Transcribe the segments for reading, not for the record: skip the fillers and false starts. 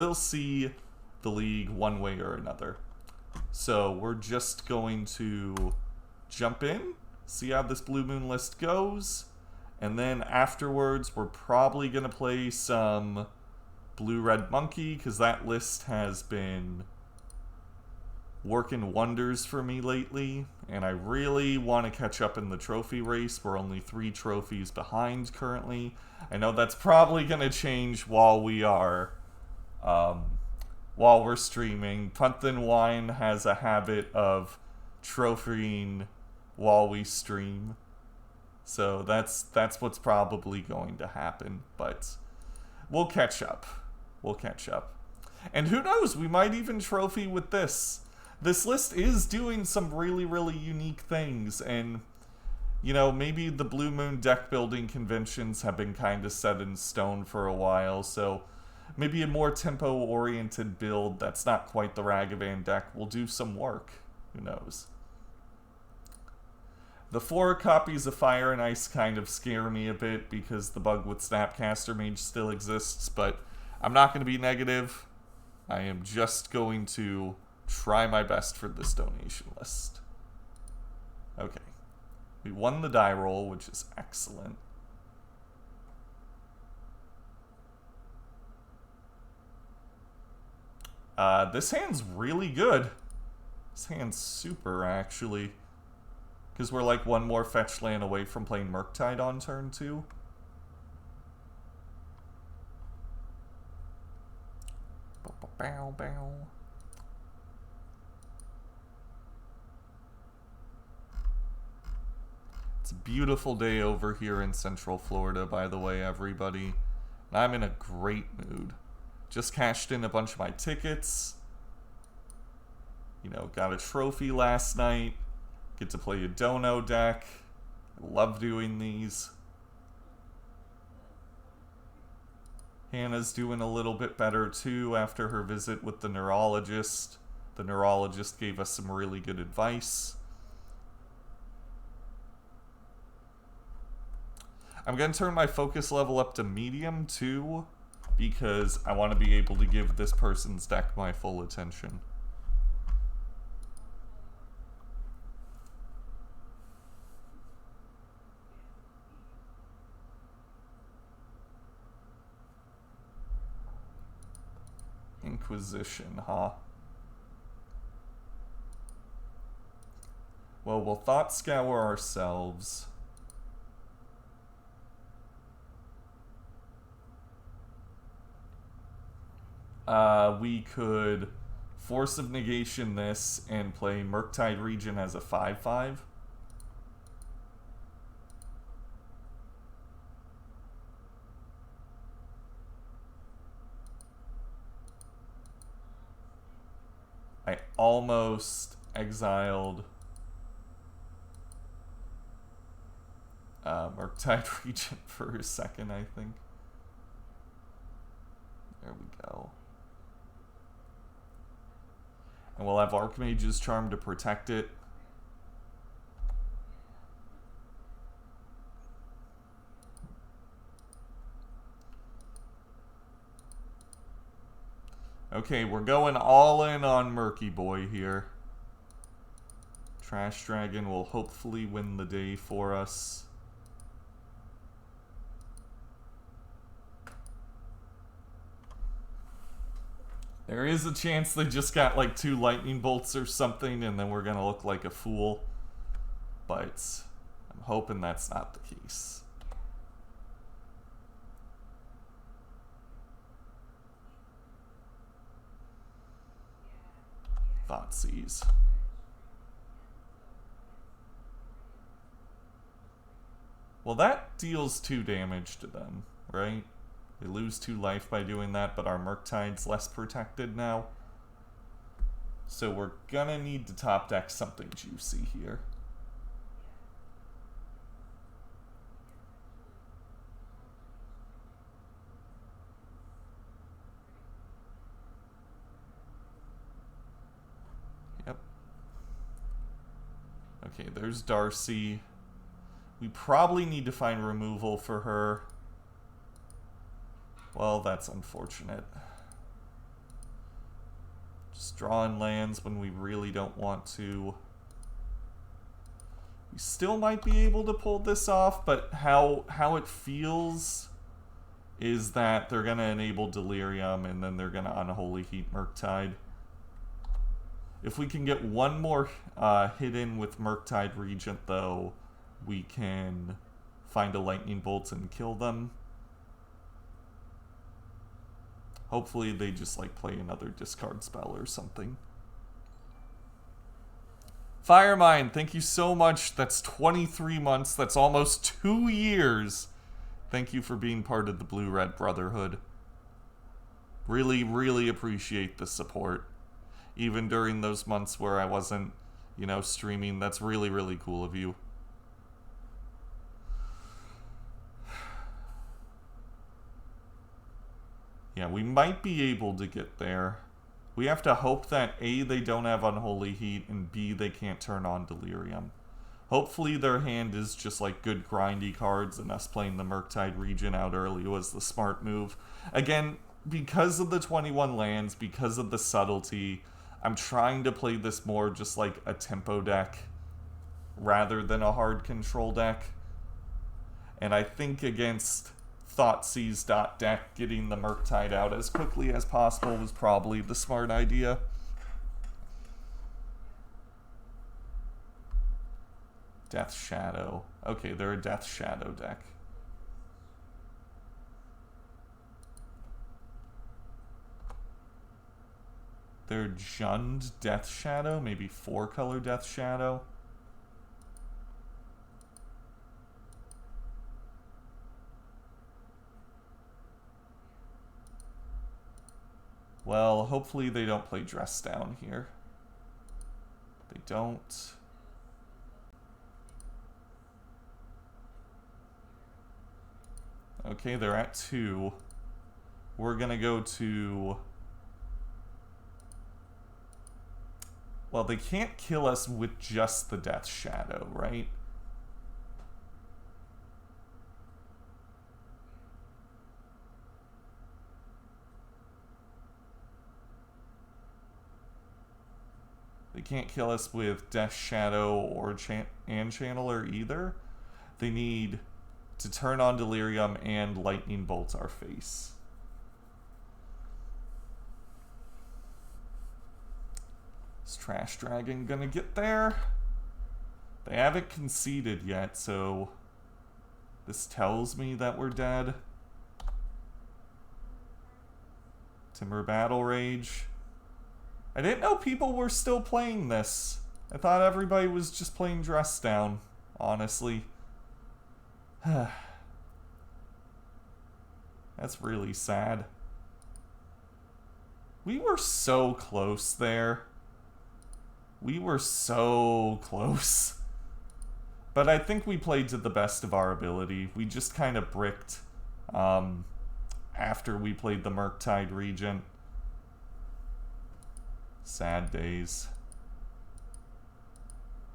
will see the league one way or another. So we're just going to jump in, see how this Blue Moon list goes, and then afterwards we're probably going to play some Blue-Red Monkey, because that list has been working wonders for me lately, and I really want to catch up in the trophy race. We're only 3 trophies behind currently. I know that's probably going to change while we're streaming. Punthin Wine has a habit of trophying while we stream, so that's what's probably going to happen, but we'll catch up. And who knows, we might even trophy with this. This list is doing some really, really unique things, and, you know, maybe the Blue Moon deck building conventions have been kind of set in stone for a while, so maybe a more tempo-oriented build that's not quite the Ragavan deck will do some work. Who knows? The 4 copies of Fire and Ice kind of scare me a bit because the bug with Snapcaster Mage still exists, but I'm not going to be negative. I am just going to try my best for this donation list. Okay. We won the die roll, which is excellent. This hand's really good. This hand's super, actually. Because we're like one more fetch land away from playing Murktide on turn 2. Bow, bow. It's a beautiful day over here in Central Florida, by the way, everybody. And I'm in a great mood. Just cashed in a bunch of my tickets. You know, got a trophy last night. Get to play a Dono deck. I love doing these. Hannah's doing a little bit better too after her visit with the neurologist. The neurologist gave us some really good advice. I'm going to turn my focus level up to medium too, because I want to be able to give this person's deck my full attention. Inquisition, huh? Well, we'll Thought Scour ourselves. We could Force of Negation this and play Murktide Regent as a 5/5. I almost exiled Murktide Regent for a second, I think. There we go. And we'll have Archmage's Charm to protect it. Okay, we're going all in on Murky Boy here. Trash Dragon will hopefully win the day for us. There is a chance they just got like 2 lightning bolts or something and then we're gonna look like a fool. But I'm hoping that's not the case. Thoughtseize. Well, that deals 2 damage to them, right? They lose 2 life by doing that, but our Murktide's less protected now. So we're gonna need to top deck something juicy here. Yep. Okay, there's Darcy. We probably need to find removal for her. Well, that's unfortunate. Just drawing lands when we really don't want to. We still might be able to pull this off, but how it feels is that they're going to enable Delirium and then they're going to Unholy Heat Murktide. If we can get one more hit in with Murktide Regent, though, we can find a Lightning Bolt and kill them. Hopefully they just like play another discard spell or something. Firemine, thank you so much. That's 23 months. That's almost 2 years. Thank you for being part of the Blue-Red Brotherhood. Really, really appreciate the support. Even during those months where I wasn't, you know, streaming. That's really, really cool of you. Yeah, we might be able to get there. We have to hope that A, they don't have Unholy Heat, and B, they can't turn on Delirium. Hopefully their hand is just like good grindy cards, and us playing the Murktide Regent out early was the smart move. Again, because of the 21 lands, because of the subtlety, I'm trying to play this more just like a tempo deck rather than a hard control deck. And I think against Thoughtseize deck, getting the Murktide out as quickly as possible was probably the smart idea. Death Shadow. Okay, they're a Death Shadow deck. They're Jund Death Shadow, maybe 4-color Death Shadow. Well, hopefully they don't play Dress Down here. They don't. Okay, they're at 2. We're gonna go to... Well, they can't kill us with just the Death Shadow, right? They can't kill us with Death Shadow or Channeler either. They need to turn on Delirium and Lightning Bolt our face. Is Trash Dragon gonna get there? They haven't conceded yet, so this tells me that we're dead. Timber Battle Rage. I didn't know people were still playing this. I thought everybody was just playing Dress Down, honestly. That's really sad. We were so close there. We were so close. But I think we played to the best of our ability. We just kind of bricked after we played the Murktide Regent. Sad days.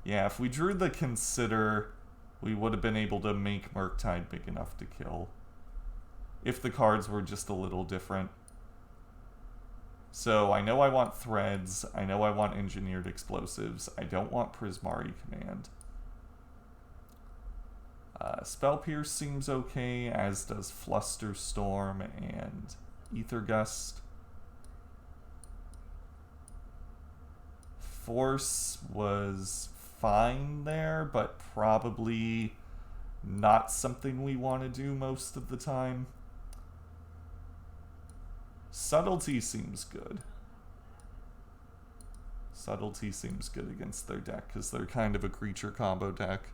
Yeah, if we drew the Consider, we would have been able to make Murktide big enough to kill. If the cards were just a little different. So I know I want Threads. I know I want Engineered Explosives. I don't want Prismari Command. Spell Pierce seems okay, as does Flusterstorm and Aether Gust. Force was fine there, but probably not something we want to do most of the time. Subtlety seems good. Subtlety seems good against their deck, because they're kind of a creature combo deck.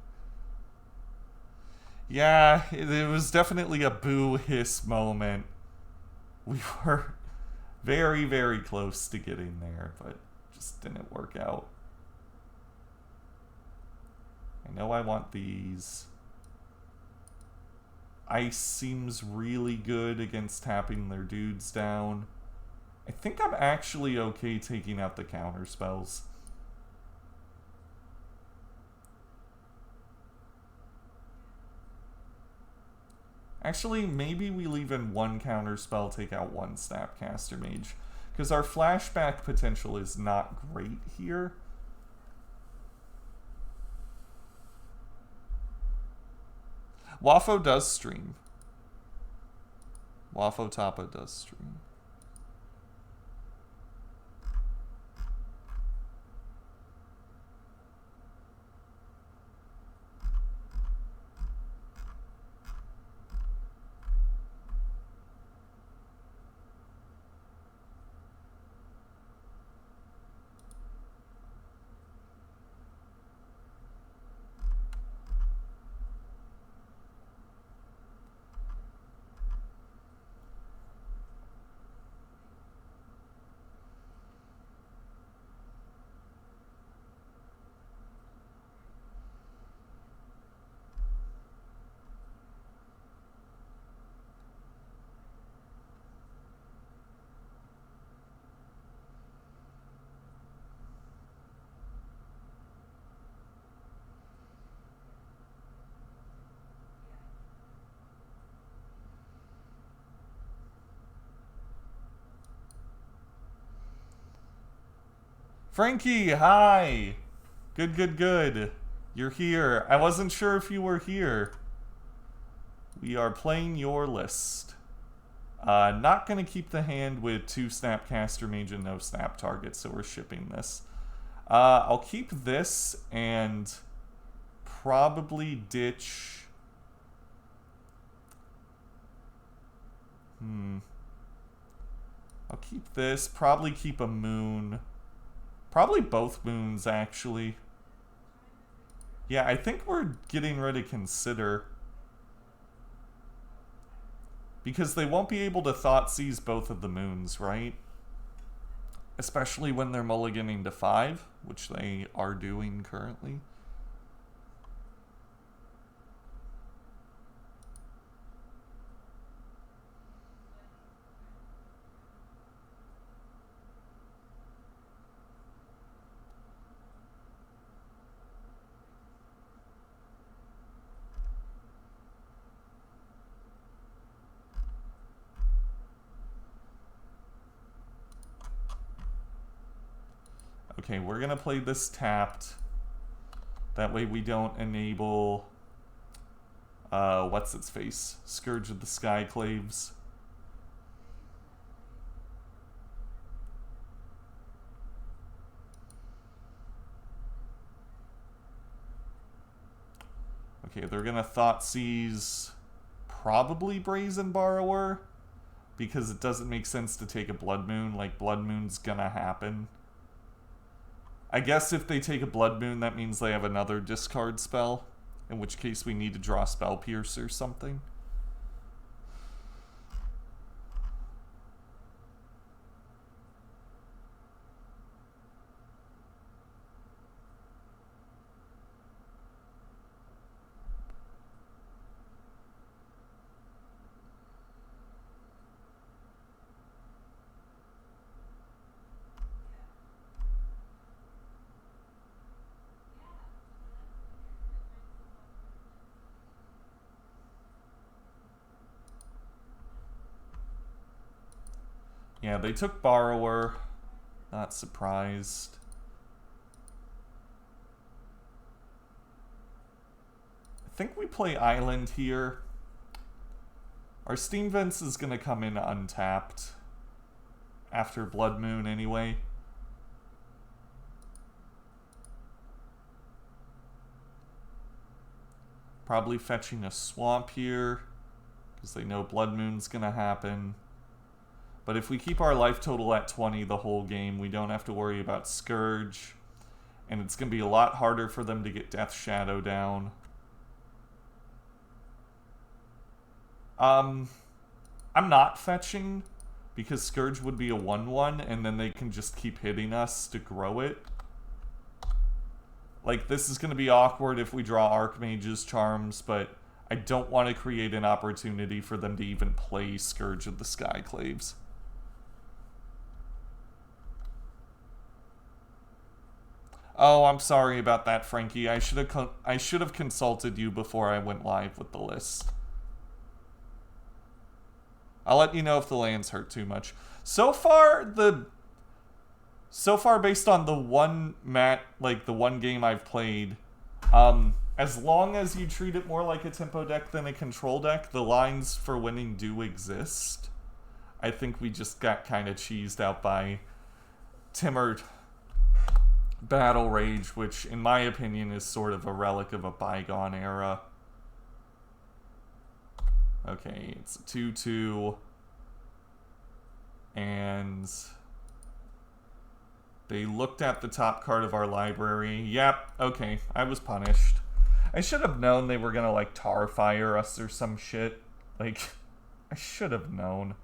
Yeah, it was definitely a boo-hiss moment. We were very, very close to getting there, but just didn't work out. I know I want these. Ice seems really good against tapping their dudes down. I think I'm actually okay taking out the counterspells. Actually, maybe we leave in one counterspell, take out one Snapcaster Mage. Because our flashback potential is not great here. Wafo does stream. Wafo Tapa does stream. Frankie, hi! Good, good, good. You're here. I wasn't sure if you were here. We are playing your list. Not gonna keep the hand with 2 Snapcaster Mage and no snap targets, so we're shipping this. I'll keep this and probably ditch... I'll keep this, probably keep a moon. Probably both moons, actually. Yeah, I think we're getting ready to consider. Because they won't be able to Thoughtseize both of the moons, right? Especially when they're mulliganing to 5, which they are doing currently. Okay, we're gonna play this tapped. That way we don't enable... what's its face? Scourge of the Skyclaves. Okay, they're gonna Thoughtseize probably Brazen Borrower, because it doesn't make sense to take a Blood Moon. Like, Blood Moon's gonna happen. I guess if they take a Blood Moon, that means they have another discard spell, in which case we need to draw Spell Pierce or something. Yeah, they took Borrower. Not surprised. I think we play Island here. Our Steam Vents is going to come in untapped after Blood Moon anyway. Probably fetching a Swamp here because they know Blood Moon's going to happen. But if we keep our life total at 20 the whole game, we don't have to worry about Scourge. And it's going to be a lot harder for them to get Death Shadow down. I'm not fetching, because Scourge would be a 1/1, and then they can just keep hitting us to grow it. Like, this is going to be awkward if we draw Archmage's Charms, but I don't want to create an opportunity for them to even play Scourge of the Skyclaves. Oh, I'm sorry about that, Frankie. I should have consulted you before I went live with the list. I'll let you know if the lands hurt too much. So far, based on the one game I've played, as long as you treat it more like a tempo deck than a control deck, the lines for winning do exist. I think we just got kind of cheesed out by Timur Battle Rage, which in my opinion is sort of a relic of a bygone era. Okay, it's a 2/2. And they looked at the top card of our library. Yep, okay, I was punished. I should have known they were gonna, like, tar fire us or some shit. Like, I should have known.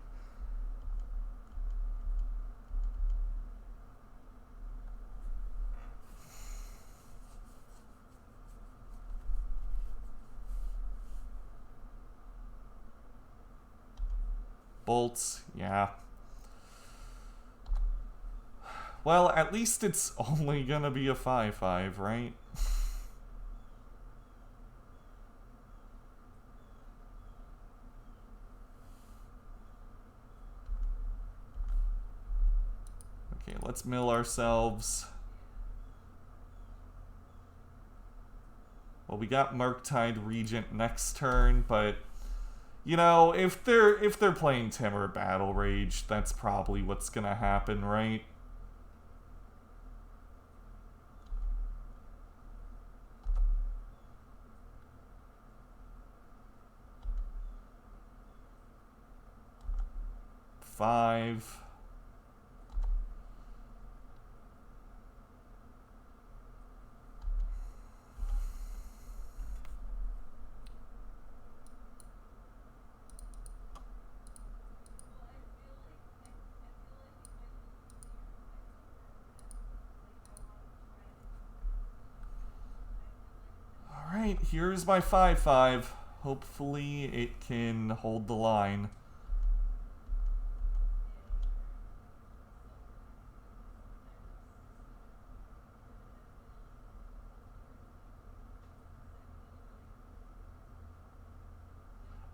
Bolts, yeah. Well, at least it's only gonna be a 5/5, right? Okay, let's mill ourselves. Well, we got Murktide Regent next turn, but you know, if they're playing Timur Battle Rage, that's probably what's gonna happen, right? Five. Alright, here's my 5/5. Hopefully it can hold the line.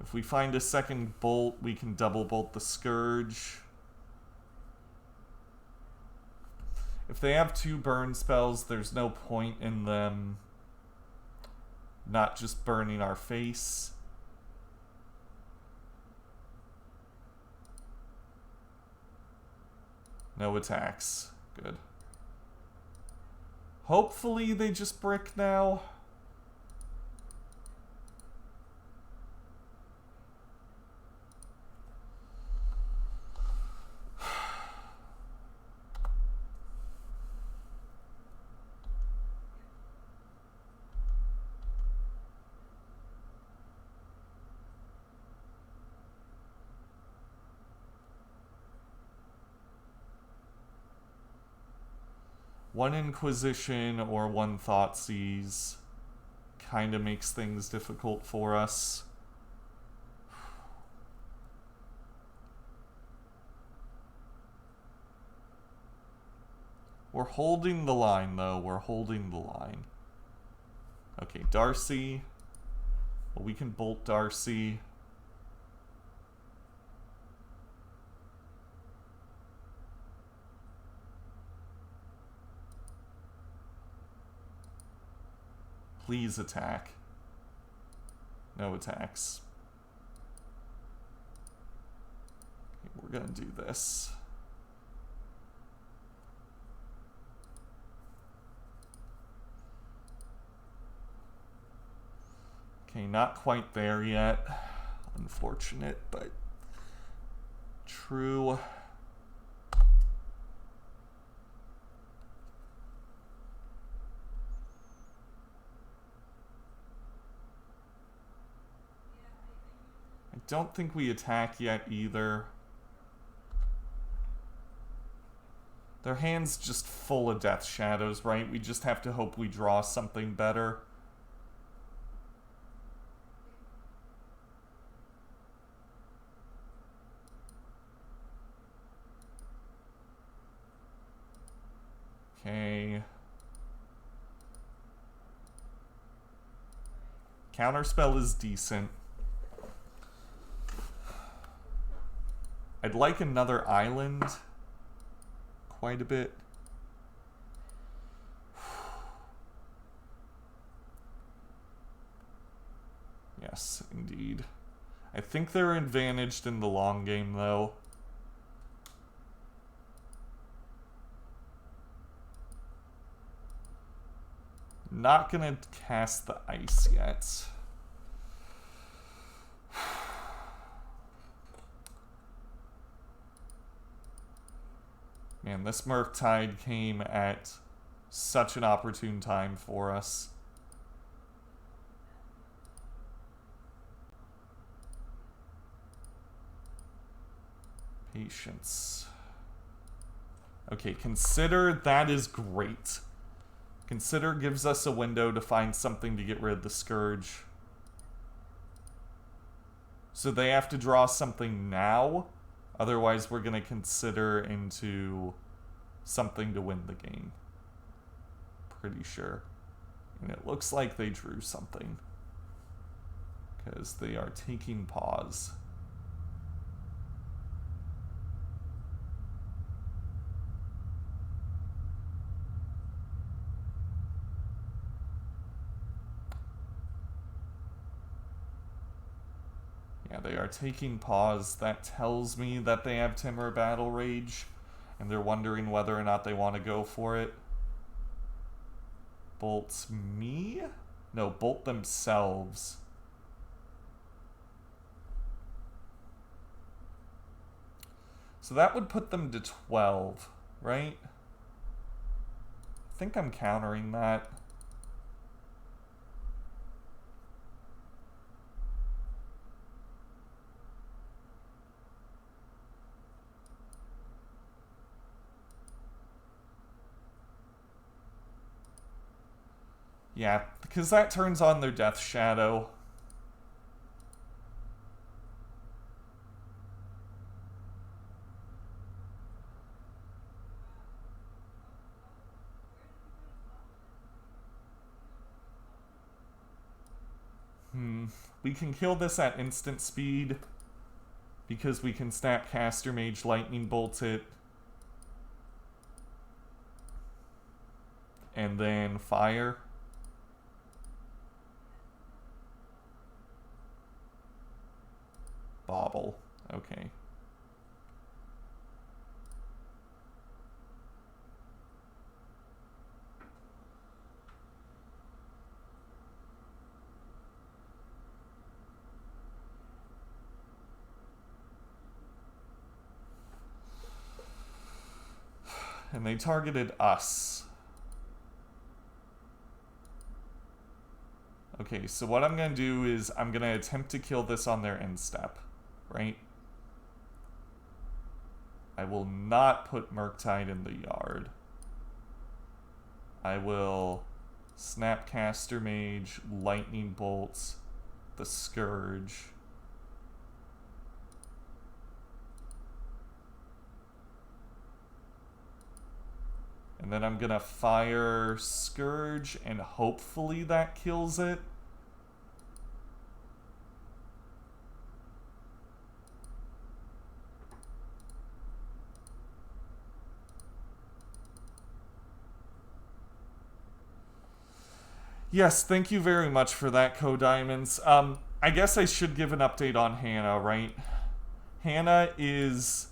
If we find a second bolt, we can double bolt the Scourge. If they have 2 burn spells, there's no point in them not just burning our face. No attacks. Good. Hopefully they just brick now. One Inquisition or one Thoughtseize kind of makes things difficult for us. We're holding the line, though. We're holding the line. Okay, Darcy. Well, we can bolt Darcy. Please attack. No attacks. Okay, we're gonna do this. Okay, not quite there yet. Unfortunate, but true. I don't think we attack yet either. Their hand's just full of Death Shadows, right? We just have to hope we draw something better. Okay. Counterspell is decent. I'd like another island quite a bit. Yes, indeed. I think they're advantaged in the long game, though. Not gonna cast the ice yet. Man, this Murktide came at such an opportune time for us. Patience. Okay, Consider, that is great. Consider gives us a window to find something to get rid of the Scourge. So they have to draw something now. Otherwise, we're going to consider into something to win the game. Pretty sure. And it looks like they drew something. Because they are taking pause. Yeah, they are taking pause. That tells me that they have Temur Battle Rage, and they're wondering whether or not they want to go for it. Bolt me? No, bolt themselves. So that would put them to 12, right? I think I'm countering that. Yeah, because that turns on their Death Shadow. We can kill this at instant speed because we can Snapcaster Mage Lightning Bolt it. And then fire. Bobble. Okay. And they targeted us. Okay, so what I'm going to do is I'm going to attempt to kill this on their end step, right? I will not put Murktide in the yard. I will Snapcaster Mage, Lightning Bolts, the Scourge. And then I'm going to fire Scourge, and hopefully that kills it. Yes, thank you very much for that, Co-Diamonds. I guess I should give an update on Hannah, right? Hannah is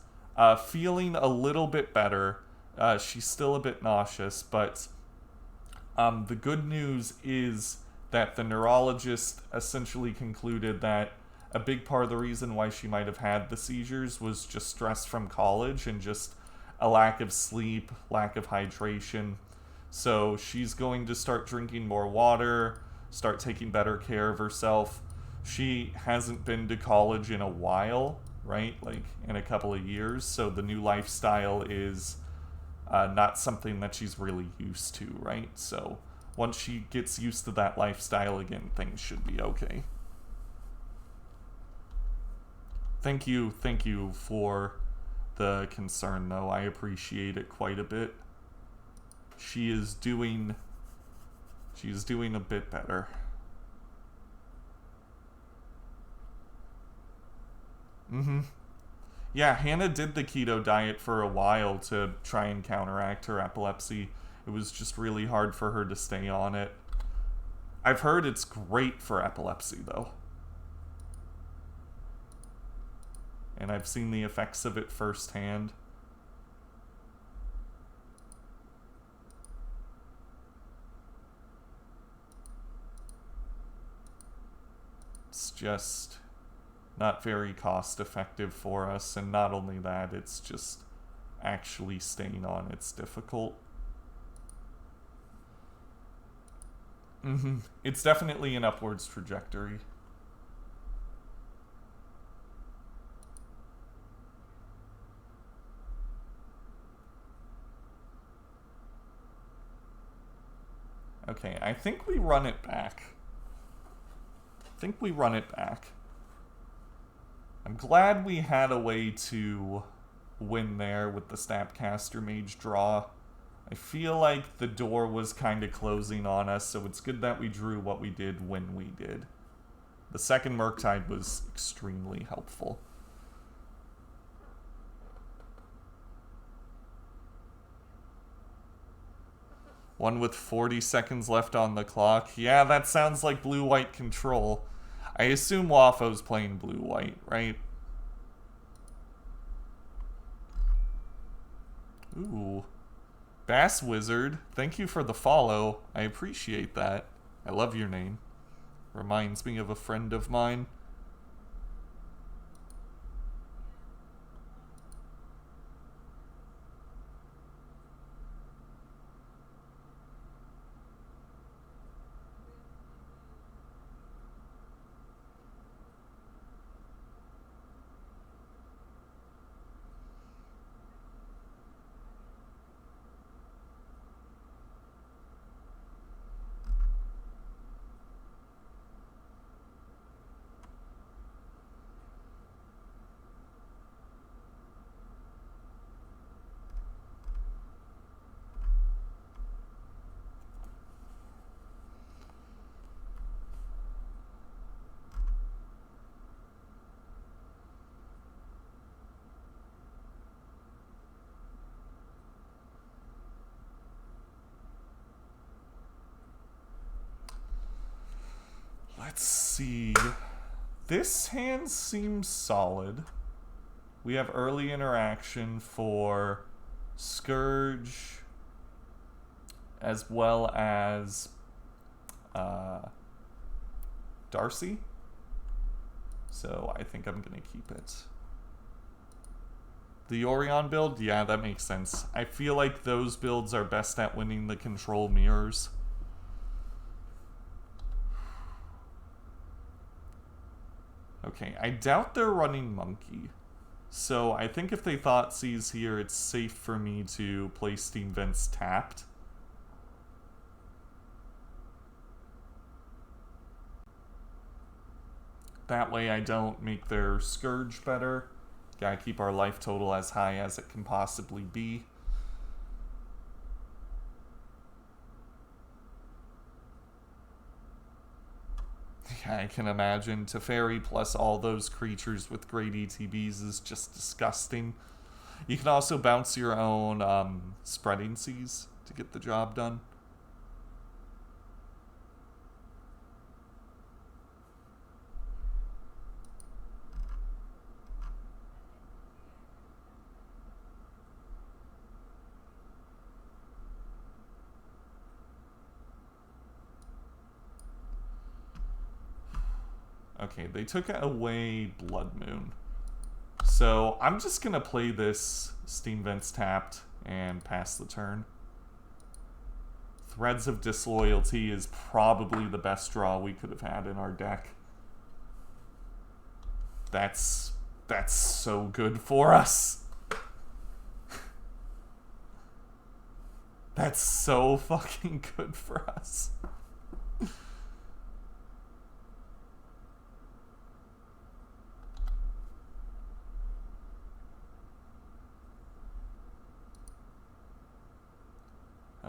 feeling a little bit better. She's still a bit nauseous, but the good news is that the neurologist essentially concluded that a big part of the reason why she might have had the seizures was just stress from college and just a lack of sleep, lack of hydration. So she's going to start drinking more water, start taking better care of herself. She hasn't been to college in a while, right? Like in a couple of years. So the new lifestyle is not something that she's really used to, right? So once she gets used to that lifestyle again, things should be okay. Thank you for the concern, though. I appreciate it quite a bit. She is doing a bit better. Yeah, Hannah did the keto diet for a while to try and counteract her epilepsy. It was just really hard for her to stay on it. I've heard it's great for epilepsy, though. And I've seen the effects of it firsthand. It's just not very cost effective for us, and not only that, it's just actually staying on it's difficult. It's definitely an upwards trajectory. Okay, I think we run it back. I'm glad we had a way to win there with the Snapcaster Mage draw. I feel like the door was kind of closing on us, so it's good that we drew what we did when we did. The second Murktide was extremely helpful. One with 40 seconds left on the clock. Yeah, that sounds like blue-white control. I assume Wafo's playing blue-white, right? Ooh. Bass Wizard, thank you for the follow. I appreciate that. I love your name. Reminds me of a friend of mine. Let's see. This hand seems solid. We have early interaction for Scourge as well as Darcy. So I think I'm going to keep it. The Orion build? Yeah, that makes sense. I feel like those builds are best at winning the control mirrors. Okay, I doubt they're running Monkey. So I think if they Thought Seize here, it's safe for me to play Steam Vents tapped. That way I don't make their Scourge better. Gotta keep our life total as high as it can possibly be. Yeah, I can imagine. Teferi plus all those creatures with great ETBs is just disgusting. You can also bounce your own Spreading Seas to get the job done. Okay, they took away Blood Moon. So I'm just going to play this Steam Vents tapped and pass the turn. Threads of Disloyalty is probably the best draw we could have had in our deck. That's so good for us. That's so fucking good for us.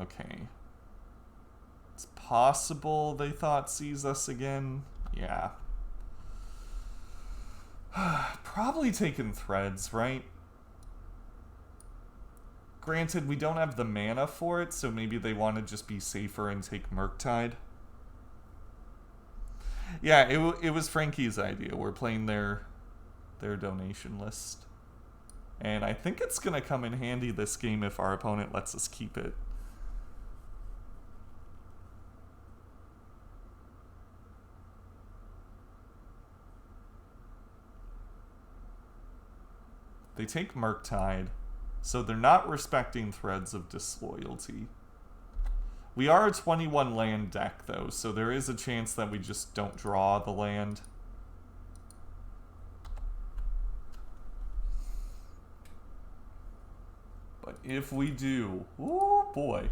Okay. It's possible they Thought Seize us again. Yeah. Probably taking Threads, right? Granted, we don't have the mana for it, so maybe they want to just be safer and take Murktide. Yeah, it was Frankie's idea. We're playing their donation list. And I think it's going to come in handy this game if our opponent lets us keep it. They take Murktide, so they're not respecting Threads of Disloyalty. We are a 21 land deck, though, so there is a chance that we just don't draw the land. But if we do, ooh boy.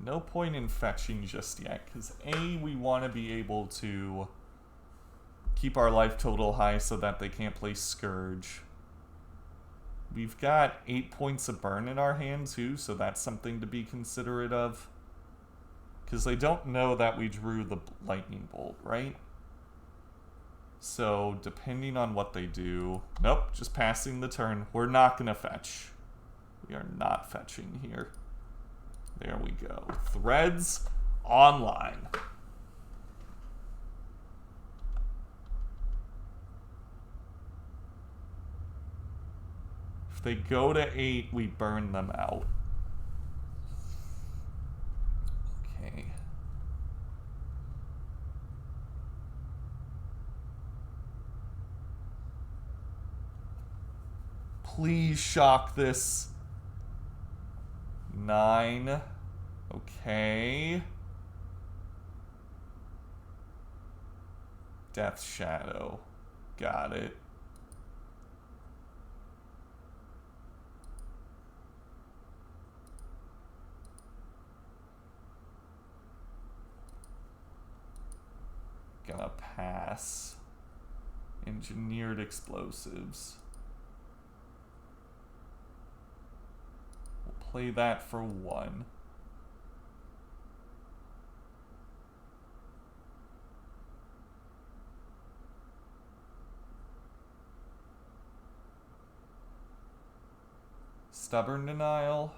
No point in fetching just yet, because A, we want to be able to keep our life total high so that they can't play Scourge. We've got 8 points of burn in our hand too, so that's something to be considerate of. Because they don't know that we drew the lightning bolt, right? So depending on what they do... Nope, just passing the turn. We're not going to fetch. We are not fetching here. There we go. Threads online. If they go to 8, we burn them out. Okay. Please shock this. 9. Okay. Death Shadow. Got it. Gonna pass. Engineered explosives. We'll play that for 1. Stubborn Denial.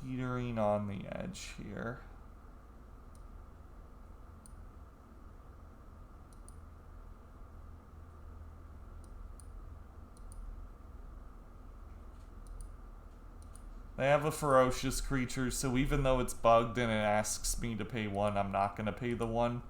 Teetering on the edge here. They have a ferocious creature, so even though it's bugged and it asks me to pay 1, I'm not going to pay the 1.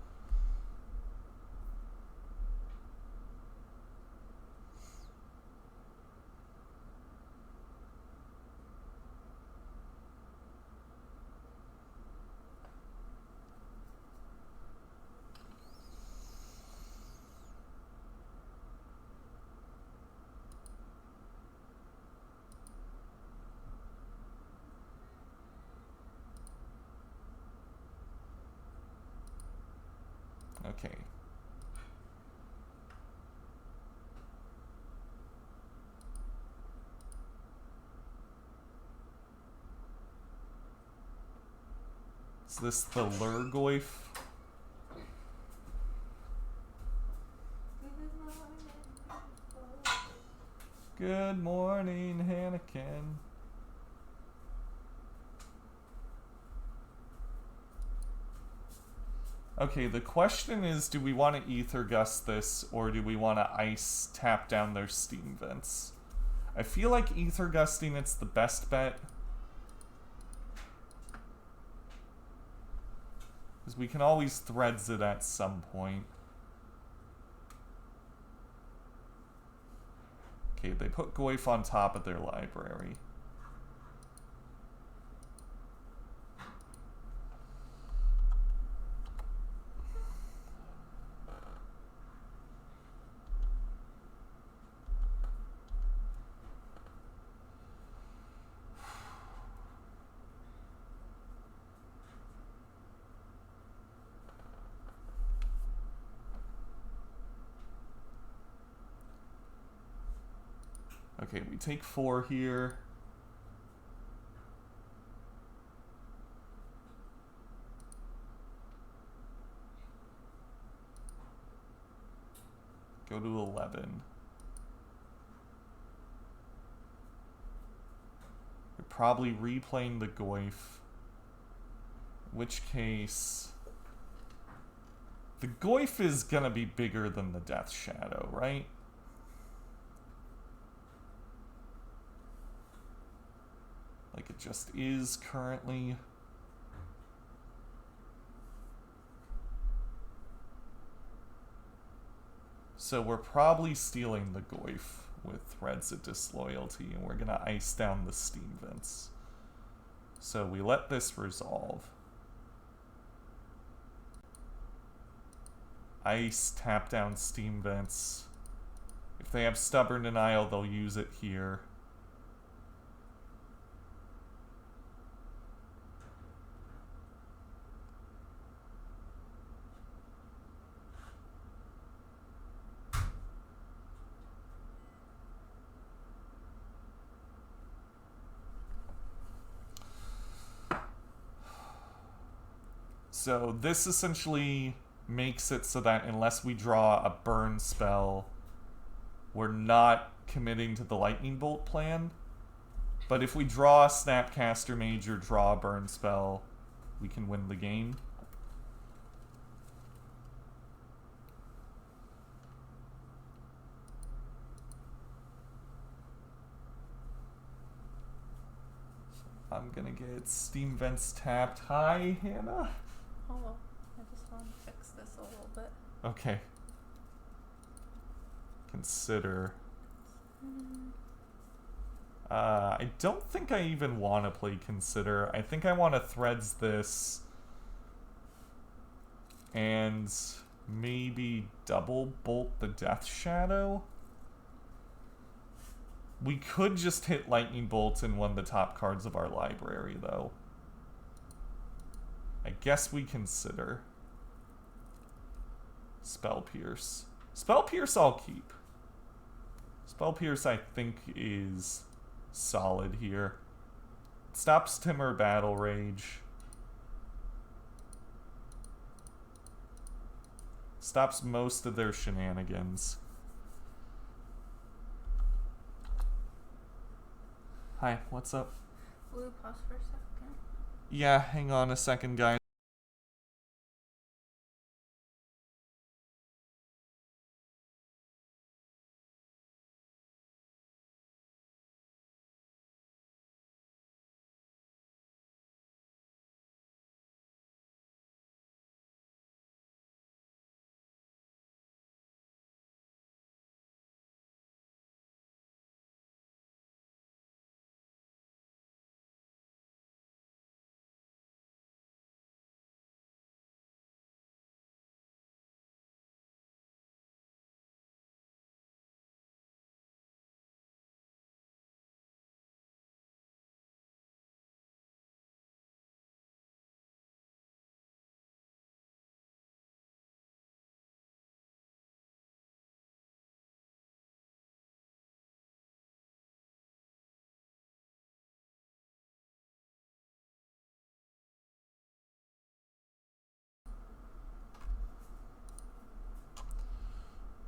Okay. Is this the Lurgoyf? Good morning, Hanneken. Okay, the question is, do we want to Aether Gust this, or do we want to Ice tap down their Steam Vents? I feel like Aether Gusting it's the best bet. Because we can always Threads it at some point. Okay, they put Goyf on top of their library. Okay, we take 4 here. Go to 11. We're probably replaying the Goyf. In which case... The Goyf is gonna be bigger than the Death Shadow, right? Like it just is currently. So we're probably stealing the Goyf with Threads of Disloyalty, and we're gonna ice down the Steam Vents. So we let this resolve. Ice, tap down Steam Vents. If they have Stubborn Denial, they'll use it here. So this essentially makes it so that unless we draw a burn spell, we're not committing to the Lightning Bolt plan. But if we draw a Snapcaster Mage or draw a burn spell, we can win the game. I'm gonna get Steam Vents tapped. Hi, Hannah. Hello. I just want to fix this a little bit. Okay. Consider. I don't think I even want to play Consider. I think I want to Threads this. And maybe double bolt the Death Shadow. We could just hit Lightning Bolt in one of the top cards of our library, though. I guess we Consider. Spell Pierce. Spell Pierce I'll keep. Spell Pierce I think is solid here. It stops Timur Battle Rage. Stops most of their shenanigans. Hi, what's up? Will you pause for a second? Yeah, hang on a second, guys.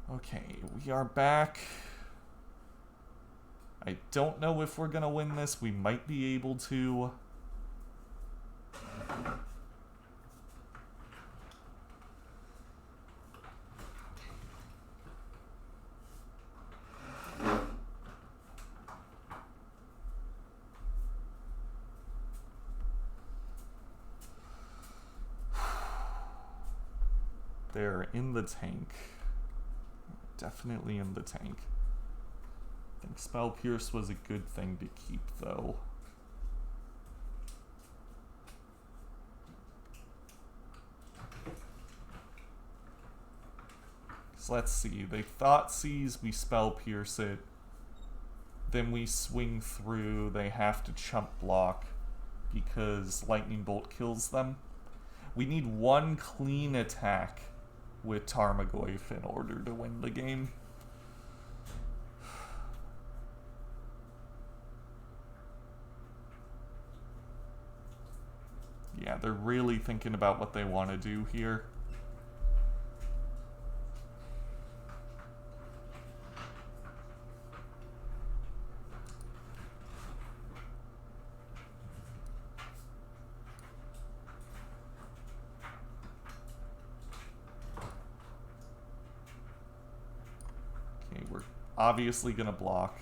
Okay, we are back. I don't know if we're gonna win this. We might be able to. They're in the tank. Definitely in the tank. I think Spell Pierce was a good thing to keep, though. So let's see. They Thought Seize, we Spell Pierce it. Then we swing through. They have to chump block because Lightning Bolt kills them. We need one clean attack with Tarmogoyf in order to win the game. Yeah, they're really thinking about what they want to do here. Okay, we're obviously going to block.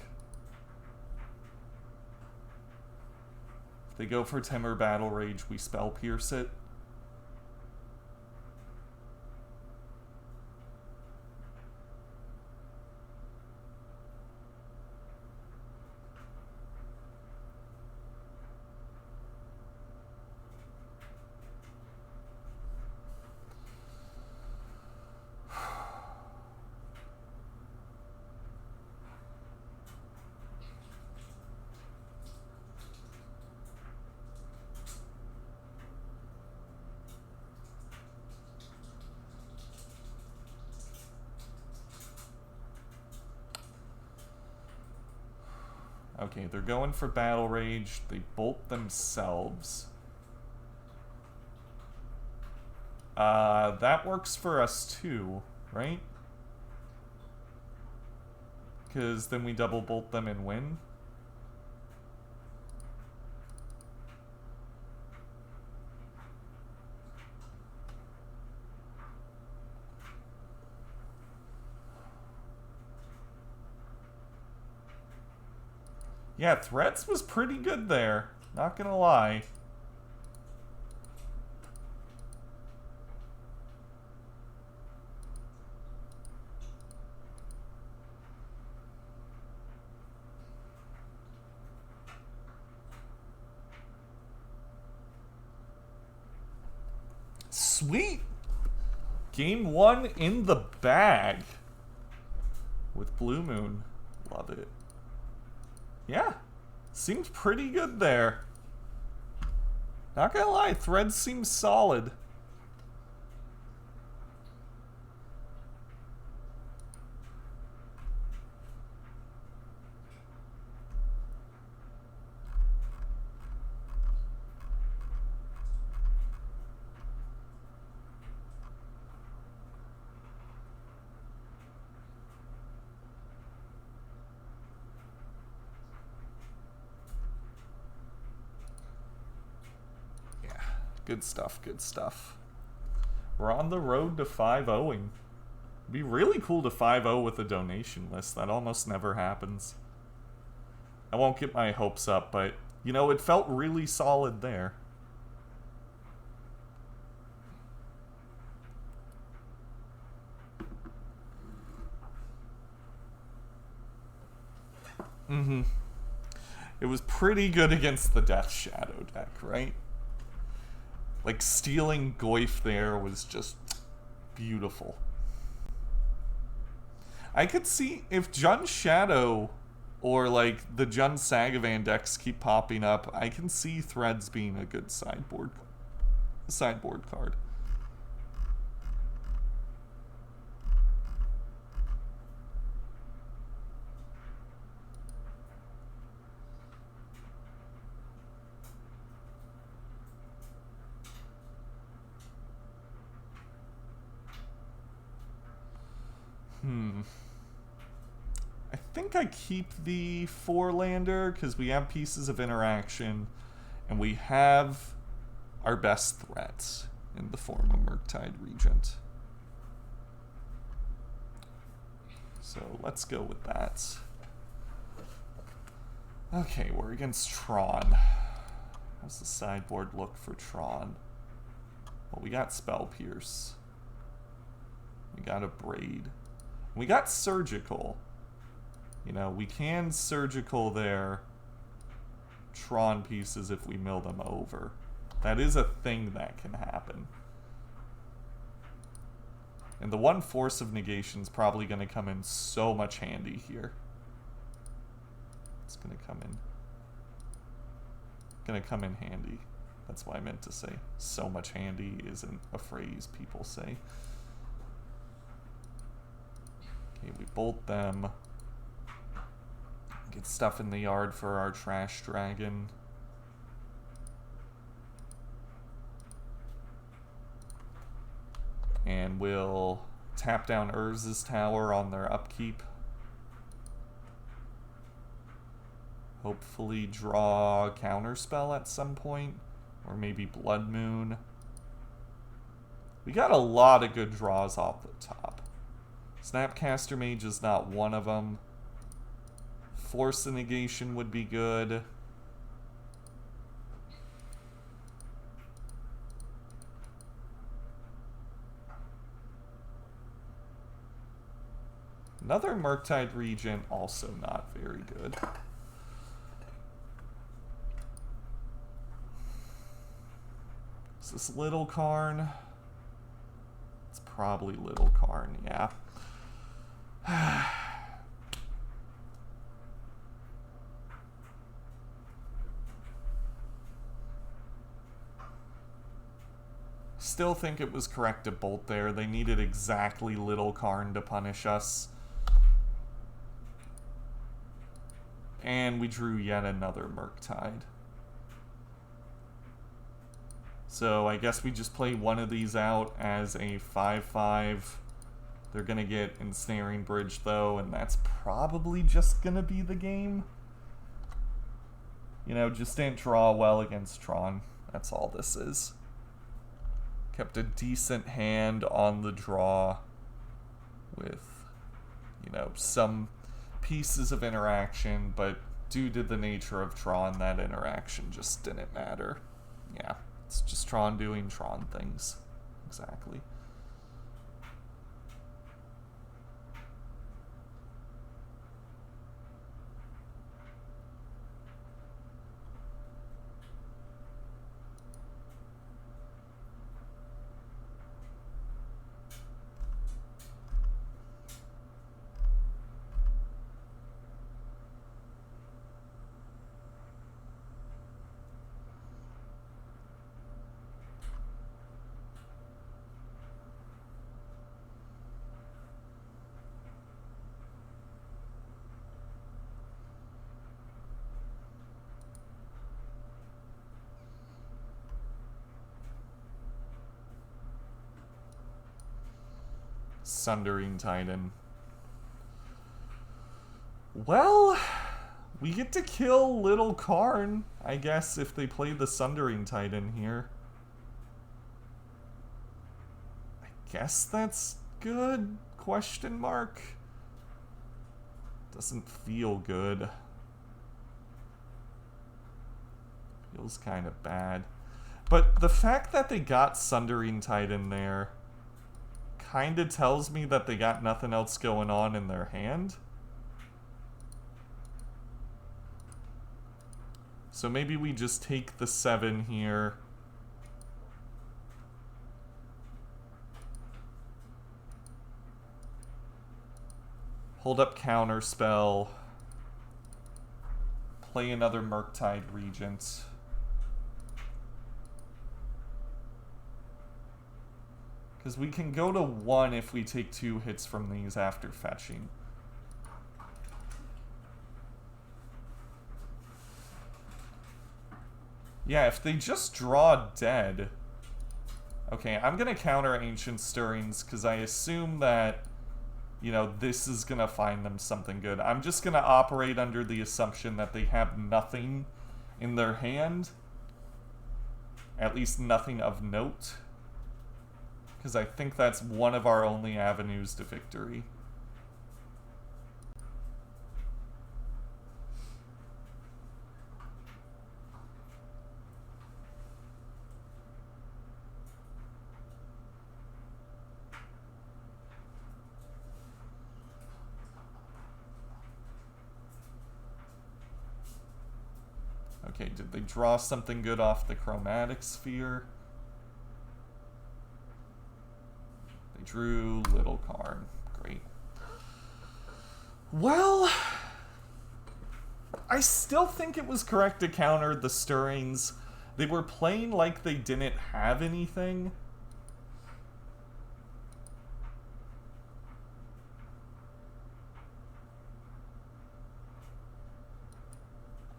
If they go for Temur Battle Rage, we Spell Pierce it. Okay, they're going for Battle Rage. They bolt themselves. That works for us too, right? Because then we double bolt them and win. Yeah, Threads was pretty good there. Not gonna lie. Sweet! Game 1 in the bag. With Blue Moon. Love it. Yeah, seems pretty good there. Not gonna lie, Threads seems solid. Good stuff, good stuff. We're on the road to 5-0ing. It'd be really cool to 5-0 with a donation list. That almost never happens. I won't get my hopes up, but, you know, it felt really solid there. It was pretty good against the Death Shadow deck, right? Like, stealing Goyf there was just beautiful. I could see if Jund Shadow or, like, the Jund Sagavan decks keep popping up, I can see Threads being a good sideboard card. I think I keep the 4-lander because we have pieces of interaction and we have our best threats in the form of Murktide Regent. So let's go with that. Okay, we're against Tron. How's the sideboard look for Tron? Well, we got Spell Pierce. We got Abrade. We got Surgical. You know, we can Surgical their Tron pieces if we mill them over. That is a thing that can happen. And the one Force of Negation is probably going to come in so much handy here. It's going to come in handy. That's what I meant to say. So much handy isn't a phrase people say. Okay, we bolt them. Get stuff in the yard for our Trash Dragon. And we'll tap down Urz's tower on their upkeep. Hopefully draw Counterspell at some point. Or maybe Blood Moon. We got a lot of good draws off the top. Snapcaster Mage is not one of them. Force of Negation would be good. Another Murktide Regent, also not very good. Is this Little Karn? It's probably Little Karn, yeah. Still think it was correct to bolt there. They needed exactly Little Karn to punish us. And we drew yet another Murktide. So I guess we just play one of these out as a 5/5. They're going to get Ensnaring Bridge, though, and that's probably just going to be the game. You know, just didn't draw well against Tron. That's all this is. Kept a decent hand on the draw with, you know, some pieces of interaction, but due to the nature of Tron, that interaction just didn't matter. Yeah, it's just Tron doing Tron things. Exactly. Sundering Titan. Well, we get to kill Little Karn, I guess, if they play the Sundering Titan here. I guess that's good? Question mark? Doesn't feel good. Feels kind of bad. But the fact that they got Sundering Titan there kind of tells me that they got nothing else going on in their hand. So maybe we just take the 7 here. Hold up Counterspell. Play another Murktide Regent. Because we can go to 1 if we take 2 hits from these after fetching. Yeah, if they just draw dead... Okay, I'm going to counter Ancient Stirrings because I assume that, you know, this is going to find them something good. I'm just going to operate under the assumption that they have nothing in their hand. At least nothing of note. Because I think that's one of our only avenues to victory. Okay, did they draw something good off the Chromatic Sphere? Drew Little Karn. Great. Well, I still think it was correct to counter the Stirrings. They were playing like they didn't have anything.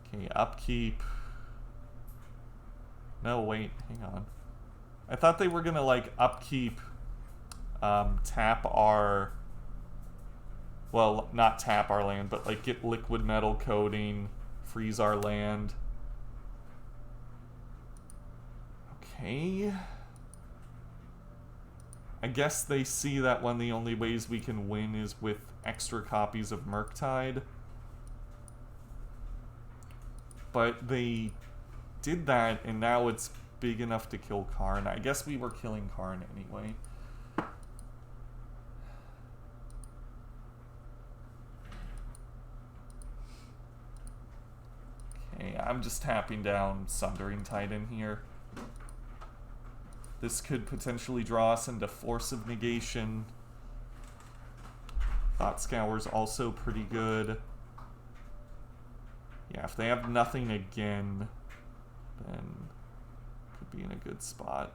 Okay, upkeep. No, wait, hang on. I thought they were gonna, like, upkeep tap our... Well, not tap our land, but like get liquid metal coating, freeze our land. Okay. I guess they see that one of the only ways we can win is with extra copies of Murktide. But they did that, and now it's big enough to kill Karn. I guess we were killing Karn anyway. Okay, I'm just tapping down Sundering Titan here. This could potentially draw us into Force of Negation. Thought Scour's also pretty good. Yeah, if they have nothing again, then could be in a good spot.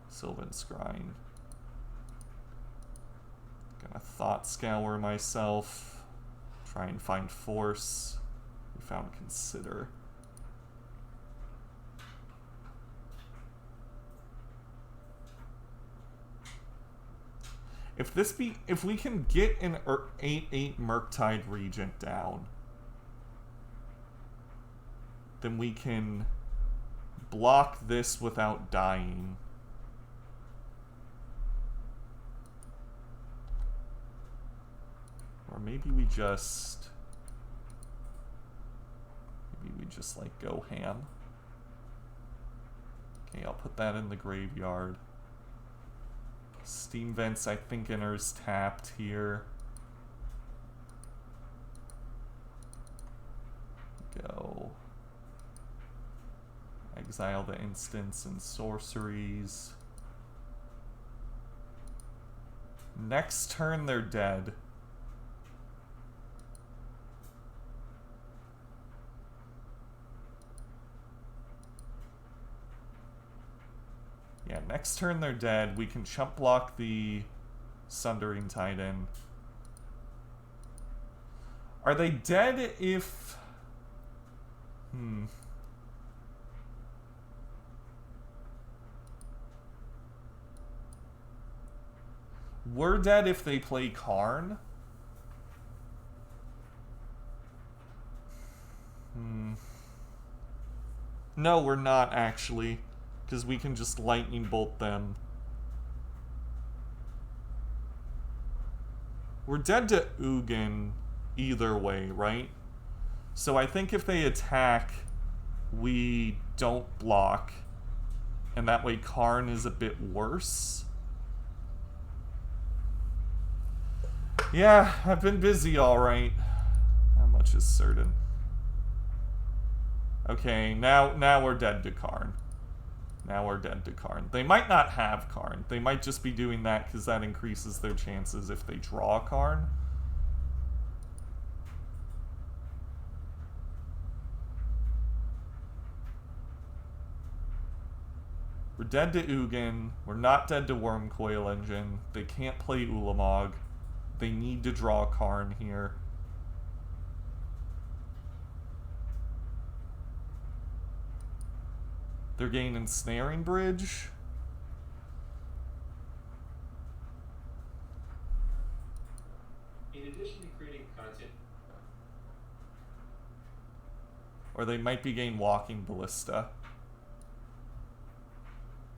Sylvan Scrying. Gonna Thought Scour myself. Try and find Force. We found Consider. If we can get an 8/8 Murktide Regent down, then we can block this without dying. Or maybe we just like go ham. Okay, I'll put that in the graveyard. Steam Vents, I think, enters tapped here. Go. Exile the instants and sorceries. Next turn, they're dead. Yeah, next turn they're dead. We can chump block the Sundering Titan. Are they dead if... We're dead if they play Karn? No, we're not, actually. Because we can just lightning bolt them. We're dead to Ugin either way, right? So I think if they attack, we don't block. And that way Karn is a bit worse. Yeah, I've been busy, alright. How much is certain? Okay, now we're dead to Karn. Now we're dead to Karn. They might not have Karn. They might just be doing that because that increases their chances if they draw Karn. We're dead to Ugin. We're not dead to Wormcoil Engine. They can't play Ulamog. They need to draw Karn here. They're getting Ensnaring Bridge. In addition to creating content, Or they might be getting Walking Ballista.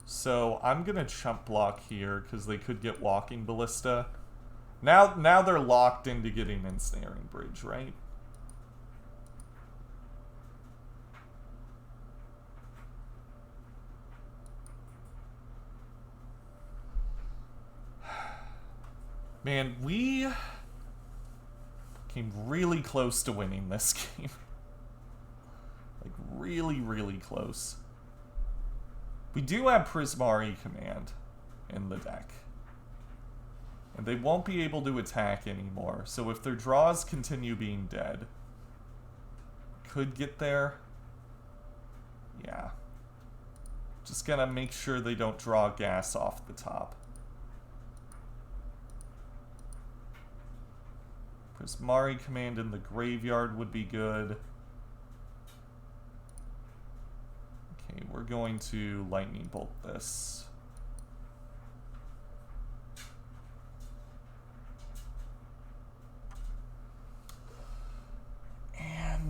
So I'm gonna chump block here because they could get Walking Ballista. Now they're locked into getting Ensnaring Bridge, right? Man, we came really close to winning this game. Like, really, really close. We do have Prismari Command in the deck. And they won't be able to attack anymore. So if their draws continue being dead, could get there. Yeah. Just gotta make sure they don't draw gas off the top. Prismari Command in the graveyard would be good. Okay, we're going to lightning bolt this.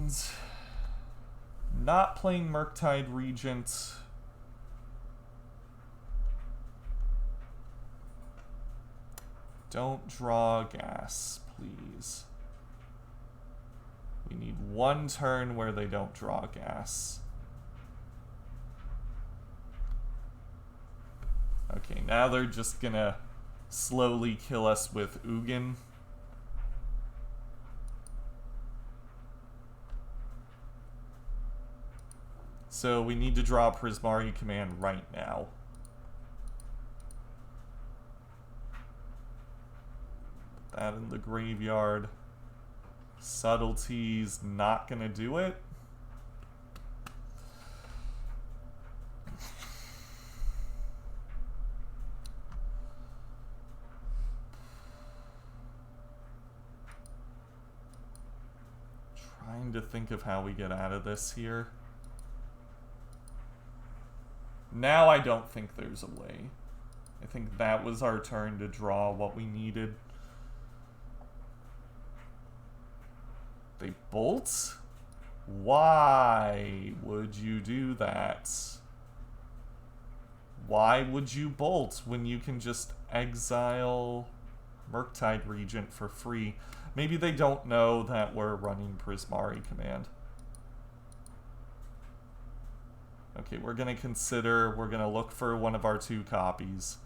And not playing Murktide Regent. Don't draw gas, please. We need one turn where they don't draw gas. Okay, now they're just gonna slowly kill us with Ugin. So we need to draw Prismari Command right now. Put that in the graveyard. Subtlety's not gonna do it. Trying to think of how we get out of this here. Now I don't think there's a way. I think that was our turn to draw what we needed. They bolt? Why would you do that? Why would you bolt when you can just exile Murktide Regent for free? Maybe they don't know that we're running Prismari Command. Okay, we're gonna look for one of our 2 copies.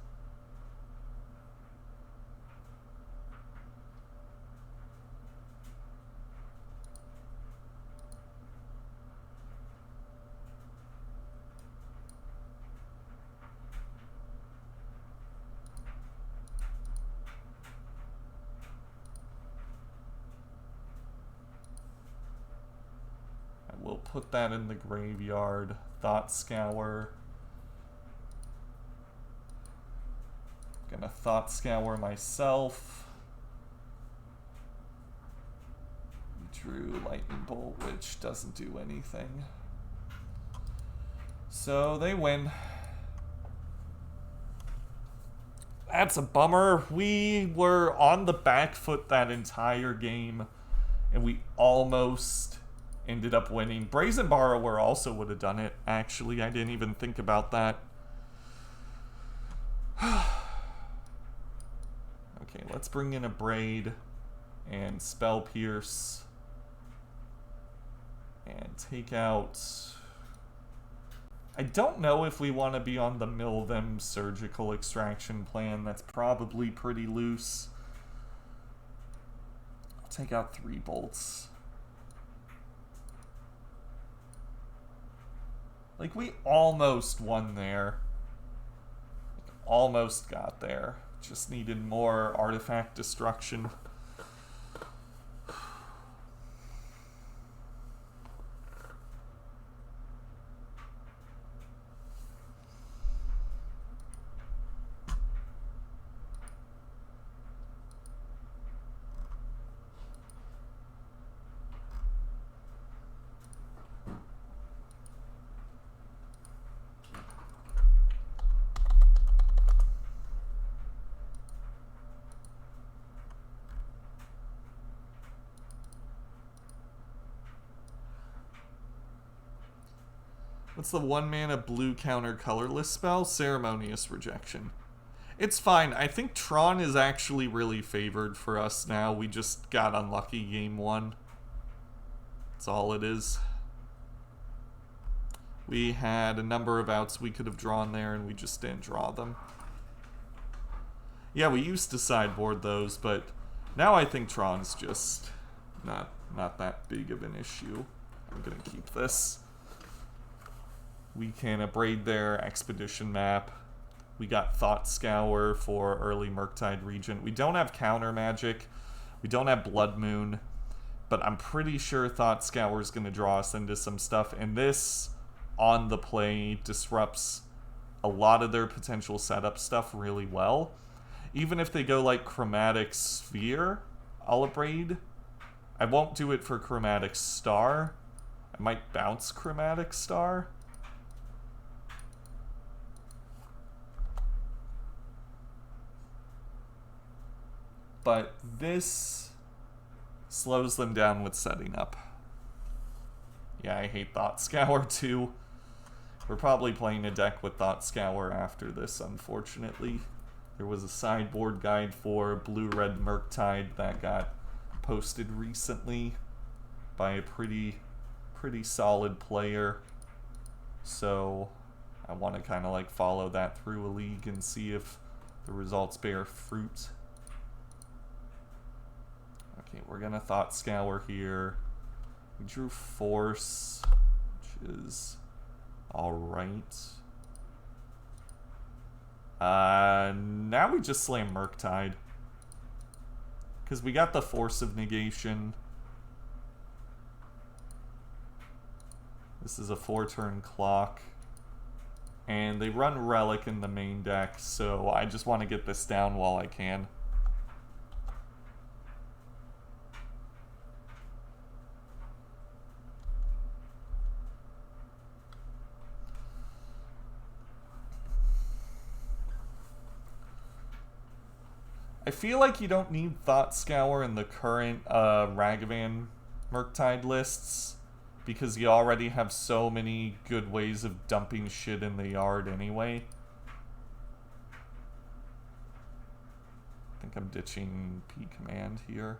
We'll put that in the graveyard. Thought Scour. Gonna Thought Scour myself. Drew Lightning Bolt, which doesn't do anything. So they win. That's a bummer. We were on the back foot that entire game, and we almost ended up winning. Brazen Borrower also would have done it, actually. I didn't even think about that. Okay, let's bring in Abrade and Spell Pierce. And take out... I don't know if we want to be on the Mill Them Surgical Extraction plan. That's probably pretty loose. I'll take out 3 bolts. Like, we almost won there. Almost got there. Just needed more artifact destruction. What's the 1-mana blue counter colorless spell? Ceremonious Rejection. It's fine. I think Tron is actually really favored for us now. We just got unlucky game 1. That's all it is. We had a number of outs we could have drawn there, and we just didn't draw them. Yeah, we used to sideboard those, but now I think Tron's just not that big of an issue. I'm gonna keep this. We can Abrade their Expedition map. We got Thought Scour for early Murktide Regent. We don't have Counter Magic. We don't have Blood Moon. But I'm pretty sure Thought Scour is going to draw us into some stuff. And this, on the play, disrupts a lot of their potential setup stuff really well. Even if they go like Chromatic Sphere, I'll Abrade. I won't do it for Chromatic Star. I might bounce Chromatic Star. But this slows them down with setting up. Yeah, I hate Thought Scour too. We're probably playing a deck with Thought Scour after this, unfortunately. There was a sideboard guide for blue-red Murktide that got posted recently by a pretty solid player. So I want to kind of like follow that through a league and see if the results bear fruit. Okay, we're gonna Thought Scour here. We drew Force, which is alright. Now we just slam Murktide. Because we got the Force of Negation. This is a 4-turn clock. And they run Relic in the main deck, so I just want to get this down while I can. I feel like you don't need Thought Scour in the current Ragavan Murktide lists, because you already have so many good ways of dumping shit in the yard anyway. I think I'm ditching P Command here.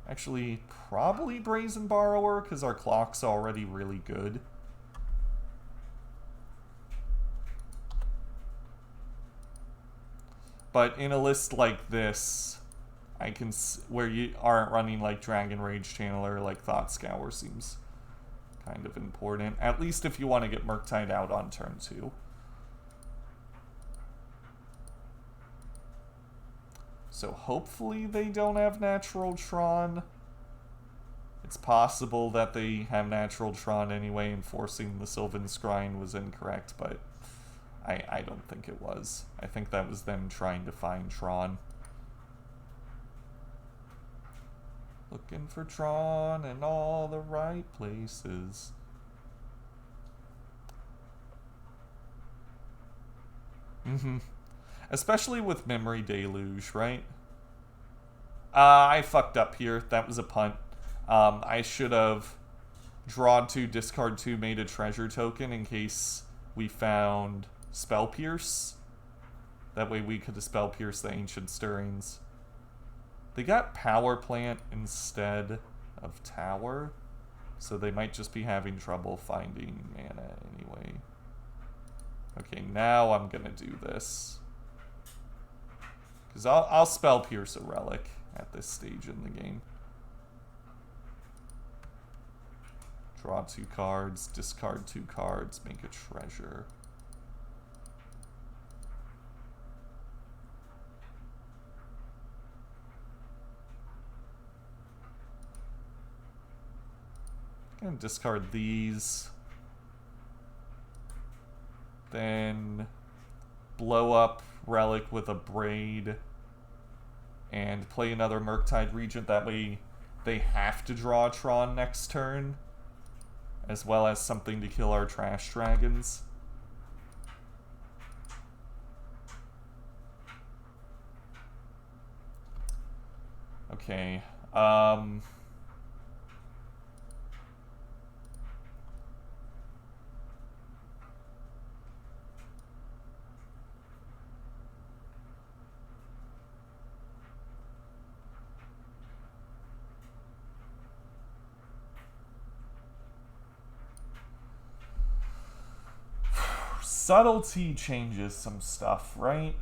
Actually, probably Brazen Borrower, because our clock's already really good. But in a list like this, I can where you aren't running like Dragon Rage Channeler, like Thought Scour seems kind of important. At least if you want to get Murktide out on turn 2. So hopefully they don't have Natural Tron. It's possible that they have Natural Tron anyway, and forcing the Sylvan Scrying was incorrect, but I don't think it was. I think that was them trying to find Tron. Looking for Tron in all the right places. Especially with Memory Deluge, right? I fucked up here. That was a punt. I should have drawn 2, discard 2, made a treasure token in case we found Spell Pierce. That way we could have Spell Pierce the Ancient Stirrings. They got Power Plant instead of Tower, so they might just be having trouble finding mana anyway. Okay, now I'm gonna do this. Because I'll Spell Pierce a Relic at this stage in the game. Draw 2 cards, discard 2 cards, make a treasure. I'm gonna discard these. Then blow up Relic with Abrade and play another Murktide Regent. That way they have to draw Tron next turn, as well as something to kill our trash dragons. Okay, Subtlety changes some stuff, right?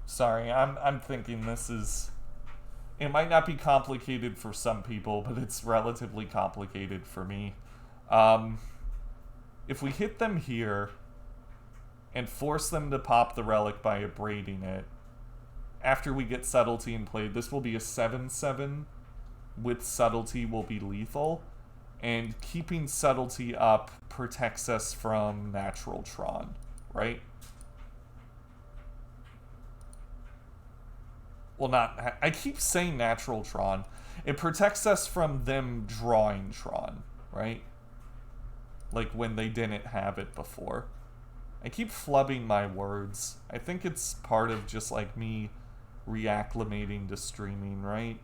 Sorry, I'm thinking this is... It might not be complicated for some people, but it's relatively complicated for me. If we hit them here and force them to pop the Relic by abrading it, after we get Subtlety in play, this will be a 7/7 with Subtlety will be lethal, and keeping Subtlety up protects us from Natural Tron, right? Well, not... I keep saying Natural Tron. It protects us from them drawing Tron, right? Like when they didn't have it before. I keep flubbing my words. I think it's part of just like me reacclimating to streaming, right?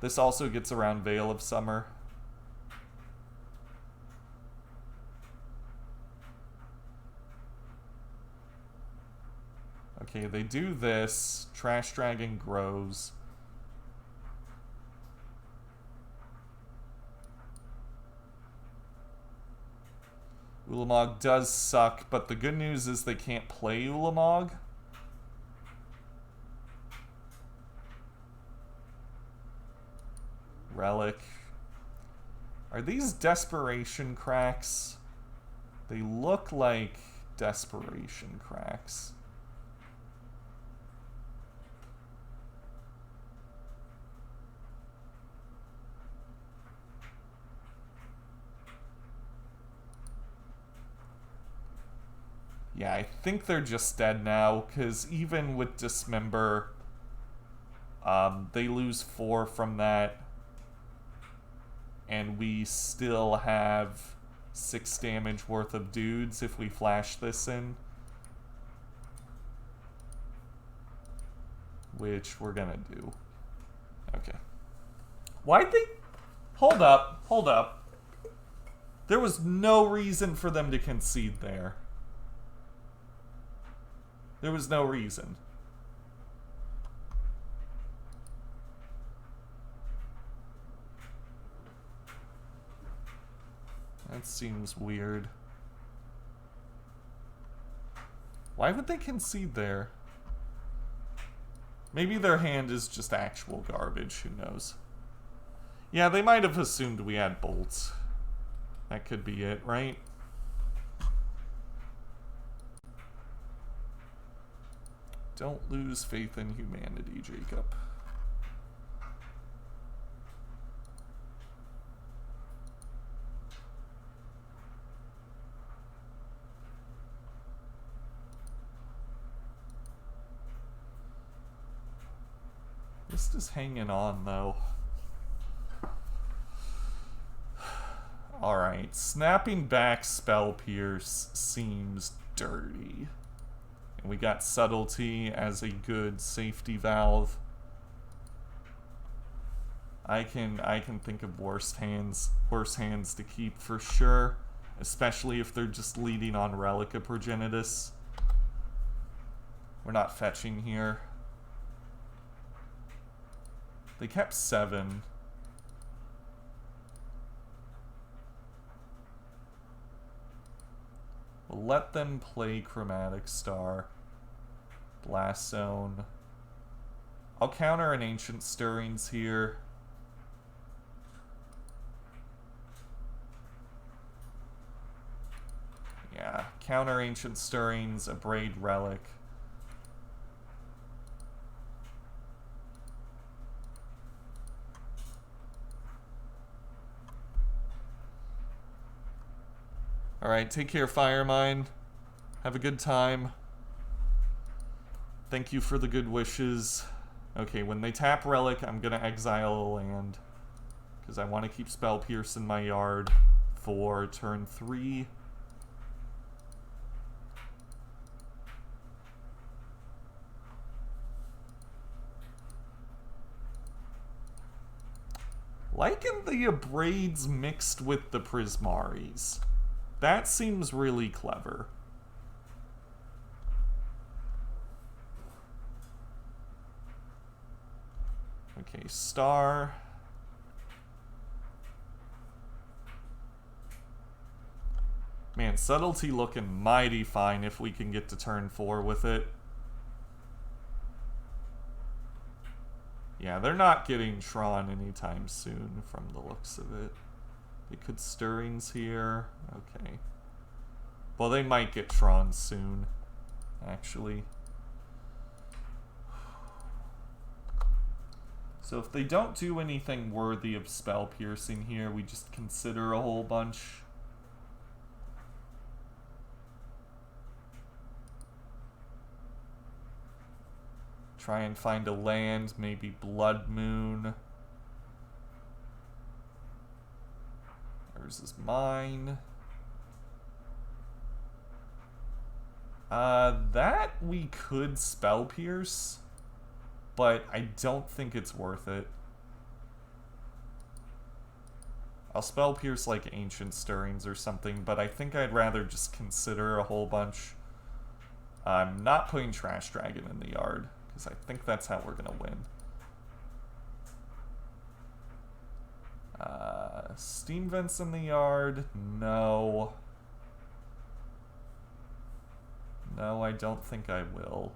This also gets around Veil of Summer. Okay, they do this. Trash Dragon grows. Ulamog does suck, but the good news is they can't play Ulamog. Relic. Are these Desperation cracks? They look like Desperation cracks. Yeah, I think they're just dead now, because even with Dismember, they lose 4 from that. And we still have 6 damage worth of dudes if we flash this in. Which we're gonna do. Okay. Why'd they... Hold up, hold up. There was no reason for them to concede there. There was no reason. That seems weird. Why would they concede there? Maybe their hand is just actual garbage, who knows. Yeah, they might have assumed we had bolts. That could be it, right? Don't lose faith in humanity, Jacob. This is hanging on, though. Alright, snapping back Spell Pierce seems dirty. And we got Subtlety as a good safety valve. I can think of worse hands to keep for sure, especially if they're just leading on Relic of Progenitus. We're not fetching here. They kept 7. We'll let them play Chromatic Star. Blast Zone. I'll counter an Ancient Stirrings here. Yeah, counter Ancient Stirrings, Abrade Relic. Alright, take care, Firemine. Have a good time. Thank you for the good wishes. Okay, when they tap Relic, I'm gonna exile a land. Because I want to keep Spell Pierce in my yard for turn 3. Liking the Abrades mixed with the Prismaris. That seems really clever. Okay, Star. Man, Subtlety looking mighty fine if we can get to turn 4 with it. Yeah, they're not getting Tron anytime soon from the looks of it. They could Stirrings here. Okay. Well, they might get Tron soon, actually. So if they don't do anything worthy of Spell Piercing here, we just consider a whole bunch. Try and find a land, maybe Blood Moon. Yours is mine. That we could Spell Pierce, but I don't think it's worth it. I'll Spell Pierce like Ancient Stirrings or something, but I think I'd rather just consider a whole bunch. I'm not putting Trash Dragon in the yard, because I think that's how we're going to win. Steam Vents in the yard? No. No, I don't think I will.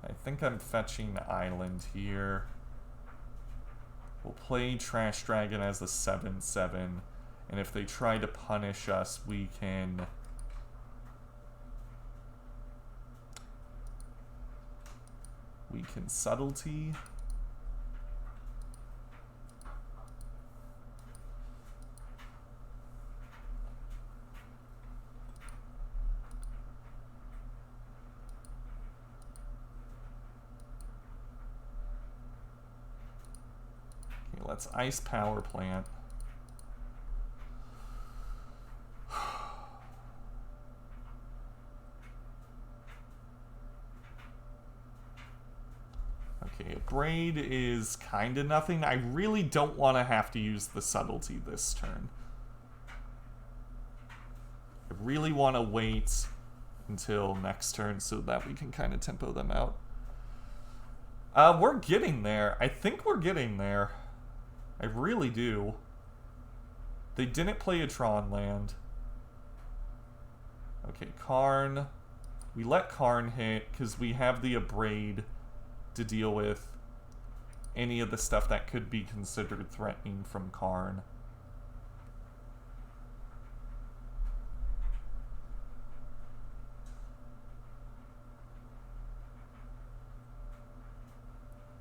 I think I'm fetching Island here. We'll play Trash Dragon as a 7/7, and if they try to punish us, we can... Subtlety. Okay, let's Ice Power Plant. Okay, Abrade is kind of nothing. I really don't want to have to use the Subtlety this turn. I really want to wait until next turn so that we can kind of tempo them out. We're getting there. I think we're getting there. I really do. They didn't play a Tron land. Okay, Karn. We let Karn hit because we have the Abrade to deal with any of the stuff that could be considered threatening from Karn.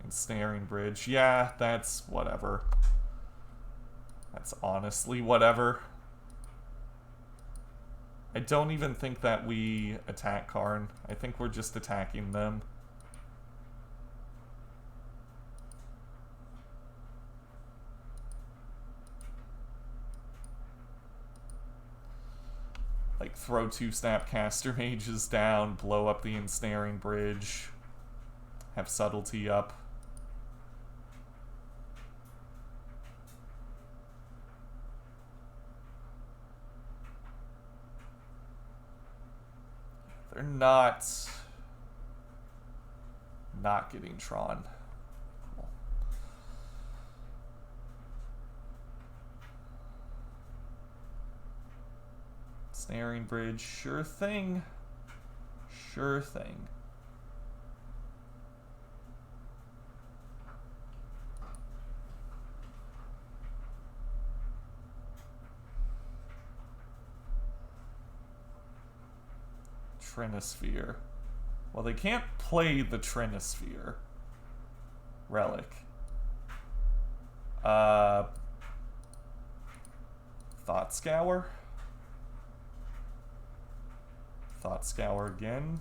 Ensnaring Bridge. Yeah, that's whatever. That's honestly whatever. I don't even think that we attack Karn. I think we're just attacking them. Like, throw 2 Snapcaster Mages down, blow up the Ensnaring Bridge, have Subtlety up. They're not getting Tron. Cool. Snaring Bridge, sure thing. Sure thing. Trinisphere. Well, they can't play the Trinisphere relic. Thought Scour. Thought Scour again.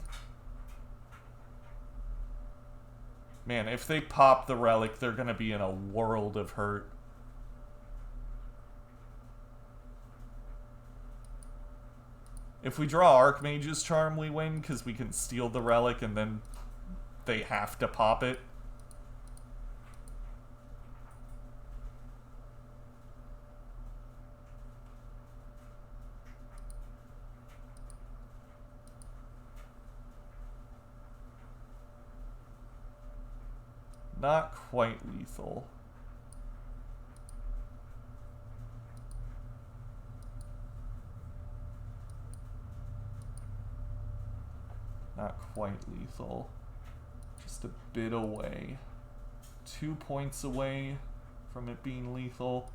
Man, if they pop the relic, they're gonna be in a world of hurt. If we draw Archmage's Charm, we win, because we can steal the relic and then they have to pop it. Not quite lethal. Not quite lethal. Just a bit away. 2 points away from it being lethal.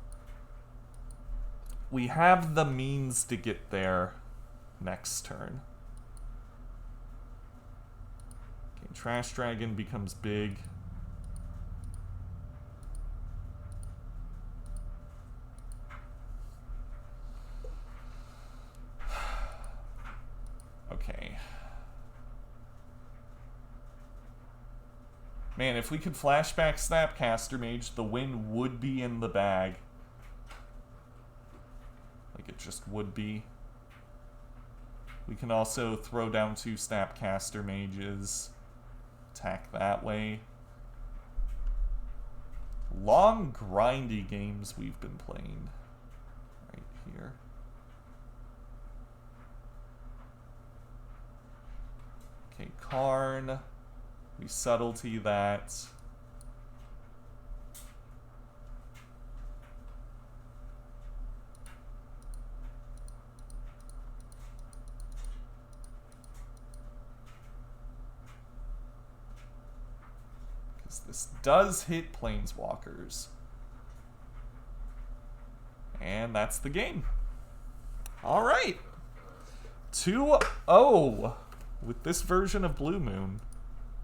We have the means to get there next turn. Okay, Trash Dragon becomes big. Okay. Man, if we could flashback Snapcaster Mage, the win would be in the bag. Like, it just would be. We can also throw down 2 Snapcaster Mages, attack that way. Long, grindy games we've been playing right here. Okay, Karn. We Subtlety that. This does hit Planeswalkers. And that's the game. Alright. 2-0 with this version of Blue Moon.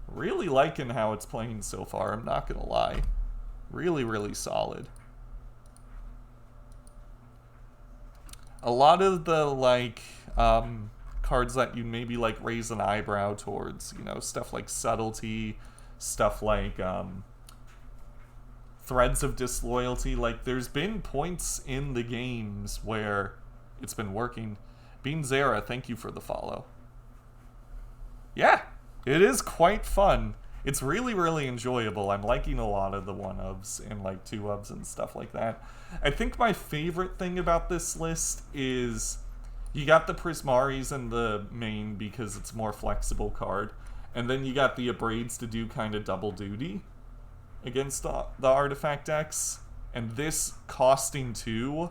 Really liking how it's playing so far, I'm not gonna lie. Really, really solid. A lot of the, like, cards that you maybe, like, raise an eyebrow towards, you know, stuff like Subtlety, stuff like Threads of Disloyalty. Like, there's been points in the games where it's been working. Bean Zara, thank you for the follow. Yeah, it is quite fun. It's really, really enjoyable. I'm liking a lot of the 1-ofs and like 2-ofs and stuff like that. I think my favorite thing about this list is you got the Prismaris in the main because it's a more flexible card. And then you got the Abrades to do kind of double duty against the artifact decks. And this costing 2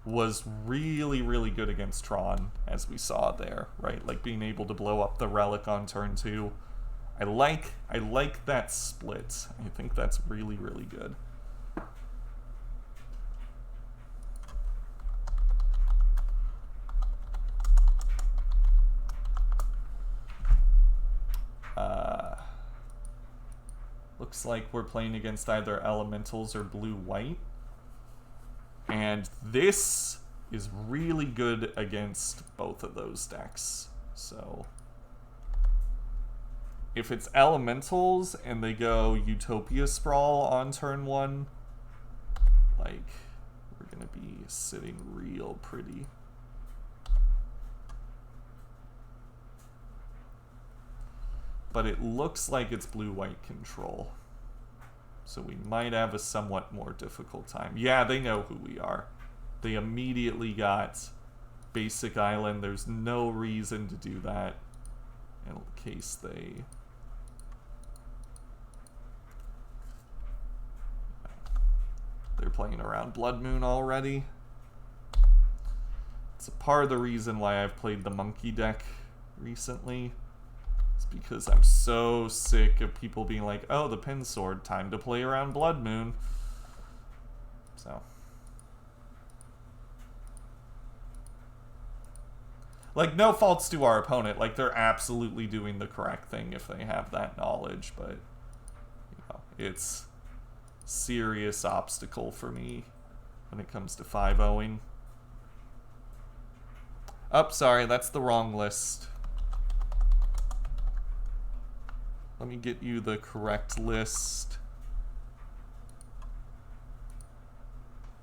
was really, really good against Tron, as we saw there, right? Like being able to blow up the relic on turn 2. I like that split. I think that's really, really good. Looks like we're playing against either elementals or blue-white. And this is really good against both of those decks. So if it's elementals and they go Utopia Sprawl on turn 1, like, we're gonna be sitting real pretty. But it looks like it's blue-white control. So we might have a somewhat more difficult time. Yeah, they know who we are. They immediately got basic island. There's no reason to do that in case they... They're playing around Blood Moon already. It's a part of the reason why I've played the monkey deck recently. Because I'm so sick of people being like, oh, the Pin Sword, time to play around Blood Moon. So. Like, no faults to our opponent. Like, they're absolutely doing the correct thing if they have that knowledge. But, you know, it's serious obstacle for me when it comes to 5-0ing. Oh, sorry, that's the wrong list. Let me get you the correct list.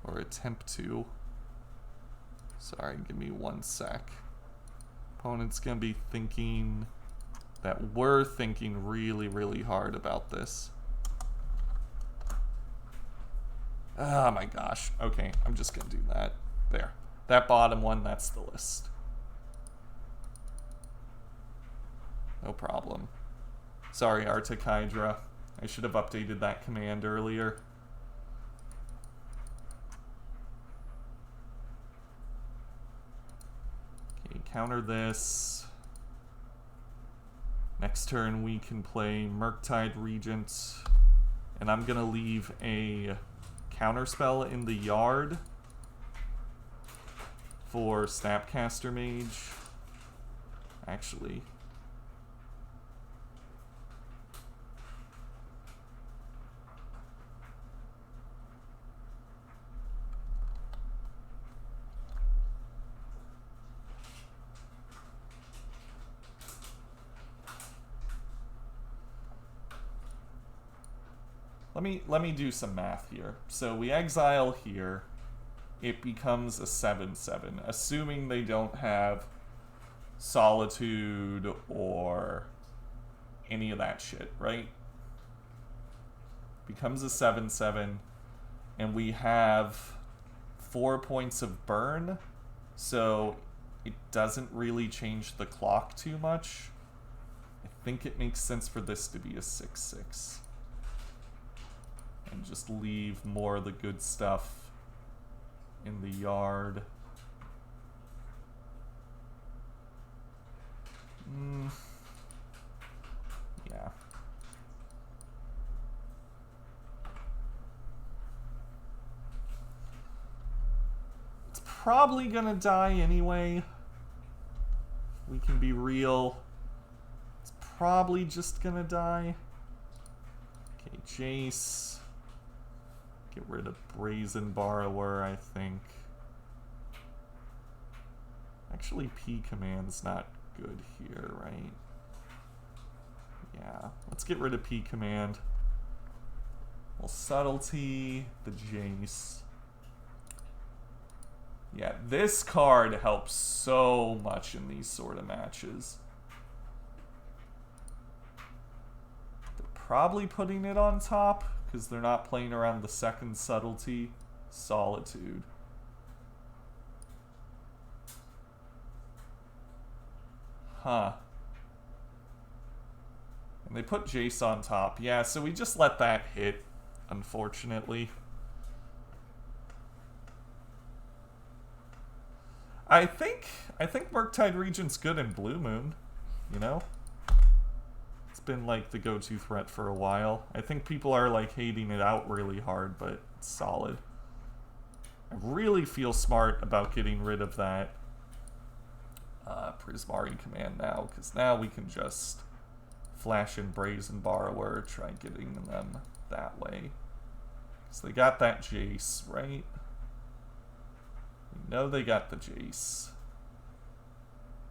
Or attempt to. Sorry, give me 1 sec. Opponent's gonna be thinking that we're thinking really, really hard about this. Oh my gosh. Okay, I'm just gonna do that. There. That bottom one, that's the list. No problem. Sorry, Arctic Hydra. I should have updated that command earlier. Okay, counter this. Next turn we can play Murktide Regent. And I'm gonna leave a Counterspell in the yard for Snapcaster Mage. Actually... Let me do some math here. So we exile here. it becomes a 7/7, assuming they don't have Solitude or any of that shit, right? Becomes a 7/7, and we have 4 points of burn, so it doesn't really change the clock too much. I think it makes sense for this to be a 6/6. And just leave more of the good stuff in the yard. Yeah. It's probably gonna die anyway. We can be real. It's probably just gonna die. Okay, Jace. Get rid of Brazen Borrower, I think. Actually, P Command's not good here, right? Yeah, let's get rid of P Command. Well, Subtlety, the Jace. Yeah, this card helps so much in these sort of matches. They're probably putting it on top because they're not playing around the second Subtlety. Solitude. Huh. And they put Jace on top. Yeah, so we just let that hit, unfortunately. I think Murktide Regent's good in Blue Moon, you know? It's been like the go-to threat for a while. I think people are like hating it out really hard, but it's solid. I really feel smart about getting rid of that Prismari Command now, because now we can just flash in Brazen Borrower, try getting them that way. So they got that Jace, right? We know they got the Jace.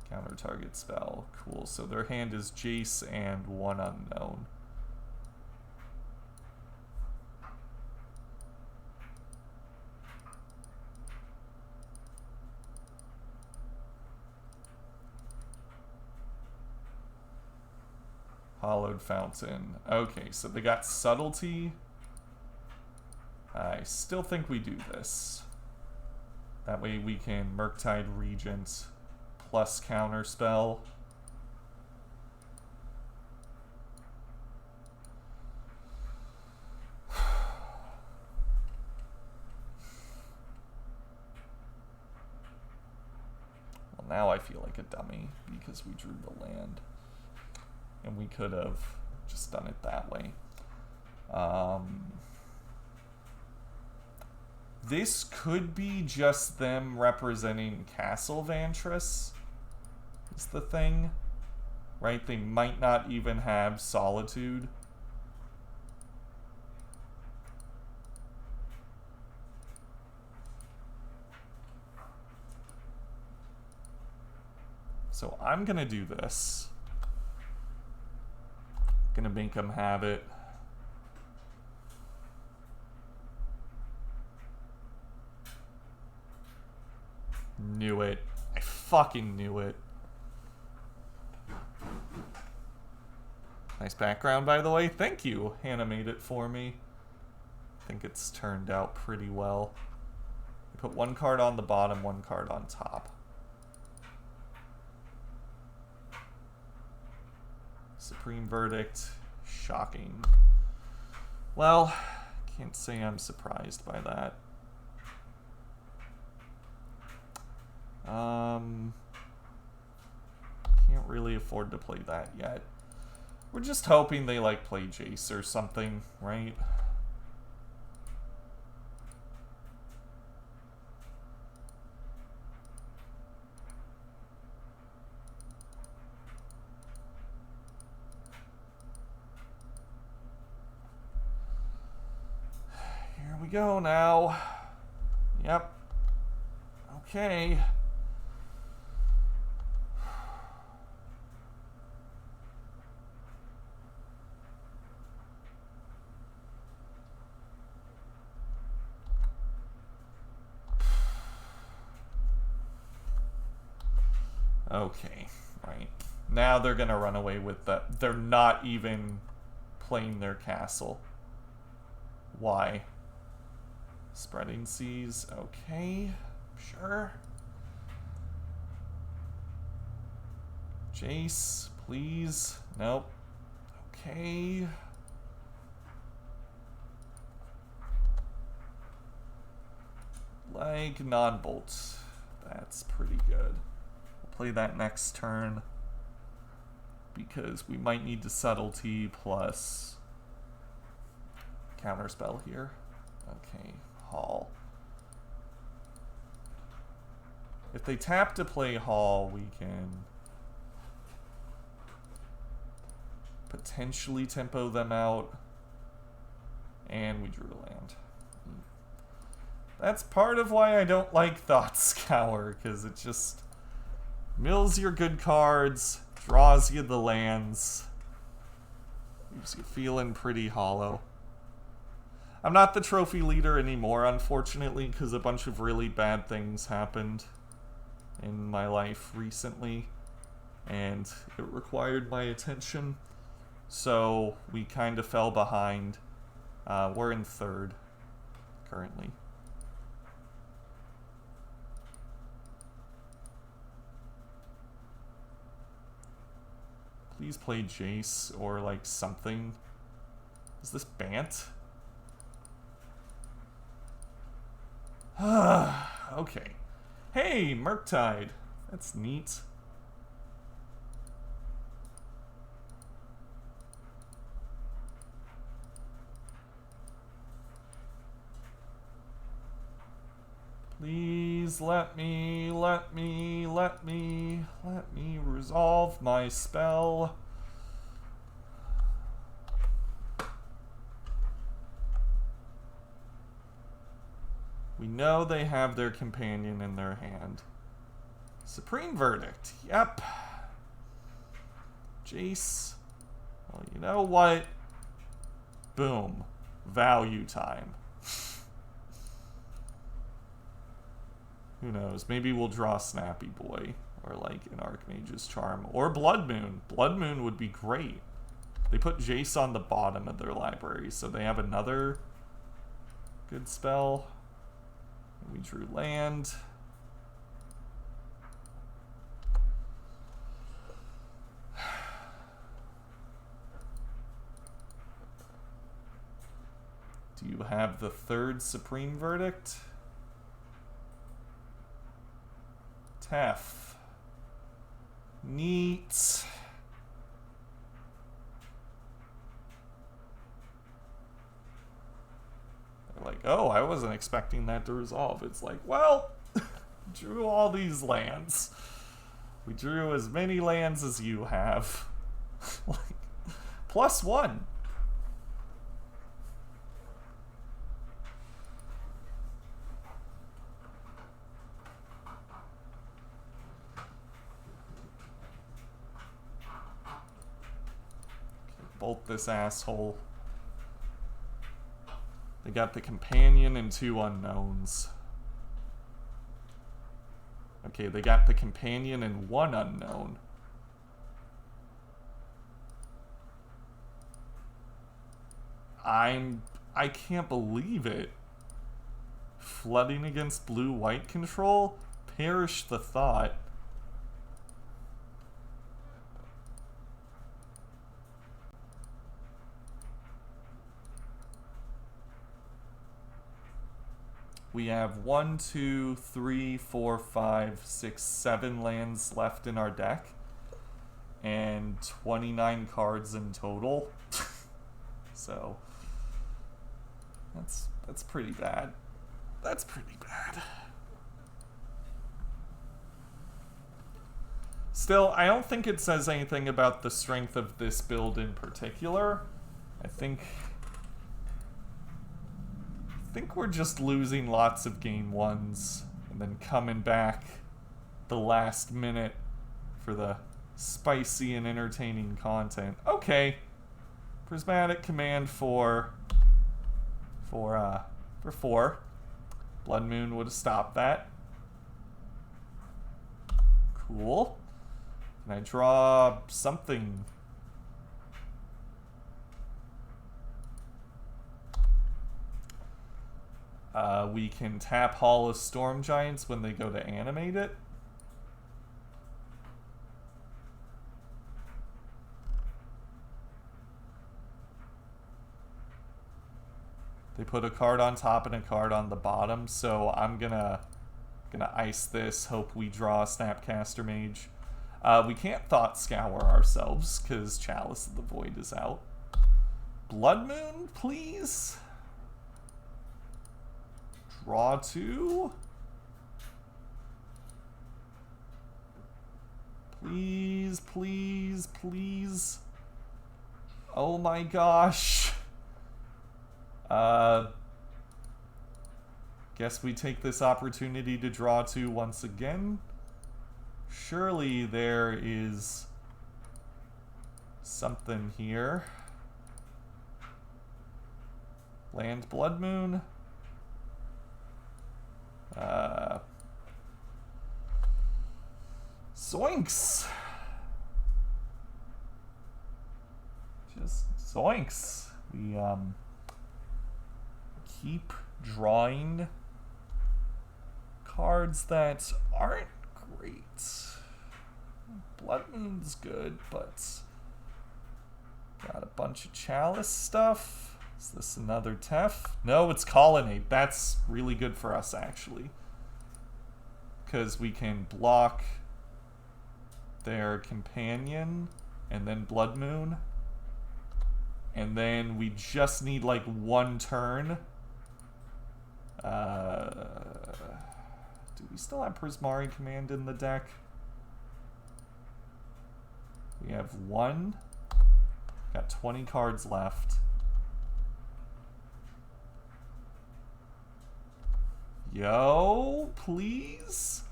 Counter target spell. Cool. So their hand is Jace and one unknown. Hollowed Fountain. Okay, so they got Subtlety. I still think we do this. That way we can Murktide Regent plus Counterspell. Well, now I feel like a dummy because we drew the land. And we could have just done it that way. This could be just them representing Castle Vantress, is the thing. Right? They might not even have Solitude. So I'm gonna do this. Gonna make them have it. Knew it. I fucking knew it. Nice background, by the way. Thank you. Hannah made it for me. I think it's turned out pretty well. I put one card on the bottom, one card on top. Supreme Verdict. Shocking. Well, can't say I'm surprised by that. Can't really afford to play that yet. We're just hoping they like play Jace or something, right? Here we go now. Yep. Okay. Okay, right. Now they're gonna run away with that. They're not even playing their castle. Why? Spreading Seas, okay, sure. Jace, please. Nope. Okay. Like non-bolt. That's pretty good. We'll play that next turn because we might need to Subtlety plus Counterspell here. Okay, Hall. If they tap to play Hall, we can potentially tempo them out. And we drew a land. That's part of why I don't like Thought Scour, because it just mills your good cards, draws you the lands, leaves you feeling pretty hollow. I'm not the trophy leader anymore, unfortunately, because a bunch of really bad things happened in my life recently, and it required my attention, so we kind of fell behind. We're in third currently. Please play Jace or like something. Is this Bant? Okay. Hey, Murktide. That's neat. Please let me resolve my spell. We know they have their companion in their hand. Supreme Verdict. Yep. Jace. Well, you know what? Boom. Value time. Who knows? Maybe we'll draw Snappy Boy. Or like an Archmage's Charm. Or Blood Moon. Blood Moon would be great. They put Jace on the bottom of their library, so they have another good spell. We drew land. Do you have the third Supreme Verdict? Tef. Neat. Like, oh, I wasn't expecting that to resolve. It's like, well, drew all these lands. We drew as many lands as you have. Like, +1. Okay, bolt this asshole. They got the companion and 2 unknowns. Okay, they got the companion and 1 unknown. I can't believe it. Flooding against blue-white control? Perish the thought. We have 1, 2, 3, 4, 5, 6, 7 lands left in our deck. And 29 cards in total. So that's pretty bad. That's pretty bad. Still, I don't think it says anything about the strength of this build in particular. I think we're just losing lots of game ones and then coming back the last minute for the spicy and entertaining content. Okay. Prismari Command for 4. Blood Moon would have stopped that. Cool. Can I draw something? We can tap Hall of Storm Giants when they go to animate it. They put a card on top and a card on the bottom, so I'm gonna ice this, hope we draw a Snapcaster Mage. We can't Thought Scour ourselves, because Chalice of the Void is out. Blood Moon, please? Draw 2? Please, please, please. Oh my gosh. Guess we take this opportunity to draw 2 once again. Surely there is something here. Land Blood Moon. Zoinks! Just zoinks. We keep drawing cards that aren't great. Blood Moon's good, but got a bunch of Chalice stuff. Is this another Tef? No, it's Colonnade. That's really good for us, actually. Because we can block their companion and then Blood Moon. And then we just need like 1 turn. Do we still have Prismari Command in the deck? We have 1. Got 20 cards left. Yo, please?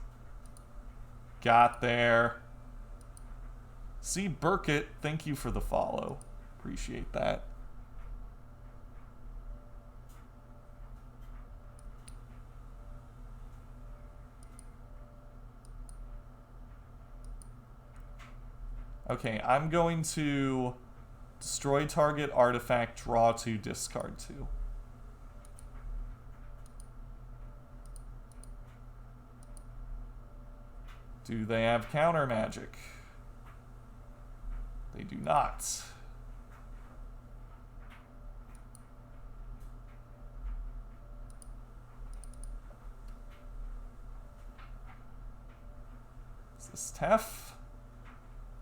Got there. See, Burkett, thank you for the follow. Appreciate that. Okay, I'm going to destroy target artifact, draw 2, discard 2. Do they have counter magic? They do not. Is this Tef?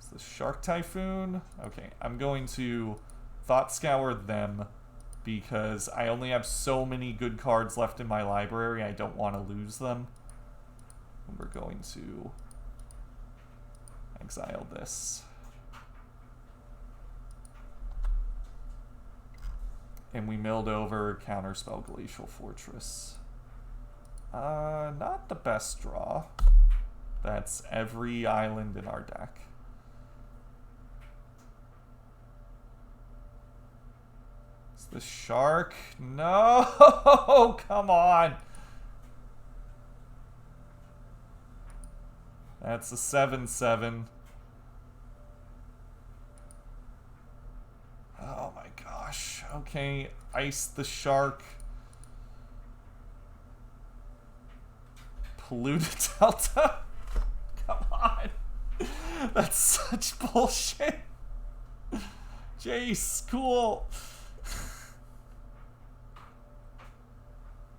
Is this Shark Typhoon? Okay, I'm going to Thought Scour them because I only have so many good cards left in my library. I don't want to lose them. And we're going to exile this. And we milled over Counterspell Glacial Fortress. Not the best draw. That's every island in our deck. Is this Shark? No! Come on! That's a 7/7. Oh my gosh. Okay, ice the Shark. Polluted Delta? Come on. That's such bullshit. Jace, cool.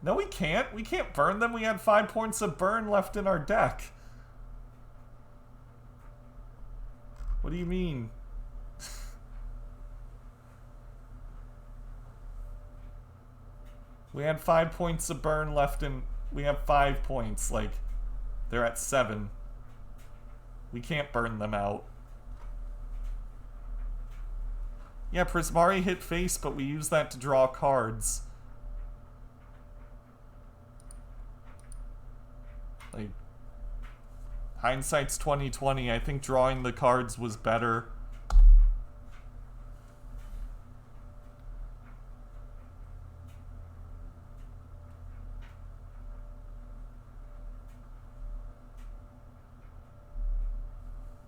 No, we can't. We can't burn them. We had 5 points of burn left in our deck. What do you mean? We had 5 points of burn left in... We have 5 points. Like, they're at 7. We can't burn them out. Yeah, Prismari hit face, but we use that to draw cards. Like, hindsight's 20/20. I think drawing the cards was better.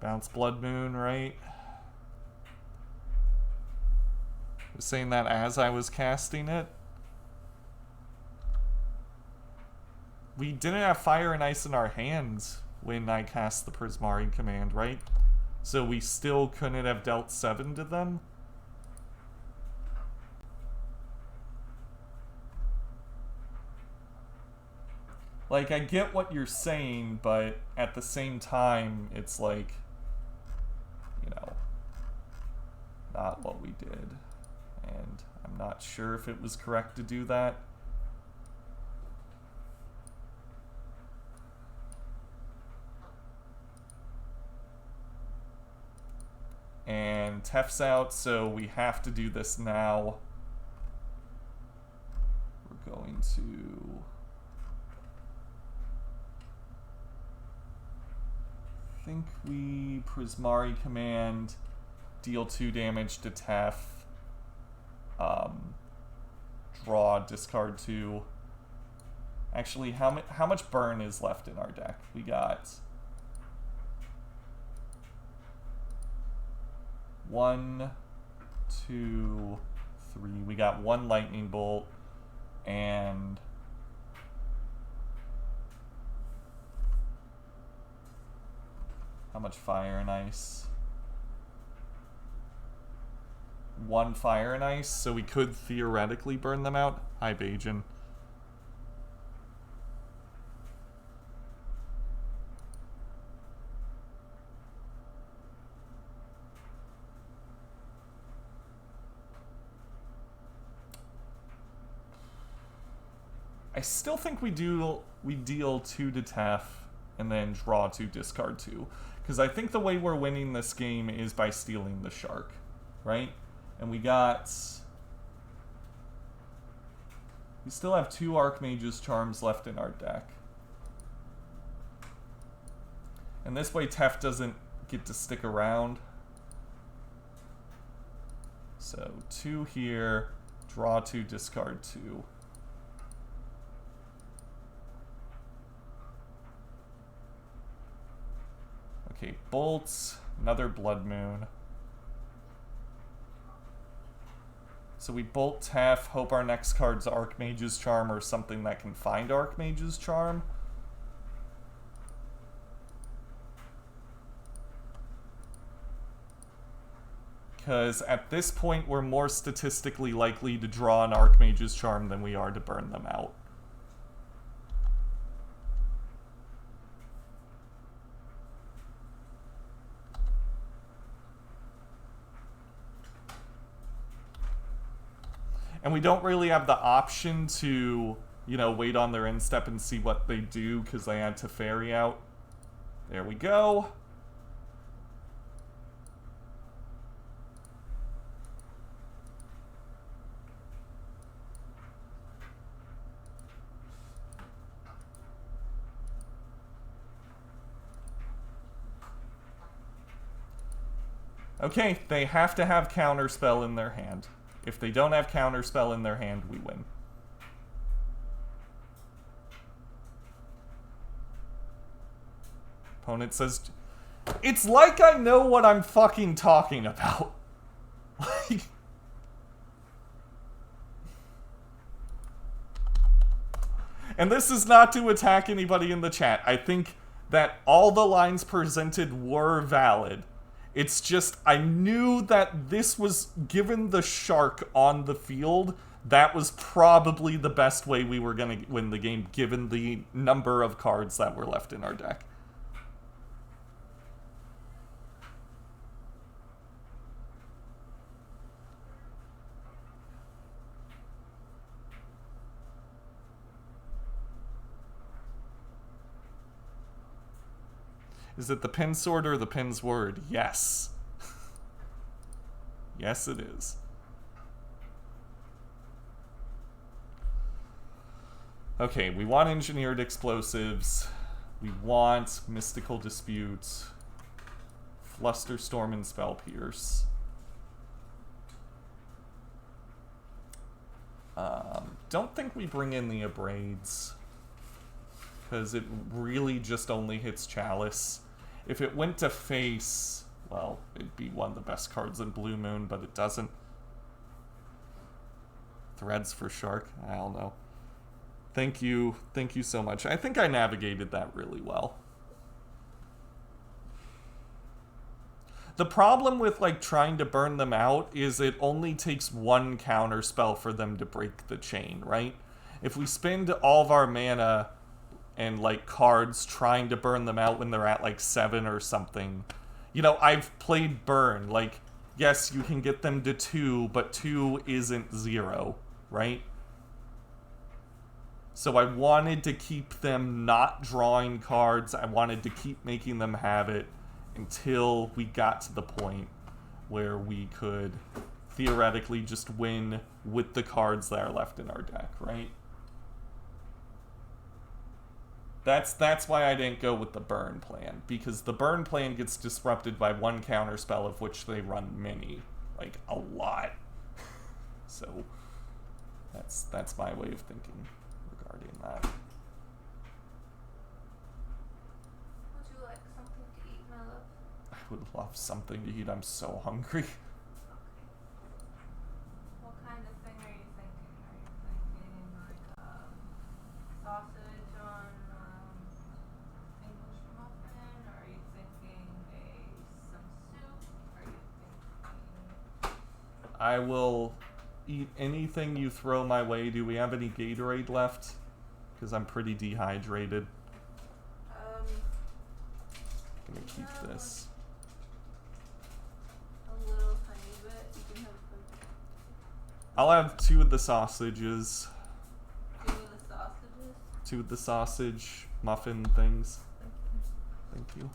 Bounce Blood Moon, right? I was saying that as I was casting it. We didn't have Fire and Ice in our hands when I cast the Prismari Command, right? So we still couldn't have dealt 7 to them. Like, I get what you're saying, but at the same time, it's like, you know, not what we did. And I'm not sure if it was correct to do that. And Tef's out, so we have to do this now. We're going to... I think we Prismari Command, deal 2 damage to Tef, draw, discard 2. Actually, how much burn is left in our deck? We got 1, 2, 3. We got 1 lightning bolt and how much fire and ice? 1 fire and ice, so we could theoretically burn them out. Hi, Bajan. I still think we deal 2 to Tef and then draw 2, discard 2. Because I think the way we're winning this game is by stealing the shark, right? And we still have 2 Archmage's Charms left in our deck. And this way Tef doesn't get to stick around. So 2 here, draw 2, discard 2. Okay, bolts, another Blood Moon. So we bolt Tef, hope our next card's Archmage's Charm or something that can find Archmage's Charm. Because at this point, we're more statistically likely to draw an Archmage's Charm than we are to burn them out. And we don't really have the option to, you know, wait on their end step and see what they do because they had to Teferi out. There we go. Okay, they have to have Counterspell in their hand. If they don't have Counterspell in their hand, we win. Opponent says, it's like I know what I'm fucking talking about. Like... And this is not to attack anybody in the chat. I think that all the lines presented were valid. It's just, I knew that this was, given the shark on the field, that was probably the best way we were going to win the game, given the number of cards that were left in our deck. Is it the pin sword or the pin's word? Yes. Yes, it is. Okay, we want engineered explosives. We want mystical dispute, Flusterstorm, and Spell Pierce. Don't think we bring in the Abrades because it really just only hits Chalice. If it went to face, well, it'd be one of the best cards in Blue Moon, but it doesn't. Threads for Shark? I don't know. Thank you so much. I think I navigated that really well. The problem with, like, trying to burn them out is it only takes one counterspell for them to break the chain, right? If we spend all of our mana and, like, cards trying to burn them out when they're at, like, 7 or something. You know, I've played Burn. Like, yes, you can get them to 2, but 2 isn't 0, right? So I wanted to keep them not drawing cards. I wanted to keep making them have it until we got to the point where we could theoretically just win with the cards that are left in our deck, right? That's why I didn't go with the burn plan, because the burn plan gets disrupted by one counterspell, of which they run many, like a lot. So that's my way of thinking regarding that. Would you like something to eat, my love? I would love something to eat. I'm so hungry. Okay. What kind of thing are you thinking? Are you thinking like sausage on English muffin? Or are you thinking some soup? Are you thinking? I will eat anything you throw my way. Do we have any Gatorade left? Because I'm pretty dehydrated. I'm gonna keep this. A little tiny bit. You can have some. I'll have 2 of the sausages. 2 of the sausages. 2 of the sausage muffin things. Thank you.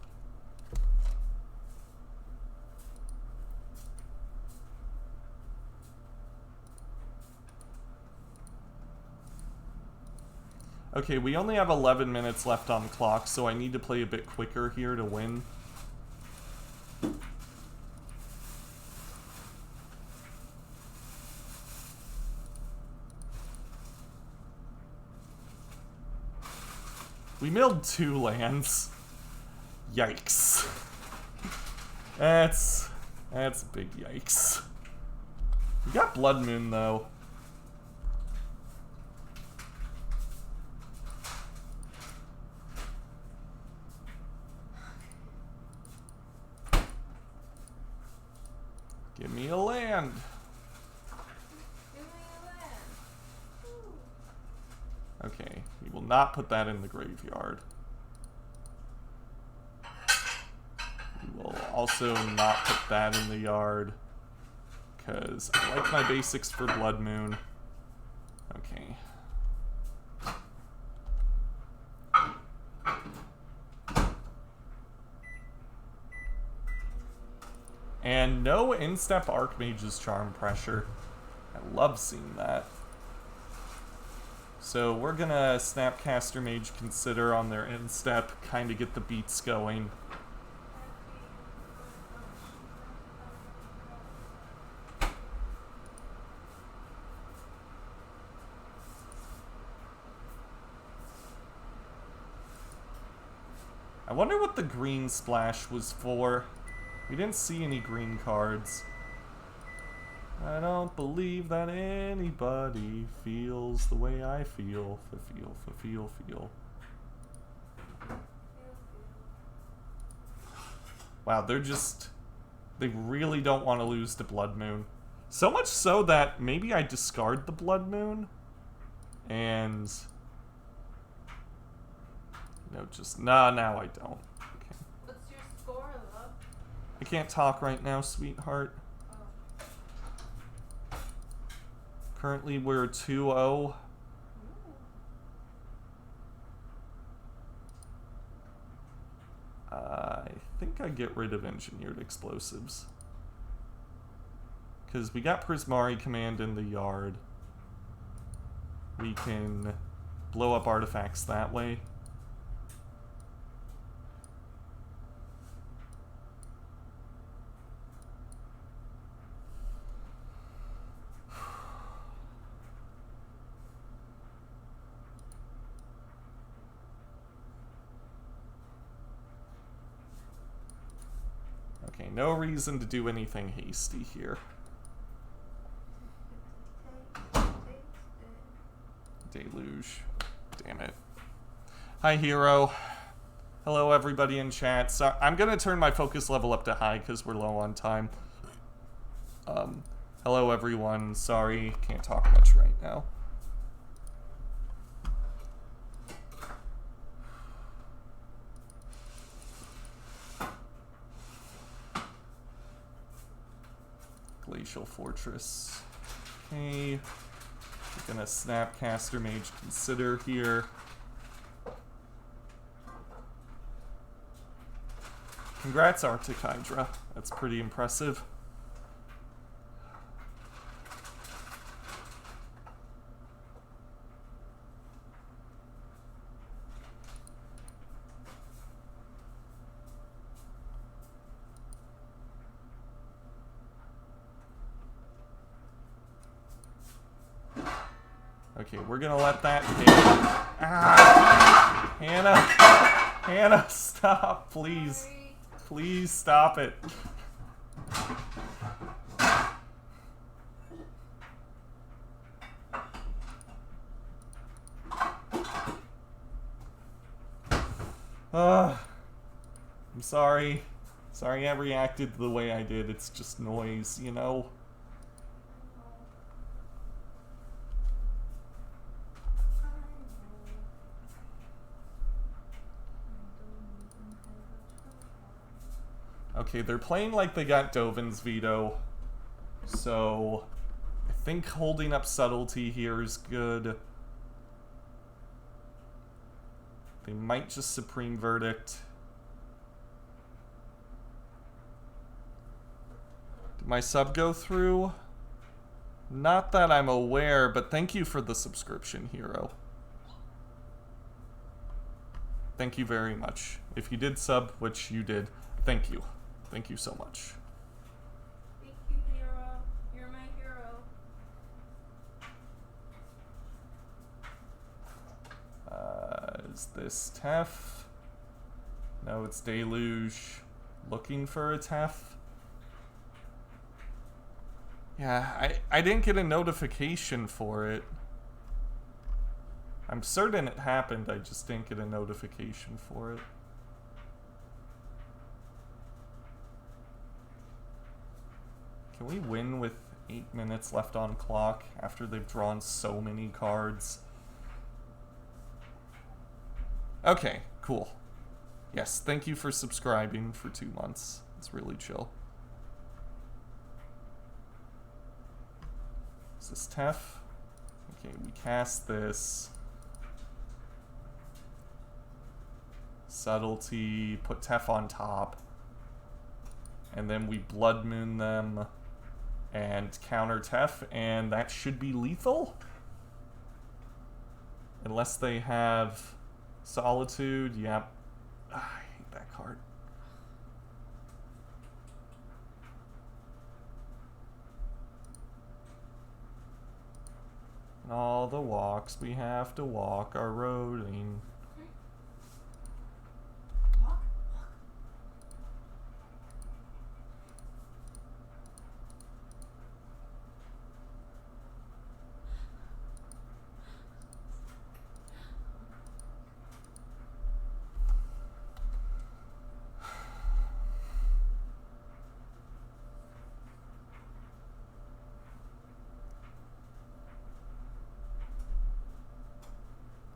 Okay, we only have 11 minutes left on the clock, so I need to play a bit quicker here to win. We milled 2 lands. Yikes. That's a big yikes. We got Blood Moon, though. Give me a land. Give me a land. Ooh. Okay, we will not put that in the graveyard. We will also not put that in the yard, because I like my basics for Blood Moon. Okay. And no in-step Archmage's Charm Pressure. I love seeing that. So we're gonna Snapcaster Mage Consider on their in-step, kind of get the beats going. I wonder what the green splash was for. We didn't see any green cards. I don't believe that anybody feels the way I feel. Feel. Wow, they really don't want to lose to Blood Moon. So much so that maybe I discard the Blood Moon and now I don't. Okay. What's your score, love? I can't talk right now, sweetheart. Oh. Currently we're 2-0. I think I get rid of Engineered Explosives, because we got Prismari Command in the yard. We can blow up artifacts that way. Okay, no reason to do anything hasty here. Deluge. Damn it. Hi, Hero. Hello, everybody in chat. So I'm going to turn my focus level up to high because we're low on time. Hello, everyone. Sorry, can't talk much right now. Glacial Fortress. Okay. We're gonna Snapcaster Mage Consider here. Congrats, Arctic Hydra. That's pretty impressive. Okay, we're gonna let that hit. Ah! Hannah! Hannah, stop, please. Sorry. Please stop it. I'm sorry. Sorry I reacted the way I did. It's just noise, you know? Okay, they're playing like they got Dovin's Veto, so I think holding up Subtlety here is good. They might just Supreme Verdict. Did my sub go through? Not that I'm aware, but thank you for the subscription, Hero. Thank you very much. If you did sub, which you did, thank you. Thank you so much. Thank you, hero. You're my hero. Is this Tef? No, it's Deluge. Looking for a Tef? Yeah, I didn't get a notification for it. I'm certain it happened, I just didn't get a notification for it. Can we win with 8 minutes left on clock after they've drawn so many cards? Okay, cool. Yes, thank you for subscribing for 2 months. It's really chill. Is this Tef? Okay, we cast this. Subtlety, put Tef on top. And then we Blood Moon them and counter Tef, and that should be lethal? Unless they have Solitude, yep. I hate that card. And all the walks we have to walk are roading.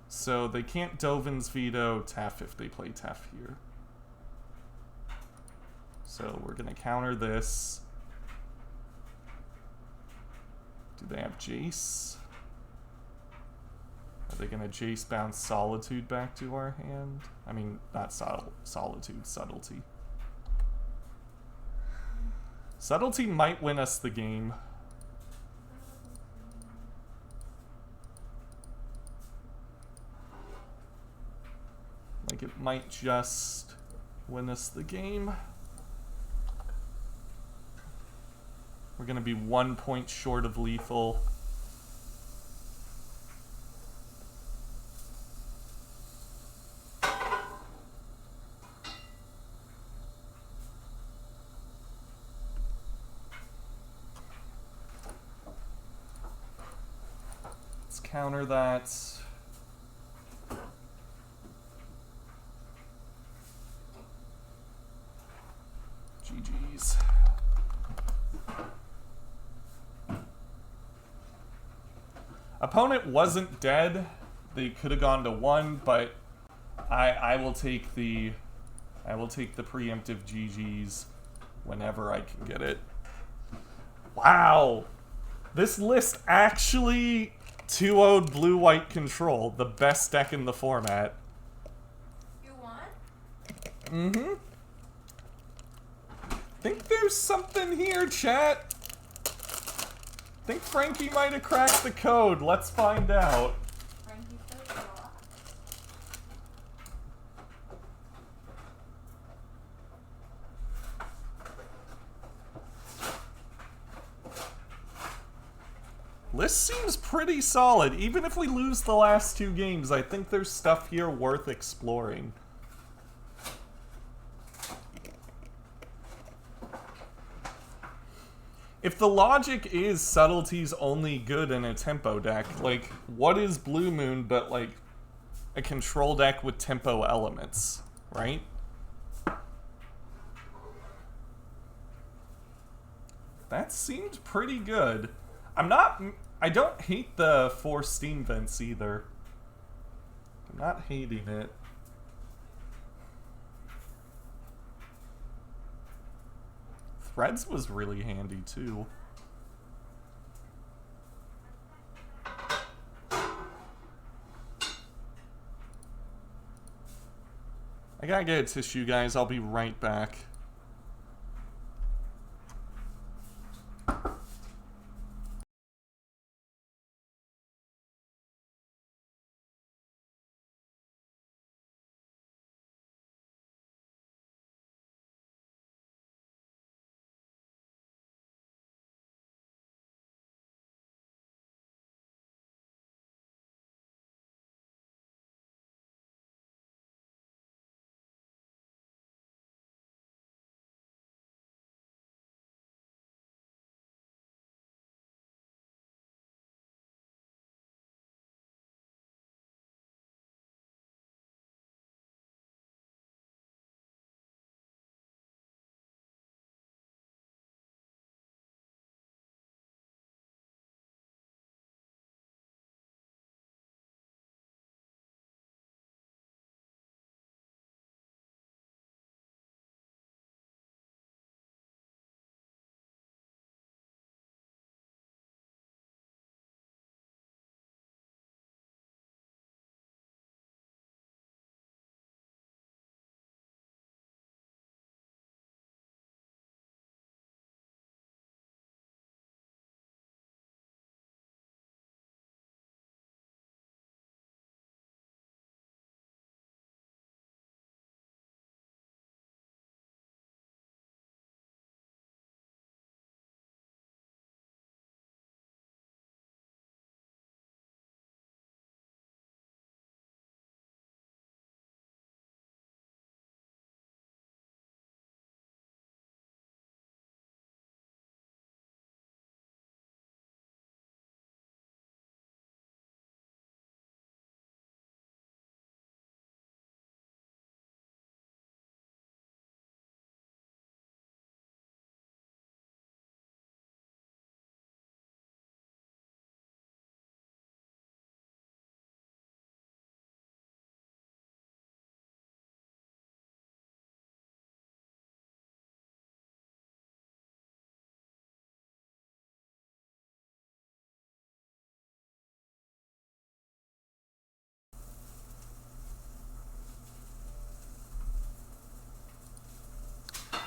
So they can't Dovin's Veto Tef if they play Tef here. So we're going to counter this. Do they have Jace? Are they going to Jace bounce Solitude back to our hand? I mean, not Solitude, Subtlety. Subtlety might win us the game. Like, it might just win us the game. We're going to be 1 point short of lethal. counter that. GG's. Opponent wasn't dead. They could have gone to 1, but I will take the preemptive GG's whenever I can get it. Wow. This list actually 2-0'd blue-white control, the best deck in the format. You won? Mm-hmm. Think there's something here, chat. Think Frankie might have cracked the code. Let's find out. Frankie's so cool. List seems pretty solid. Even if we lose the last 2 games, I think there's stuff here worth exploring. If the logic is Subtlety's only good in a tempo deck, like, what is Blue Moon but, like, a control deck with tempo elements, right? That seemed pretty good. I don't hate the 4 Steam Vents either. I'm not hating it. Threads was really handy too. I gotta get a tissue, guys. I'll be right back.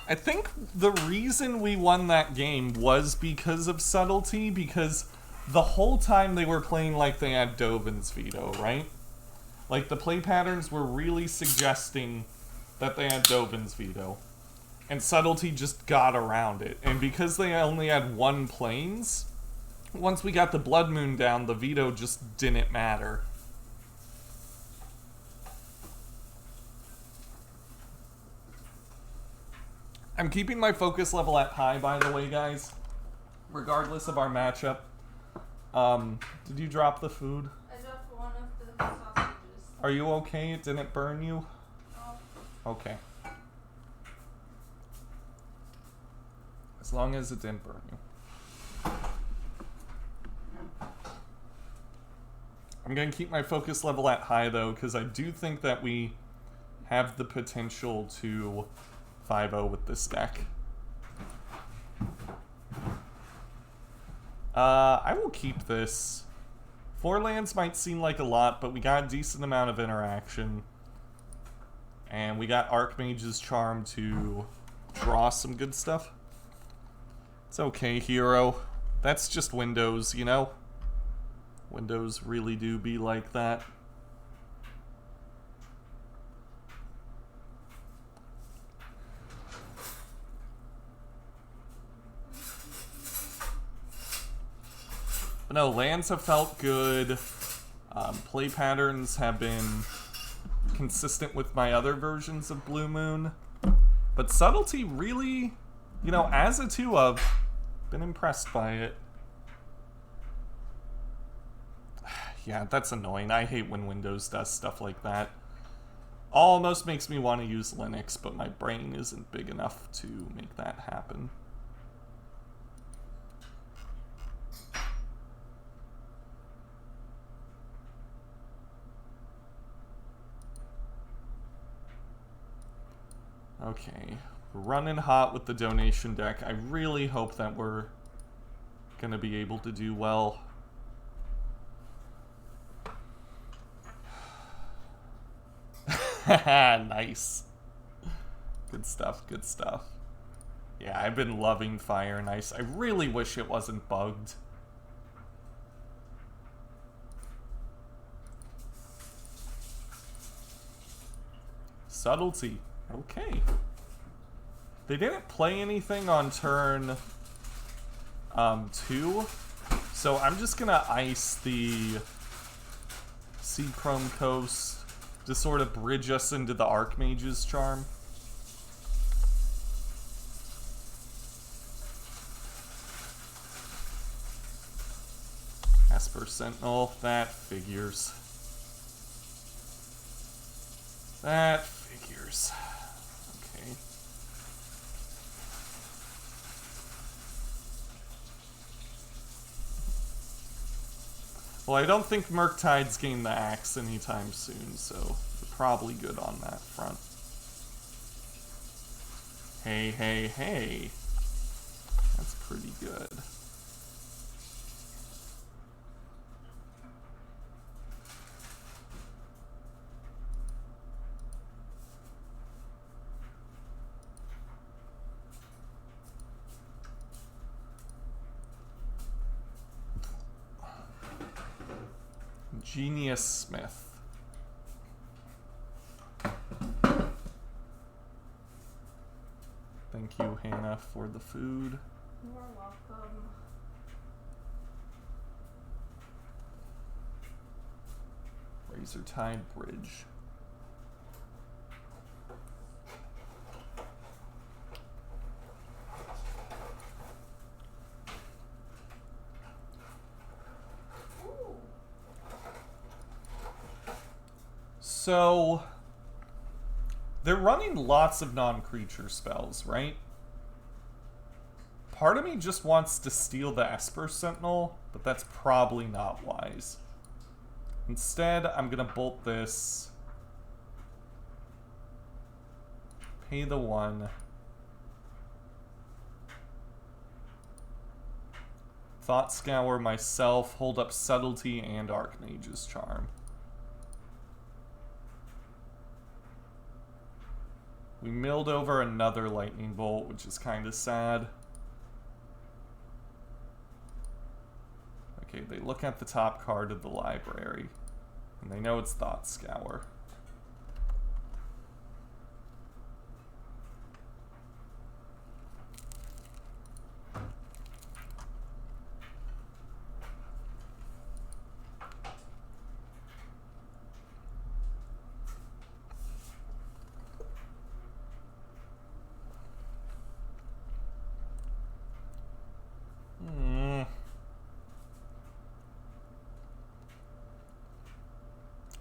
I think the reason we won that game was because of Subtlety, because the whole time they were playing like they had Dovin's Veto, right? Like, the play patterns were really suggesting that they had Dovin's Veto. And Subtlety just got around it. And because they only had 1 planes, once we got the Blood Moon down, the Veto just didn't matter. I'm keeping my focus level at high, by the way, guys. Regardless of our matchup. Did you drop the food? I dropped one of the sausages. Are you okay? It didn't burn you? No. Okay. As long as it didn't burn you. I'm going to keep my focus level at high, though, because I do think that we have the potential to 5-0 with this deck. I will keep this. 4 lands might seem like a lot, but we got a decent amount of interaction. And we got Archmage's Charm to draw some good stuff. It's okay, hero. That's just Windows, you know? Windows really do be like that. But no, lands have felt good. Play patterns have been consistent with my other versions of Blue Moon. But Subtlety really, you know, as a 2-of, been impressed by it. Yeah, that's annoying. I hate when Windows does stuff like that. Almost makes me want to use Linux, but my brain isn't big enough to make that happen. Okay, we're running hot with the donation deck. I really hope that we're gonna be able to do well. Nice. Good stuff, good stuff. Yeah, I've been loving Fire and Ice. I really wish it wasn't bugged. Subtlety. Okay. They didn't play anything on turn 2, so I'm just gonna ice the Sea Chrome Coast to sort of bridge us into the Archmage's Charm. Esper Sentinel, that figures. That figures. Okay. Well, I don't think Murktide's gained the axe anytime soon, so we're probably good on that front. Hey, hey, hey. That's pretty good. Genius Smith. Thank you, Hannah, for the food. You're welcome. Razor Tide Bridge. So, they're running lots of non-creature spells, right? Part of me just wants to steal the Esper Sentinel, but that's probably not wise. Instead, I'm gonna bolt this. Pay the 1. Thought Scour myself, hold up Subtlety and Archmage's Charm. We milled over another Lightning Bolt, which is kind of sad. Okay, they look at the top card of the library, and they know it's Thought Scour.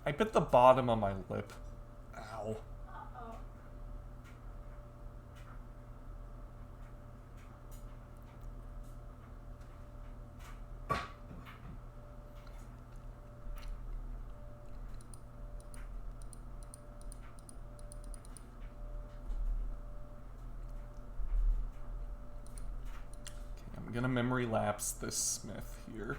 I bit the bottom of my lip. Ow. Uh-oh. I'm gonna memory lapse this smith here.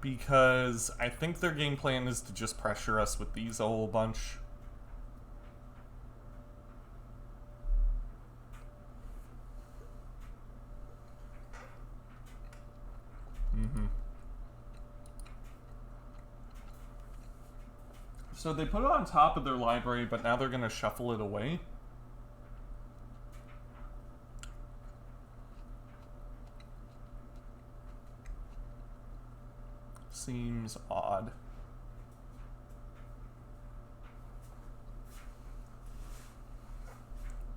Because I think their game plan is to just pressure us with these a whole bunch. So they put it on top of their library, but now they're going to shuffle it away. Seems odd.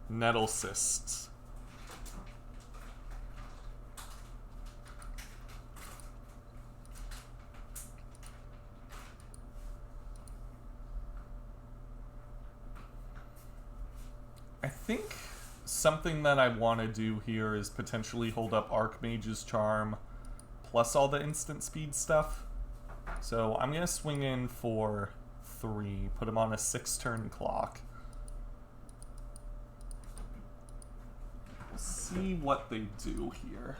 Nettle cysts. I think something that I want to do here is potentially hold up Archmage's Charm plus all the instant speed stuff. So I'm going to swing in for 3, put him on a 6-turn clock. We'll see what they do here.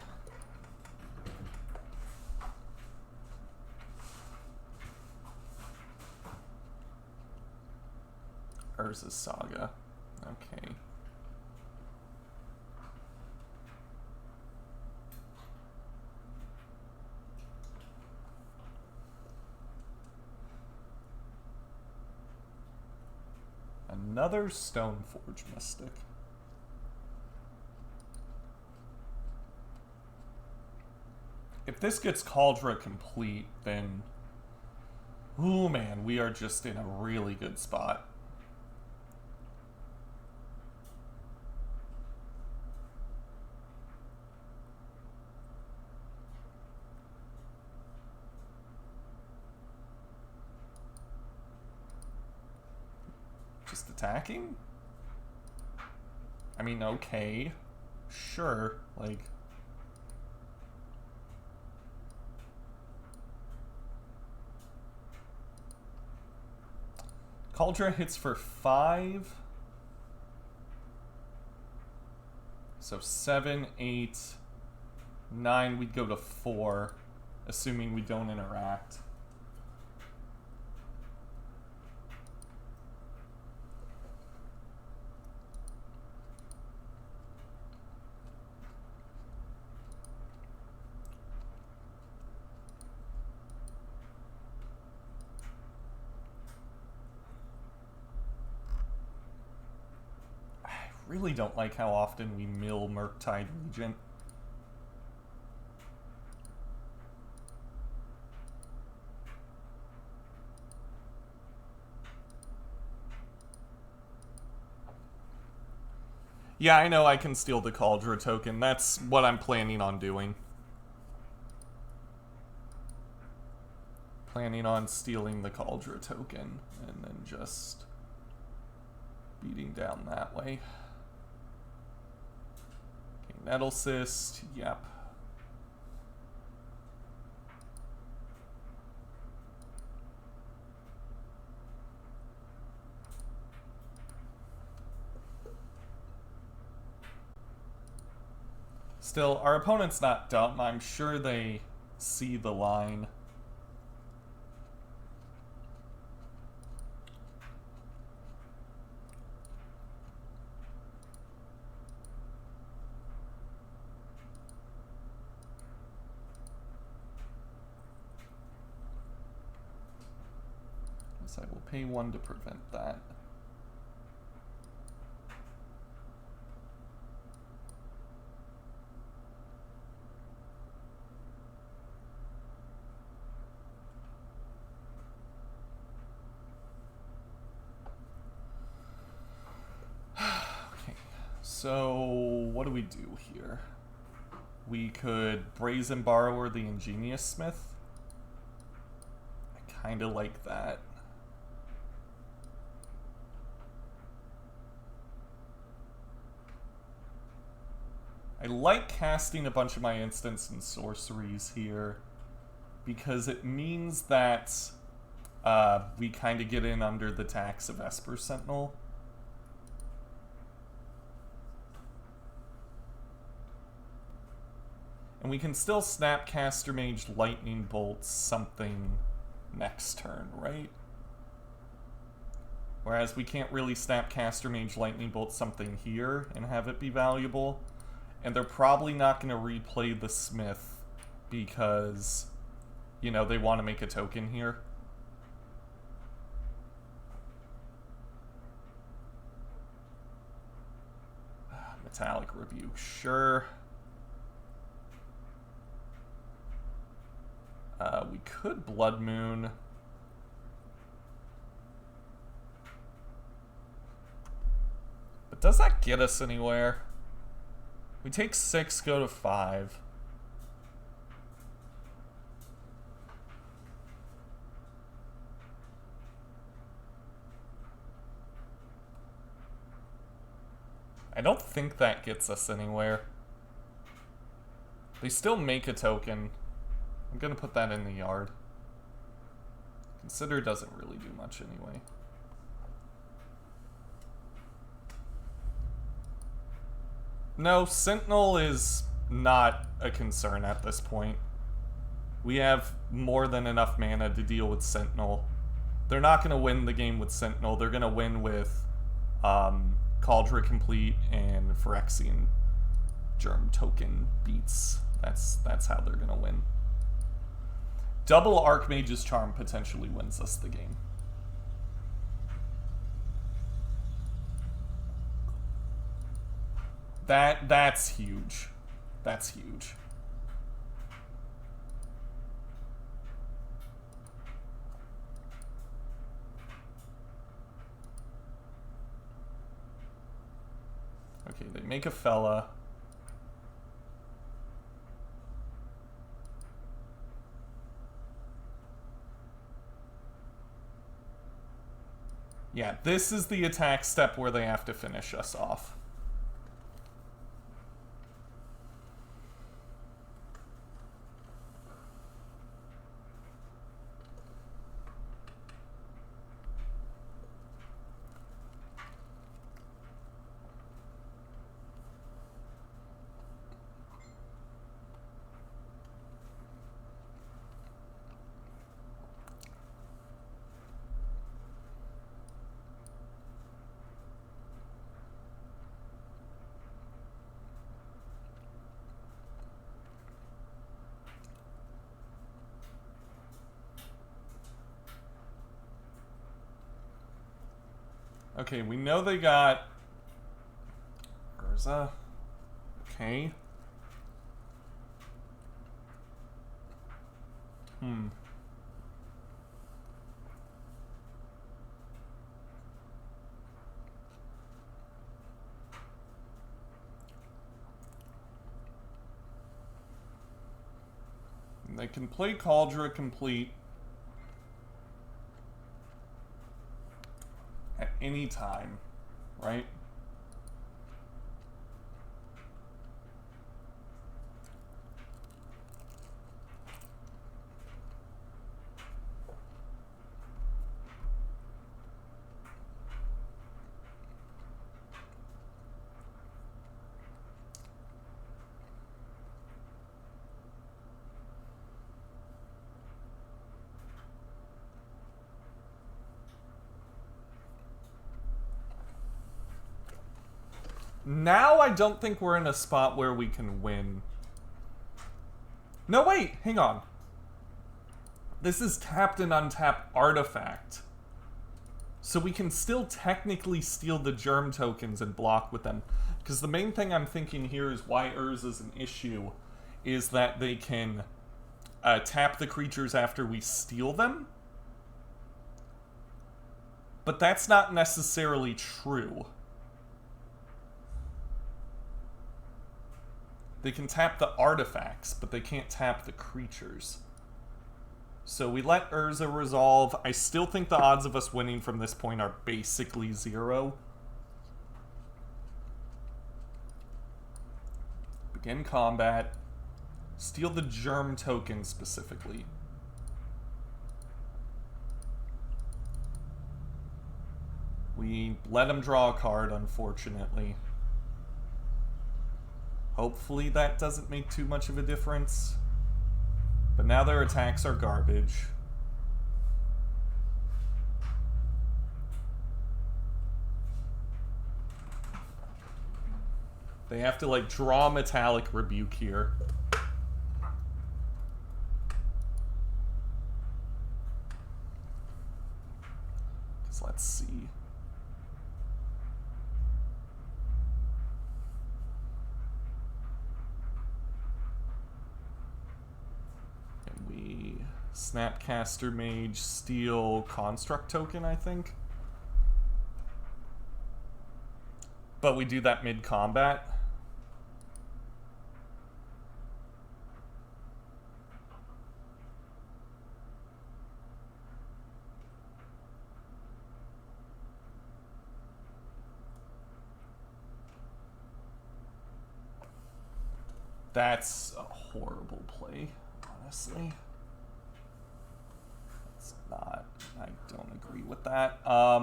Urza's Saga. Okay. Another Stoneforge Mystic. If this gets Cauldron complete, then... ooh man, we are just in a really good spot. Just attacking? I mean, okay. Sure, like... Cauldron hits for 5. So 7, 8, 9, we'd go to 4, assuming we don't interact. Really don't like how often we mill Murktide Regent. Yeah, I know I can steal the Cauldron token. That's what I'm planning on doing. Planning on stealing the Cauldron token and then just beating down that way. Nettle Cyst, yep. Still, our opponent's not dumb. I'm sure they see the line. I will pay 1 to prevent that. So, what do we do here? We could Brazen Borrower the Ingenious Smith. I kind of like that. I like casting a bunch of my instants and sorceries here because it means that we kind of get in under the tax of Esper Sentinel. And we can still Snapcaster Mage Lightning Bolt something next turn, right? Whereas we can't really Snapcaster Mage Lightning Bolt something here and have it be valuable. And they're probably not going to replay the Smith because, you know, they want to make a token here. Metallic Rebuke, sure. We could Blood Moon. But does that get us anywhere? We take 6, go to 5. I don't think that gets us anywhere. They still make a token. I'm gonna put that in the yard. Consider doesn't really do much anyway. No, Sentinel is not a concern at this point. We have more than enough mana to deal with Sentinel. They're not going to win the game with Sentinel. They're going to win with Cauldron Complete and Phyrexian Germ Token beats. That's how they're going to win. Double Archmage's Charm potentially wins us the game. That's huge. That's huge. Okay, they make a fella. Yeah, this is the attack step where they have to finish us off. Okay, we know they got Urza. Okay. They can play Cauldron Complete at any time, right? Now I don't think we're in a spot where we can win. No, wait, hang on. This is tapped and untapped artifact. So we can still technically steal the germ tokens and block with them. Because the main thing I'm thinking here is why Urza is an issue is that they can tap the creatures after we steal them. But that's not necessarily true. They can tap the artifacts, but they can't tap the creatures. So we let Urza resolve. I still think the odds of us winning from this point are basically 0. Begin combat. Steal the Germ token specifically. We let him draw a card, unfortunately. Hopefully that doesn't make too much of a difference. But now their attacks are garbage. They have to, like, draw Metallic Rebuke here. So let's see. Can we Snapcaster Mage steal Construct token, I think? But we do that mid-combat. That's a horrible play, honestly. It's not. I don't agree with that. How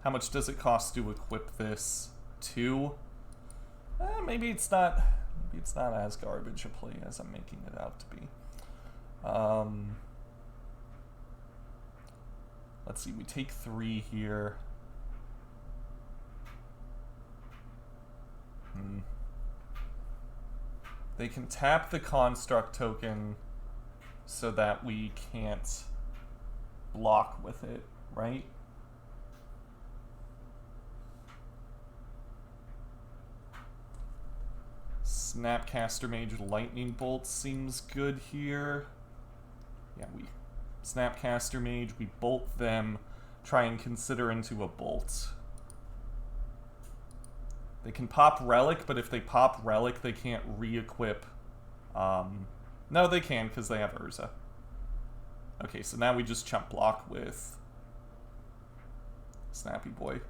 much does it cost to equip this? 2? Maybe it's not. Maybe it's not as garbage a play as I'm making it out to be. Let's see. We take 3 here. They can tap the Construct token so that we can't block with it, right? Snapcaster Mage Lightning Bolt seems good here. Yeah, we Snapcaster Mage, we bolt them, try and consider into a bolt. They can pop Relic, but if they pop Relic, they can't re-equip. No, they can, because they have Urza. Okay, so now we just chump block with Snappy Boy.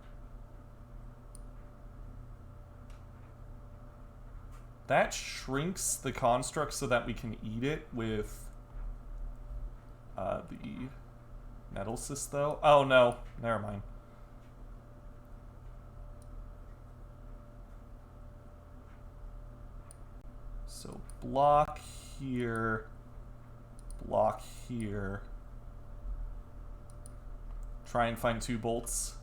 That shrinks the construct so that we can eat it with the Nettlecyst, though. Oh, no. Never mind. So block here, block here. Try and find 2 bolts.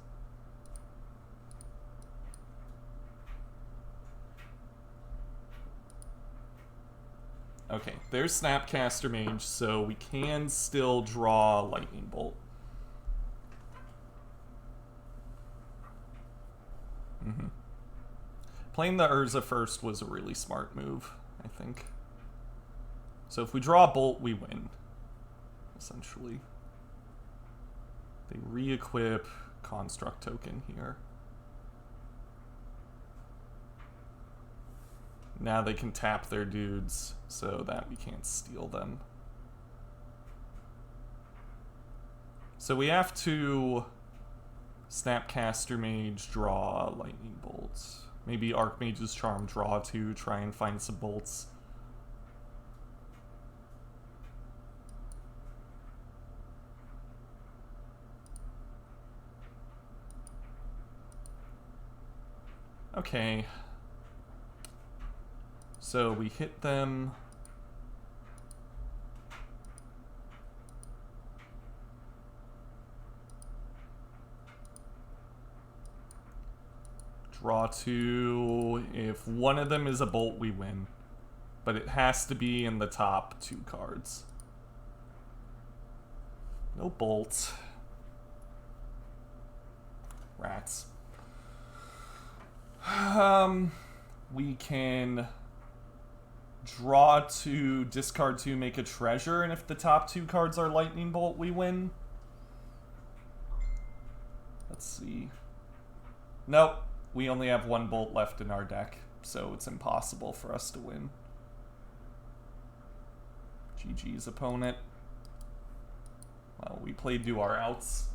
Okay, there's Snapcaster Mage, so we can still draw Lightning Bolt. Playing the Urza first was a really smart move, I think. So if we draw a Bolt, we win, essentially. They re-equip Construct token here. Now they can tap their dudes so that we can't steal them. So we have to Snapcaster Mage, draw Lightning Bolts. Maybe Archmage's Charm, draw 2, try and find some bolts. Okay. So we hit them. Draw 2. If one of them is a bolt, we win. But it has to be in the top 2 cards. No bolts. Rats. We can draw 2, discard 2, make a treasure, and if the top 2 cards are Lightning Bolt, we win. Let's see. Nope. We only have 1 bolt left in our deck. so it's impossible for us to win. GG's opponent. Well, we played do our outs.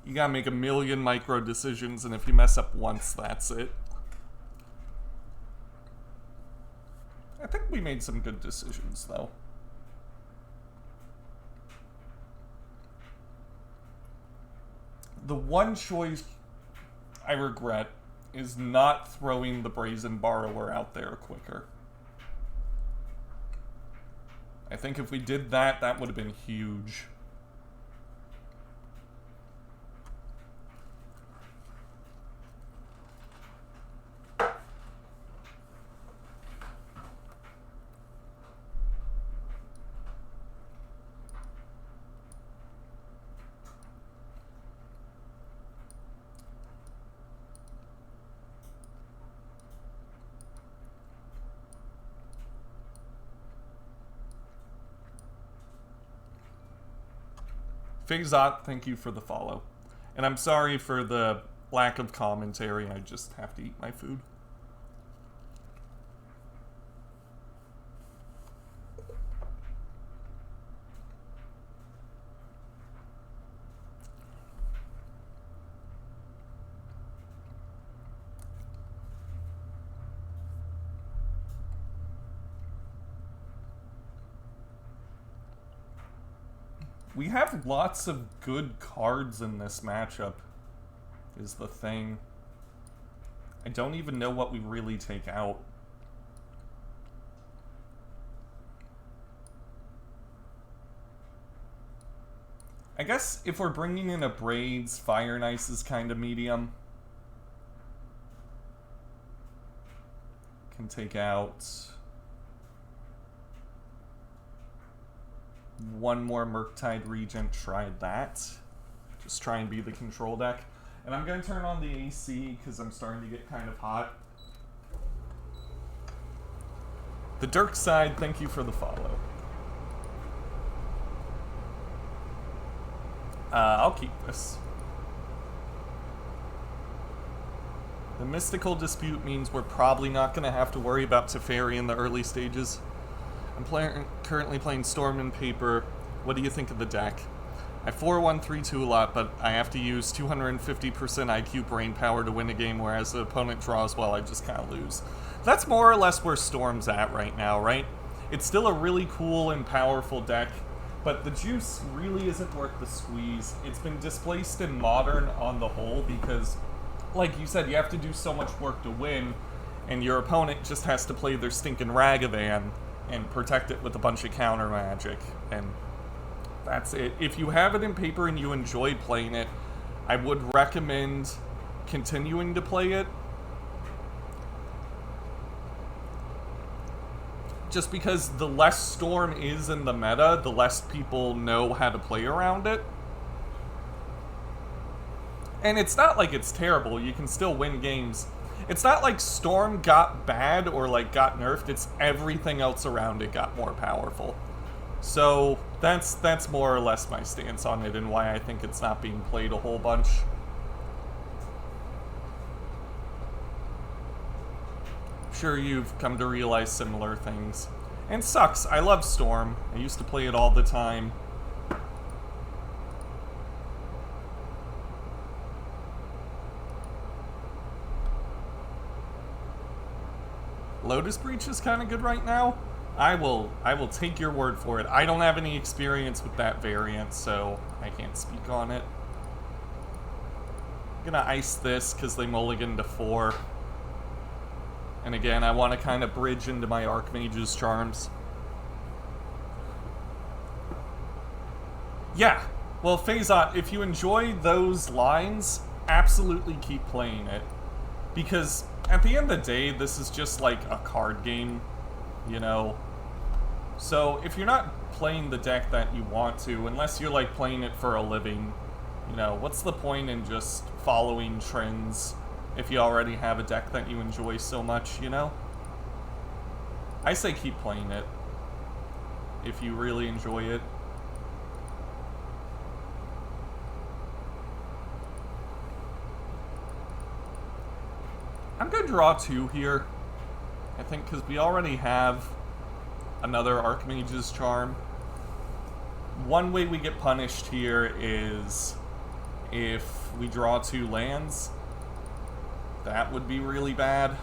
You gotta make a million micro decisions, and if you mess up once, that's it. I think we made some good decisions, though. The one choice I regret is not throwing the Brazen Borrower out there quicker. I think if we did that, that would have been huge. Fazot, thank you for the follow. And I'm sorry for the lack of commentary, I just have to eat my food. We have lots of good cards in this matchup, is the thing. I don't even know what we really take out. I guess if we're bringing in Abrades, Fire and Ice is kind of medium. Can take out one more Murktide Regent, try that. Just try and be the control deck. And I'm going to turn on the AC because I'm starting to get kind of hot. The Dirk side, thank you for the follow. I'll keep this. The Mystical Dispute means we're probably not going to have to worry about Teferi in the early stages. I'm currently playing Storm and Paper. What do you think of the deck? I 4-1-3-2 a lot, but I have to use 250% IQ brain power to win a game, whereas the opponent draws well, I just kind of lose. That's more or less where Storm's at right now, right? It's still a really cool and powerful deck, but the juice really isn't worth the squeeze. It's been displaced in Modern on the whole because, like you said, you have to do so much work to win, and your opponent just has to play their stinking Ragavan and protect it with a bunch of counter magic, and that's it. If you have it in Paper and you enjoyed playing it, I would recommend continuing to play it. Just because the less Storm is in the meta, the less people know how to play around it. And it's not like it's terrible, you can still win games. It's not like Storm got bad or like got nerfed, it's everything else around it got more powerful. So that's more or less my stance on it and why I think it's not being played a whole bunch. I'm sure you've come to realize similar things. And sucks, I love Storm. I used to play it all the time. Lotus Breach is kind of good right now. I will take your word for it. I don't have any experience with that variant, so I can't speak on it. I'm gonna ice this because they mulligan to 4. And again, I want to kind of bridge into my Archmage's charms. Yeah, well, Phazot, if you enjoy those lines, absolutely keep playing it. Because at the end of the day, this is just like a card game, you know? So if you're not playing the deck that you want to, unless you're like playing it for a living, you know, what's the point in just following trends if you already have a deck that you enjoy so much, you know? I say keep playing it if you really enjoy it. I'm gonna draw 2 here, I think, because we already have another Archmage's Charm. One way we get punished here is if we draw 2 lands. That would be really bad.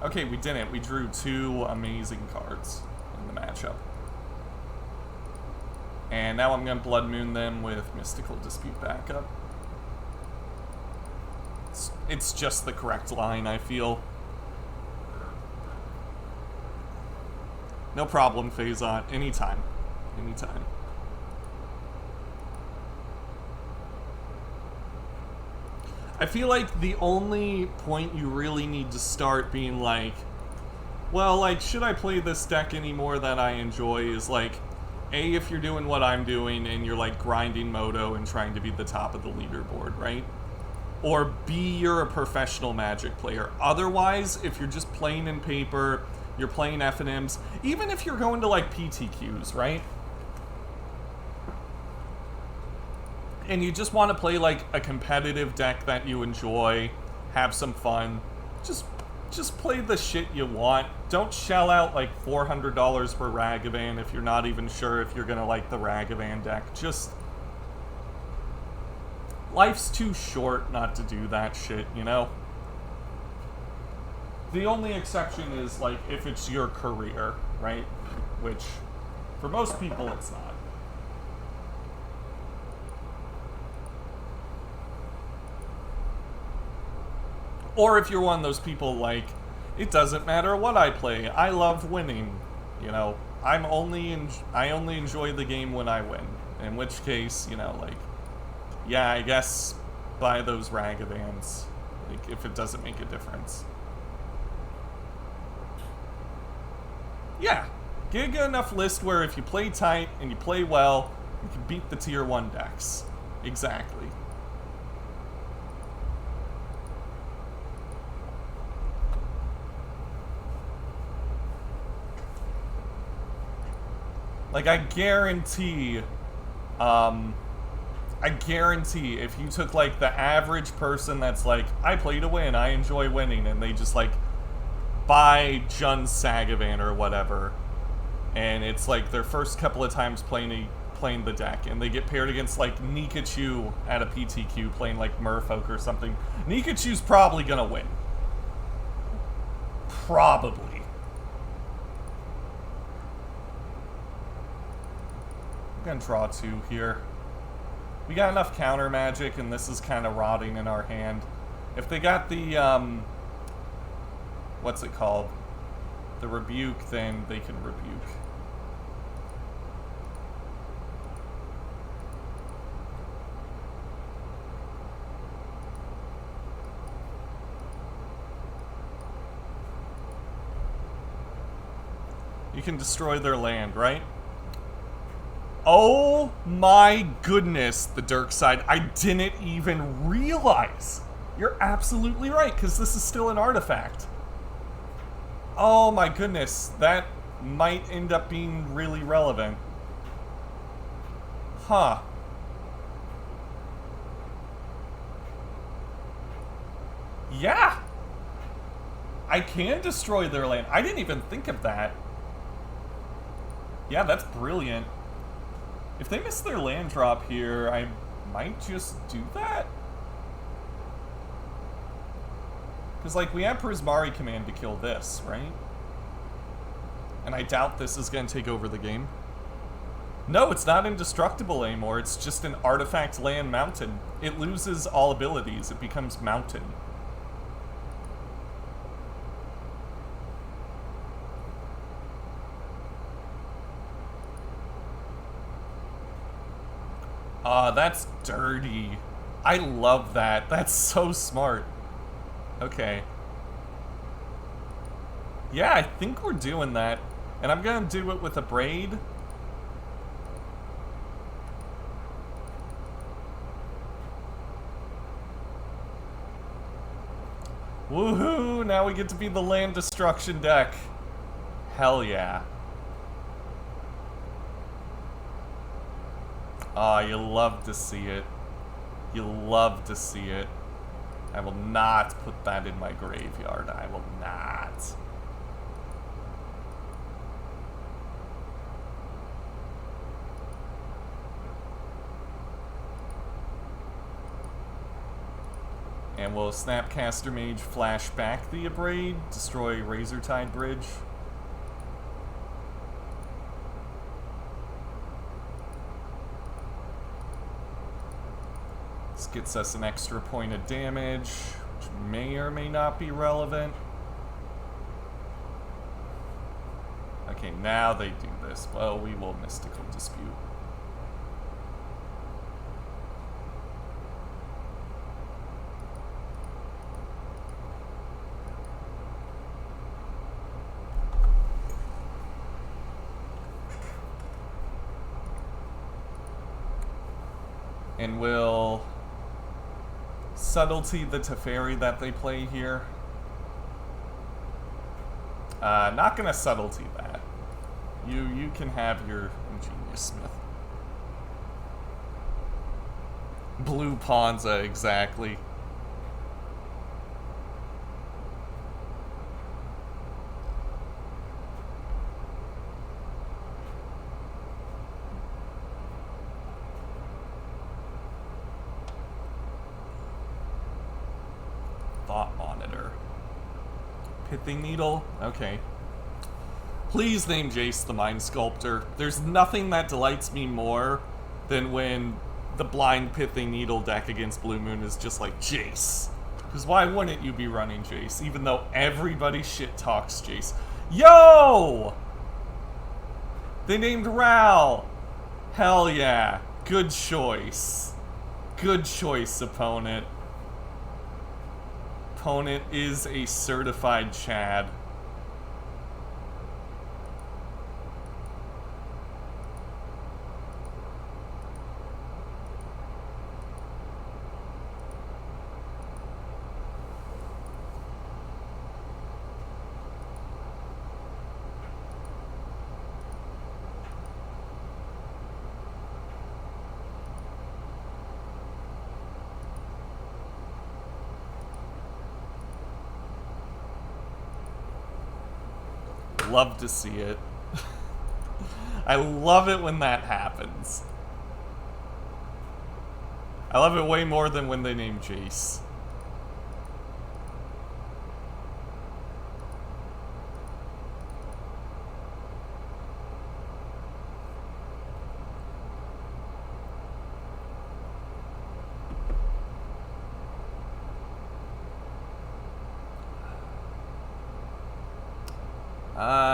Okay, we didn't. We drew 2 amazing cards in the matchup. And now I'm going to Blood Moon them with Mystical Dispute backup. It's just the correct line, I feel. No problem, Phazot. Anytime. Anytime. I feel like the only point you really need to start being like, well, like, should I play this deck anymore that I enjoy is like, A, if you're doing what I'm doing and you're like grinding Moto and trying to be the top of the leaderboard, right? Or B, you're a professional Magic player. Otherwise, if you're just playing in paper, you're playing FNMs, even if you're going to like PTQs, right? And you just want to play like a competitive deck that you enjoy, have some fun, just play the shit you want. Don't shell out like $400 for Ragavan if you're not even sure if you're gonna like the Ragavan deck. Just, life's too short not to do that shit, you know? The only exception is like if it's your career, right? Which for most people it's not. Or if you're one of those people like, it doesn't matter what I play, I love winning. You know, I only enjoy the game when I win. In which case, you know, like, yeah, I guess buy those Ragavans, like, if it doesn't make a difference. Yeah, get a good enough list where if you play tight and you play well, you can beat the tier 1 decks. Exactly. Like, I guarantee if you took, like, the average person that's like, I play to win, I enjoy winning, and they just, like, buy Jun Sagavan or whatever, and it's, like, their first couple of times playing the deck, and they get paired against, like, Nikachu at a PTQ playing, like, Merfolk or something, Nikachu's probably gonna win. Probably. I'm gonna draw 2 here. We got enough counter magic, and this is kind of rotting in our hand. If they got the, what's it called? The rebuke, then they can rebuke. You can destroy their land, right? Oh my goodness, the Dirk side. I didn't even realize. You're absolutely right, because this is still an artifact. Oh my goodness, that might end up being really relevant. Huh. Yeah. I can destroy their land. I didn't even think of that. Yeah, that's brilliant. If they miss their land drop here, I might just do that. Because, like, we have Prismari Command to kill this, right? And I doubt this is going to take over the game. No, it's not indestructible anymore. It's just an artifact land mountain. It loses all abilities. It becomes mountain. That's dirty. I love that. That's so smart. Okay. Yeah, I think we're doing that. And I'm gonna do it with Abrade. Woohoo! Now we get to be the land destruction deck. Hell yeah. Aw, you love to see it. You love to see it. I will not put that in my graveyard. I will not. And will Snapcaster Mage flash back the Abrade, destroy Razortide Bridge? This gets us an extra point of damage, which may or may not be relevant. Okay, now they do this. Well, we will Mystical Dispute. And will Subtlety the Teferi that they play here? Not gonna Subtlety that. You can have your Ingenious Smith. Blue Ponza, exactly. Thought Monitor. Pithing Needle? Okay. Please name Jace the Mind Sculptor. There's nothing that delights me more than when the blind Pithing Needle deck against Blue Moon is just like, Jace. Because why wouldn't you be running Jace, even though everybody shit talks Jace? Yo! They named Ral! Hell yeah. Good choice. Good choice, opponent. Opponent is a certified Chad. Love to see it. I love it when that happens. I love it way more than when they name Jace.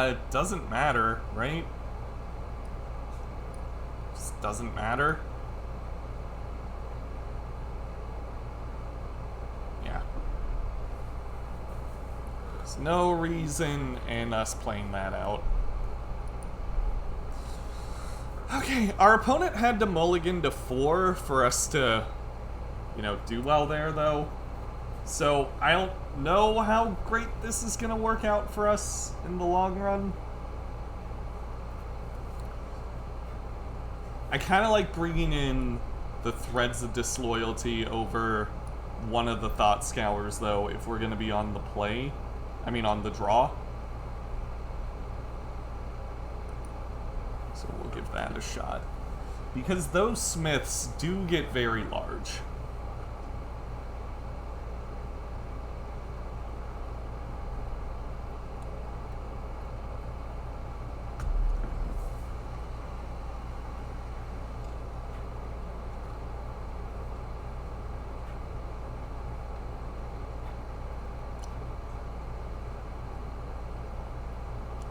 It doesn't matter, right? Just doesn't matter. Yeah. There's no reason in us playing that out. Okay, our opponent had to mulligan to 4 for us to, you know, do well there, though. So, I don't know how great this is going to work out for us in the long run. I kind of like bringing in the Threads of Disloyalty over one of the Thought Scours, though, if we're going to be on the play. I mean, on the draw. So we'll give that a shot. Because those Smiths do get very large.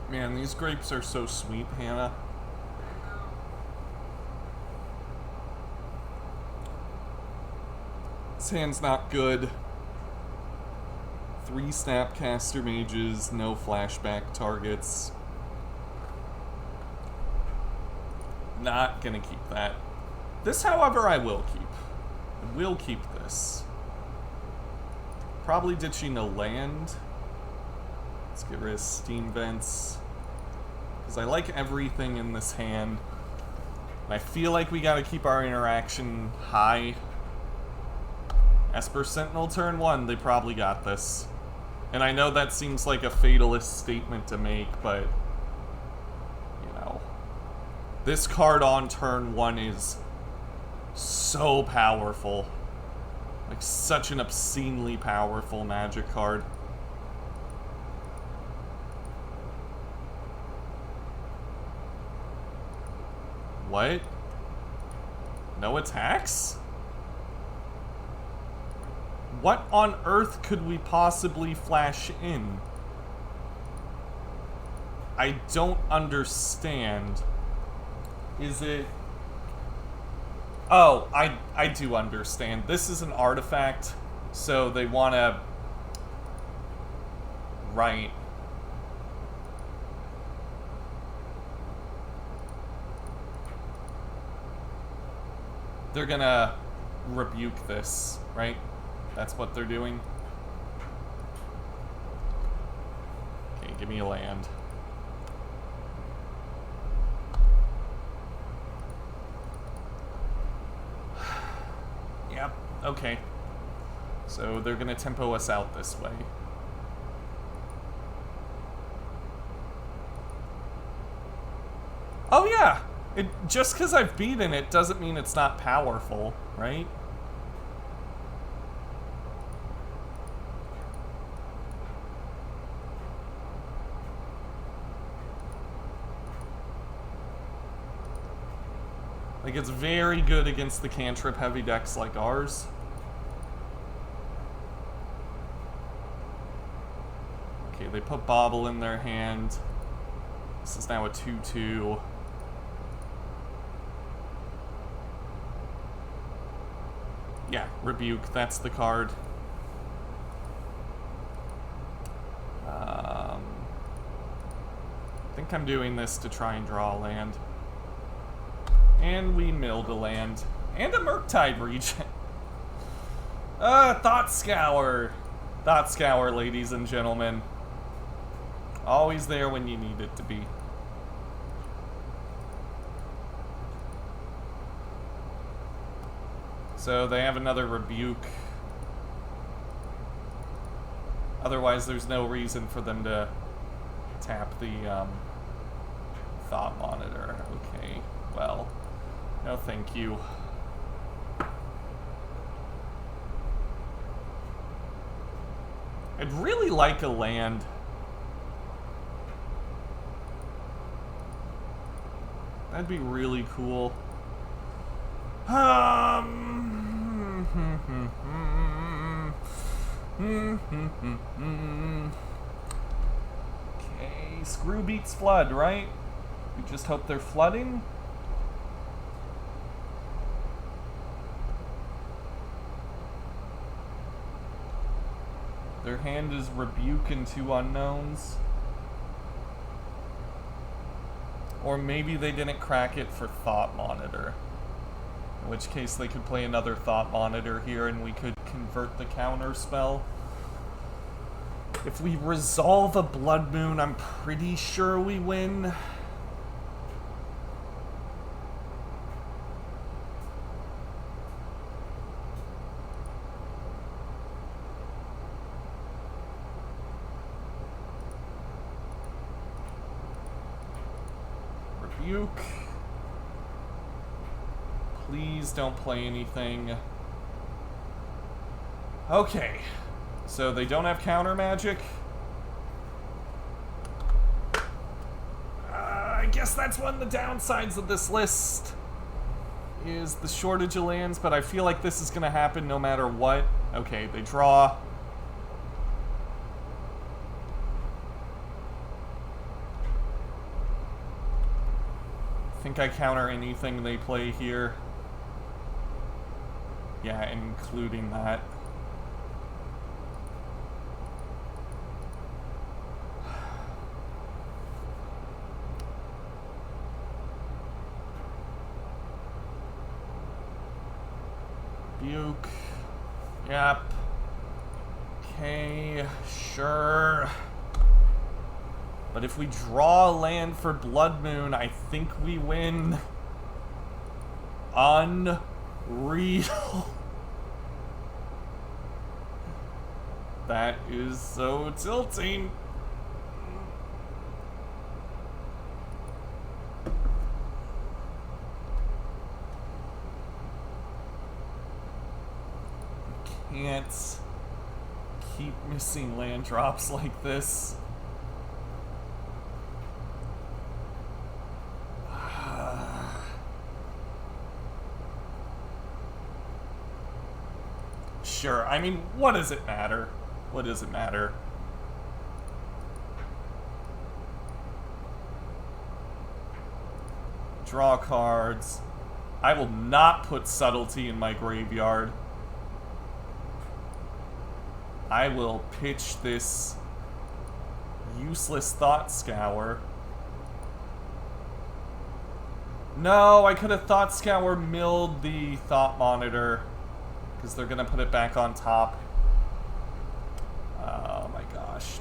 Man, these grapes are so sweet, Hannah. I know. This hand's not good. 3 Snapcaster Mages, no flashback targets. Not gonna keep that. This, however, I will keep. I will keep this. Probably ditching a land. Let's get rid of Steam Vents. Because I like everything in this hand. And I feel like we gotta keep our interaction high. Esper Sentinel turn 1, they probably got this. And I know that seems like a fatalist statement to make, but... you know. This card on turn 1 is so powerful. Like, such an obscenely powerful Magic card. What? No attacks? What on earth could we possibly flash in? I don't understand. Is it... oh, I do understand. This is an artifact, so they want to... right. They're gonna rebuke this, right? That's what they're doing. Okay, give me a land. Yep, okay. So they're gonna tempo us out this way. Oh yeah! Just because I've beaten it doesn't mean it's not powerful, right? Like, it's very good against the cantrip heavy decks like ours. Okay, they put Bobble in their hand. This is now a 2/2. Yeah, Rebuke, that's the card. I think I'm doing this to try and draw a land. And we milled a land. And a Murktide Regent. Thought Scour. Thought Scour, ladies and gentlemen. Always there when you need it to be. So they have another Rebuke. Otherwise, there's no reason for them to tap the Thought Monitor. Okay, well, no thank you. I'd really like a land. That'd be really cool. Okay, Screw beats Flood, right? We just hope they're flooding. Their hand is Rebuke and 2 unknowns. Or maybe they didn't crack it for Thought Monitor. In which case they could play another Thought Monitor here and we could convert the Counterspell. If we resolve a Blood Moon, I'm pretty sure we win. Rebuke. Please don't play anything. Okay. So they don't have counter magic. I guess that's one of the downsides of this list. Is the shortage of lands, but I feel like this is going to happen no matter what. Okay, they draw. think I counter anything they play here. Yeah, including that. Buke. Yep. Okay, sure. But if we draw a land for Blood Moon, I think we win. Unreal. That is so tilting. Can't keep missing land drops like this. Sure, I mean, what does it matter? What does it matter? Draw cards. I will not put Subtlety in my graveyard. I will pitch this useless Thought Scour. No, I could have Thought Scour milled the Thought Monitor, because they're gonna put it back on top. Oh my gosh,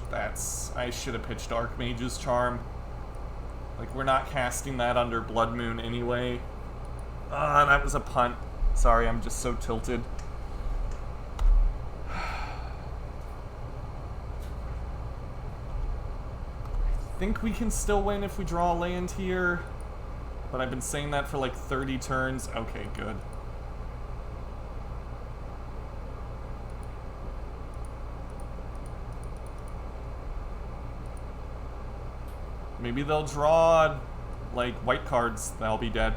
I should have pitched Archmage's Charm. Like, we're not casting that under Blood Moon anyway. That was a punt. Sorry, I'm just so tilted. I think we can still win if we draw a land here, but I've been saying that for like 30 turns. Okay, good. Maybe they'll draw, like, white cards. That'll be dead.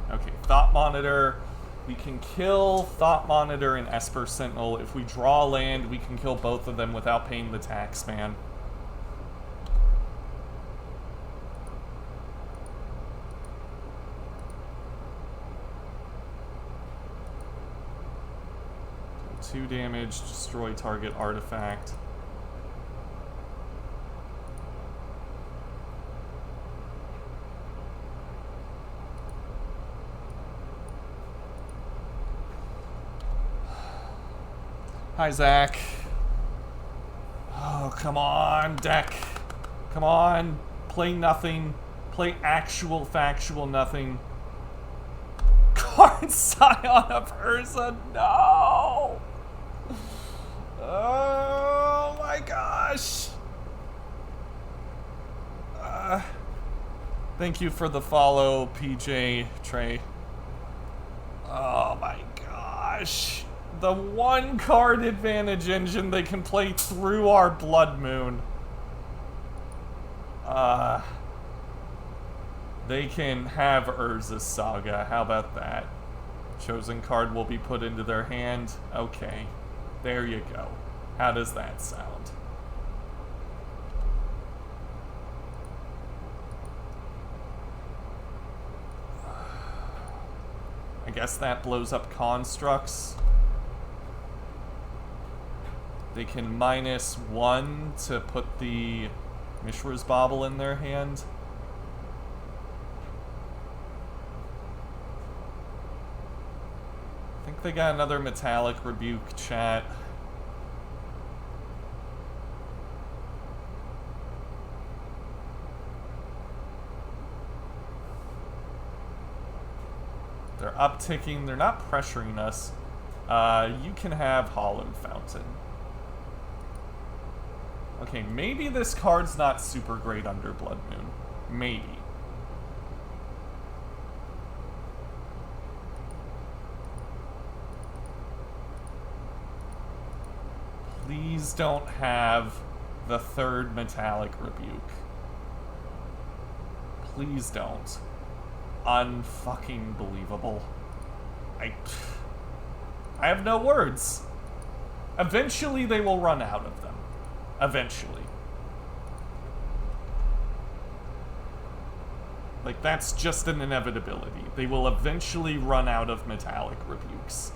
Okay, Thought Monitor. We can kill Thought Monitor and Esper Sentinel. If we draw land, we can kill both of them without paying the tax, man. Two damage, destroy target artifact. Hi, Zach. Oh, come on, deck. Come on. Play nothing. Play actual, factual nothing. Card Scion of Urza, no! Oh my gosh. Thank you for the follow, PJ Trey. Oh my gosh. The one card advantage engine they can play through our Blood Moon. They can have Urza's Saga. How about that? Chosen card will be put into their hand. Okay. There you go. How does that sound? I guess that blows up constructs. They can -1 to put the Mishra's Bauble in their hand. I think they got another Metallic Rebuke, chat. They're upticking. They're not pressuring us. You can have Hollowed Fountain. Okay, maybe this card's not super great under Blood Moon. Maybe. Please don't have the third Metallic Rebuke. Please don't. Unfucking believable. I have no words. Eventually they will run out of them. Eventually. Like, that's just an inevitability. They will eventually run out of metallic rebukes.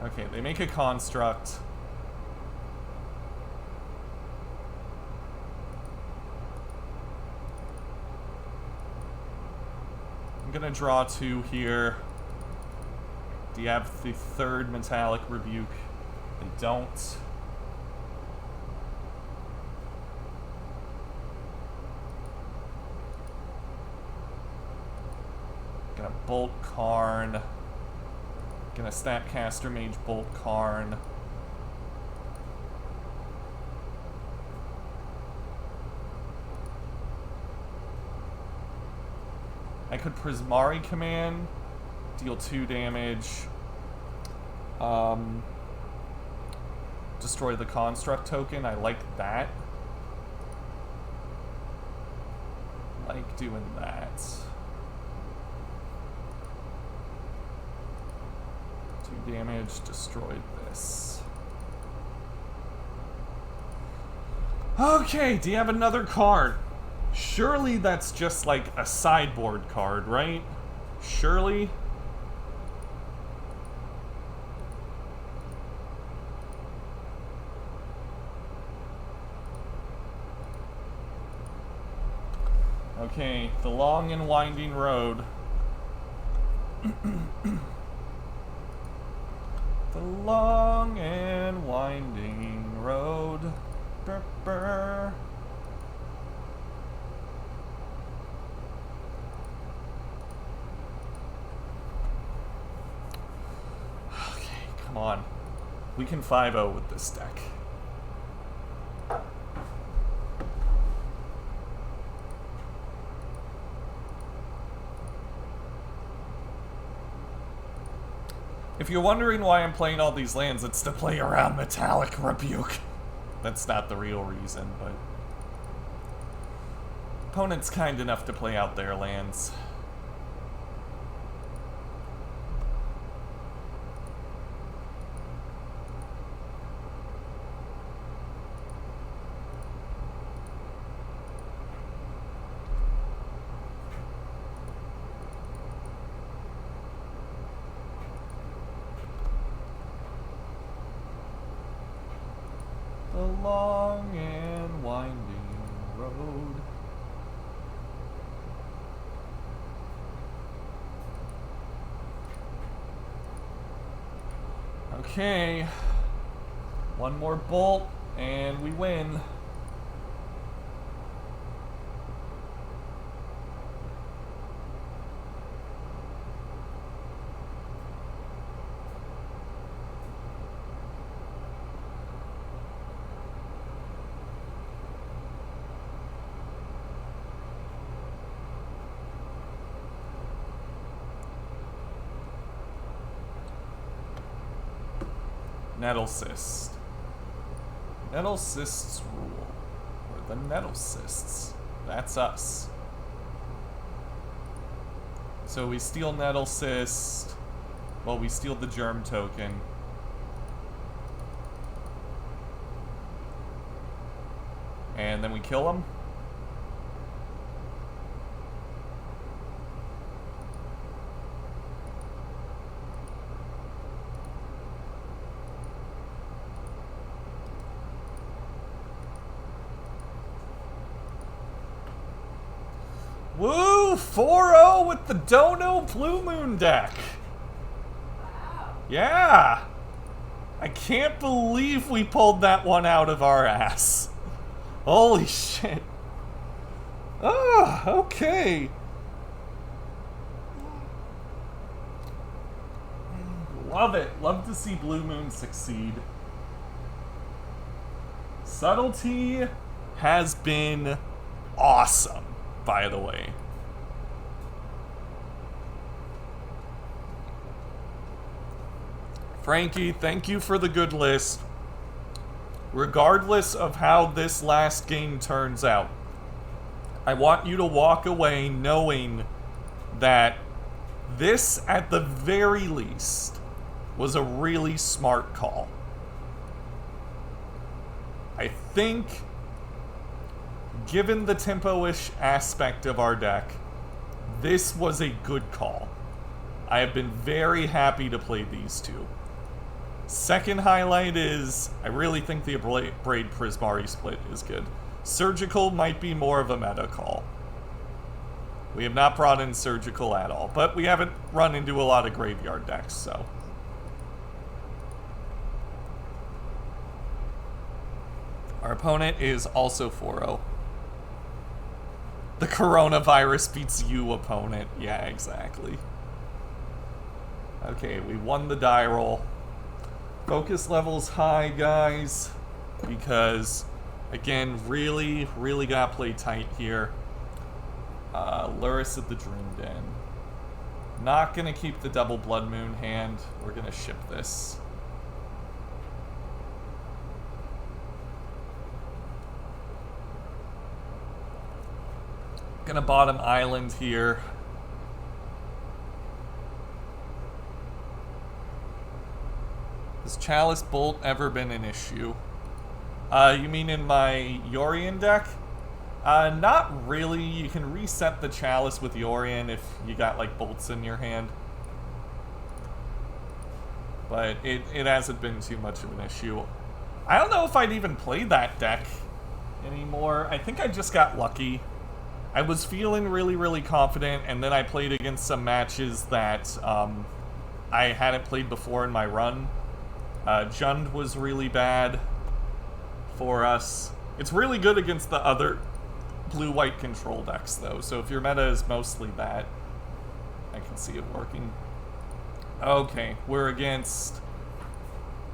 Okay, they make a construct. I'm gonna draw 2 here. Do you have the 3rd metallic rebuke? They don't. Gonna Bolt Karn. Gonna Snapcaster Mage Bolt Karn. I could Prismari Command, deal 2 damage, destroy the construct token. I like that. Like doing that. 2 damage, destroyed this. Okay, do you have another card? Surely that's just like a sideboard card, right? Surely? Okay, the long and winding road. The long and winding road. Brr, brr. Okay, come on. We can 5-0 with this deck. If you're wondering why I'm playing all these lands, it's to play around Metallic Rebuke. That's not the real reason, but... opponent's kind enough to play out their lands. The long and winding road. Okay. One more bolt, and we win. Nettle Cyst. Nettle Cysts rule. We're the Nettle Cysts. That's us. So we steal Nettle Cyst. Well, we steal the Germ token. And then we kill him. Woo! 4-0 with the Dono Blue Moon deck. Wow. Yeah! I can't believe we pulled that one out of our ass. Holy shit. Ah, okay. Love it. Love to see Blue Moon succeed. Subtlety has been awesome, by the way. Frankie, thank you for the good list. regardless of how this last game turns out, I want you to walk away knowing that this, at the very least, was a really smart call. I think, given the tempo-ish aspect of our deck, this was a good call. I have been very happy to play these two. Second highlight is, I really think the Abrade Prismari split is good. Surgical might be more of a meta call. We have not brought in Surgical at all, but we haven't run into a lot of graveyard decks, so. Our opponent is also 4-0. The coronavirus beats you, opponent. Yeah, exactly. Okay, we won the die roll. Focus level's high, guys, because, again, really gotta play tight here. Luris of the Dream Den. Not gonna keep the double Blood Moon hand. We're gonna ship this. Gonna bottom island here. Has Chalice Bolt ever been an issue? You mean in my Yorion deck? Not really. You can reset the Chalice with Yorion if you got, like, bolts in your hand. But it hasn't been too much of an issue. I don't know if I'd even play that deck anymore. I think I just got lucky. I was feeling really confident, and then I played against some matches that I hadn't played before in my run. Jund was really bad for us. It's really good against the other blue-white control decks, though, so if your meta is mostly that, I can see it working. Okay, we're against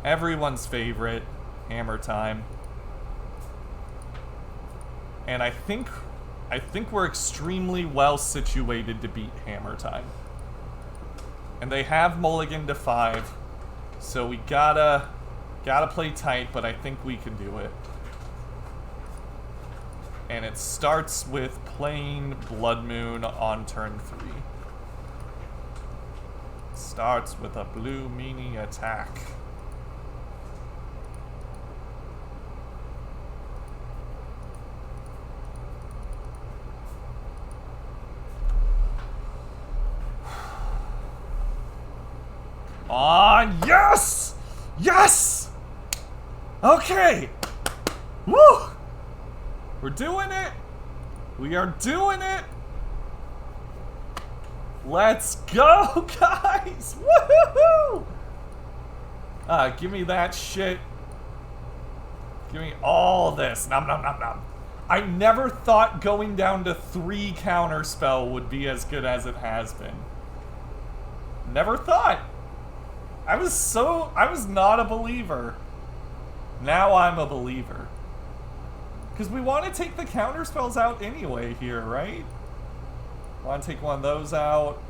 everyone's favorite, Hammer Time. And I think we're extremely well situated to beat Hammer Time. And they have Mulligan to 5, so we gotta play tight, but I think we can do it. And it starts with playing Blood Moon on turn 3. Starts with a blue meanie attack. Ah, yes! Yes! Okay! Woo! We're doing it! We are doing it! Let's go, guys! Woohoo! Give me that shit. Give me all this. Nom nom nom nom. I never thought going down to 3 Counterspell would be as good as it has been. Never thought. I was not a believer. Now I'm a believer. Because we want to take the counterspells out anyway here, right? Want to take one of those out.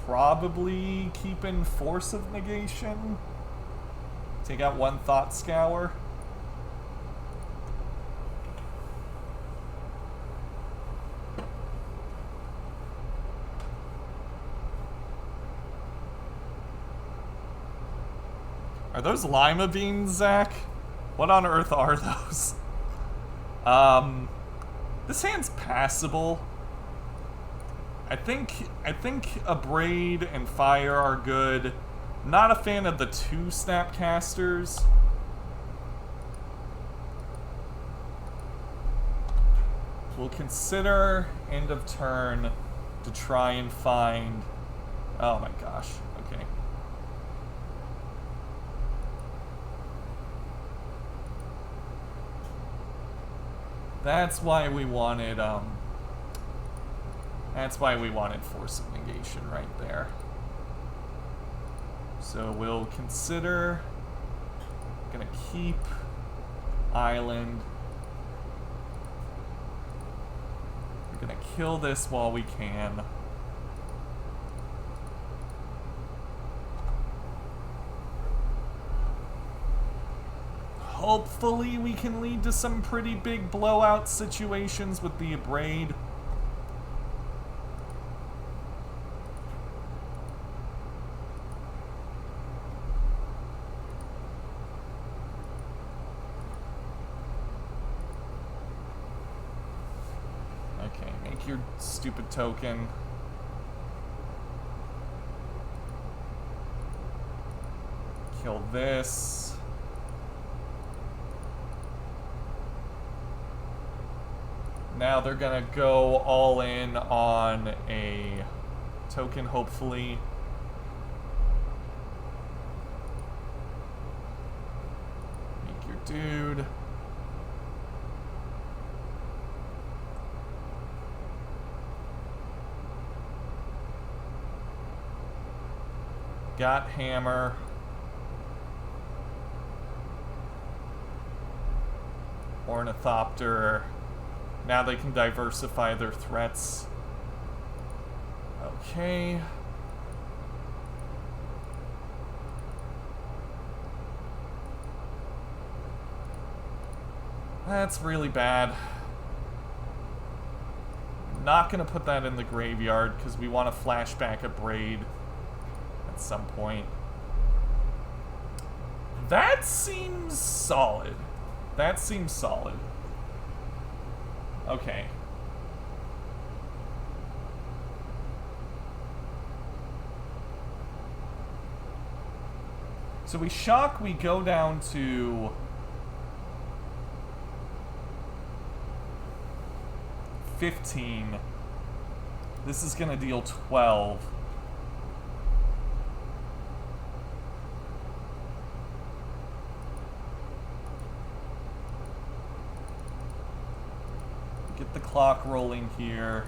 Probably keeping Force of Negation. Take out one Thought Scour. Are those lima beans, Zach? What on earth are those? This hand's passable. I think Abrade and Fire are good. Not a fan of the 2 Snapcasters. We'll consider end of turn to try and find... Oh my gosh, okay. That's why we wanted, Force of Negation right there. So we'll consider, gonna keep Island. We're gonna kill this while we can. hopefully we can lead to some pretty big blowout situations with the Abrade. Okay, make your stupid token. Kill this. Now they're gonna go all in on a token, hopefully. Make your dude. Got hammer. Ornithopter. Now they can diversify their threats. Okay. That's really bad. Not gonna put that in the graveyard because we want to flashback Abrade at some point. That seems solid. That seems solid. Okay. So we shock, we go down to 15. This is gonna deal 12. Get the clock rolling here.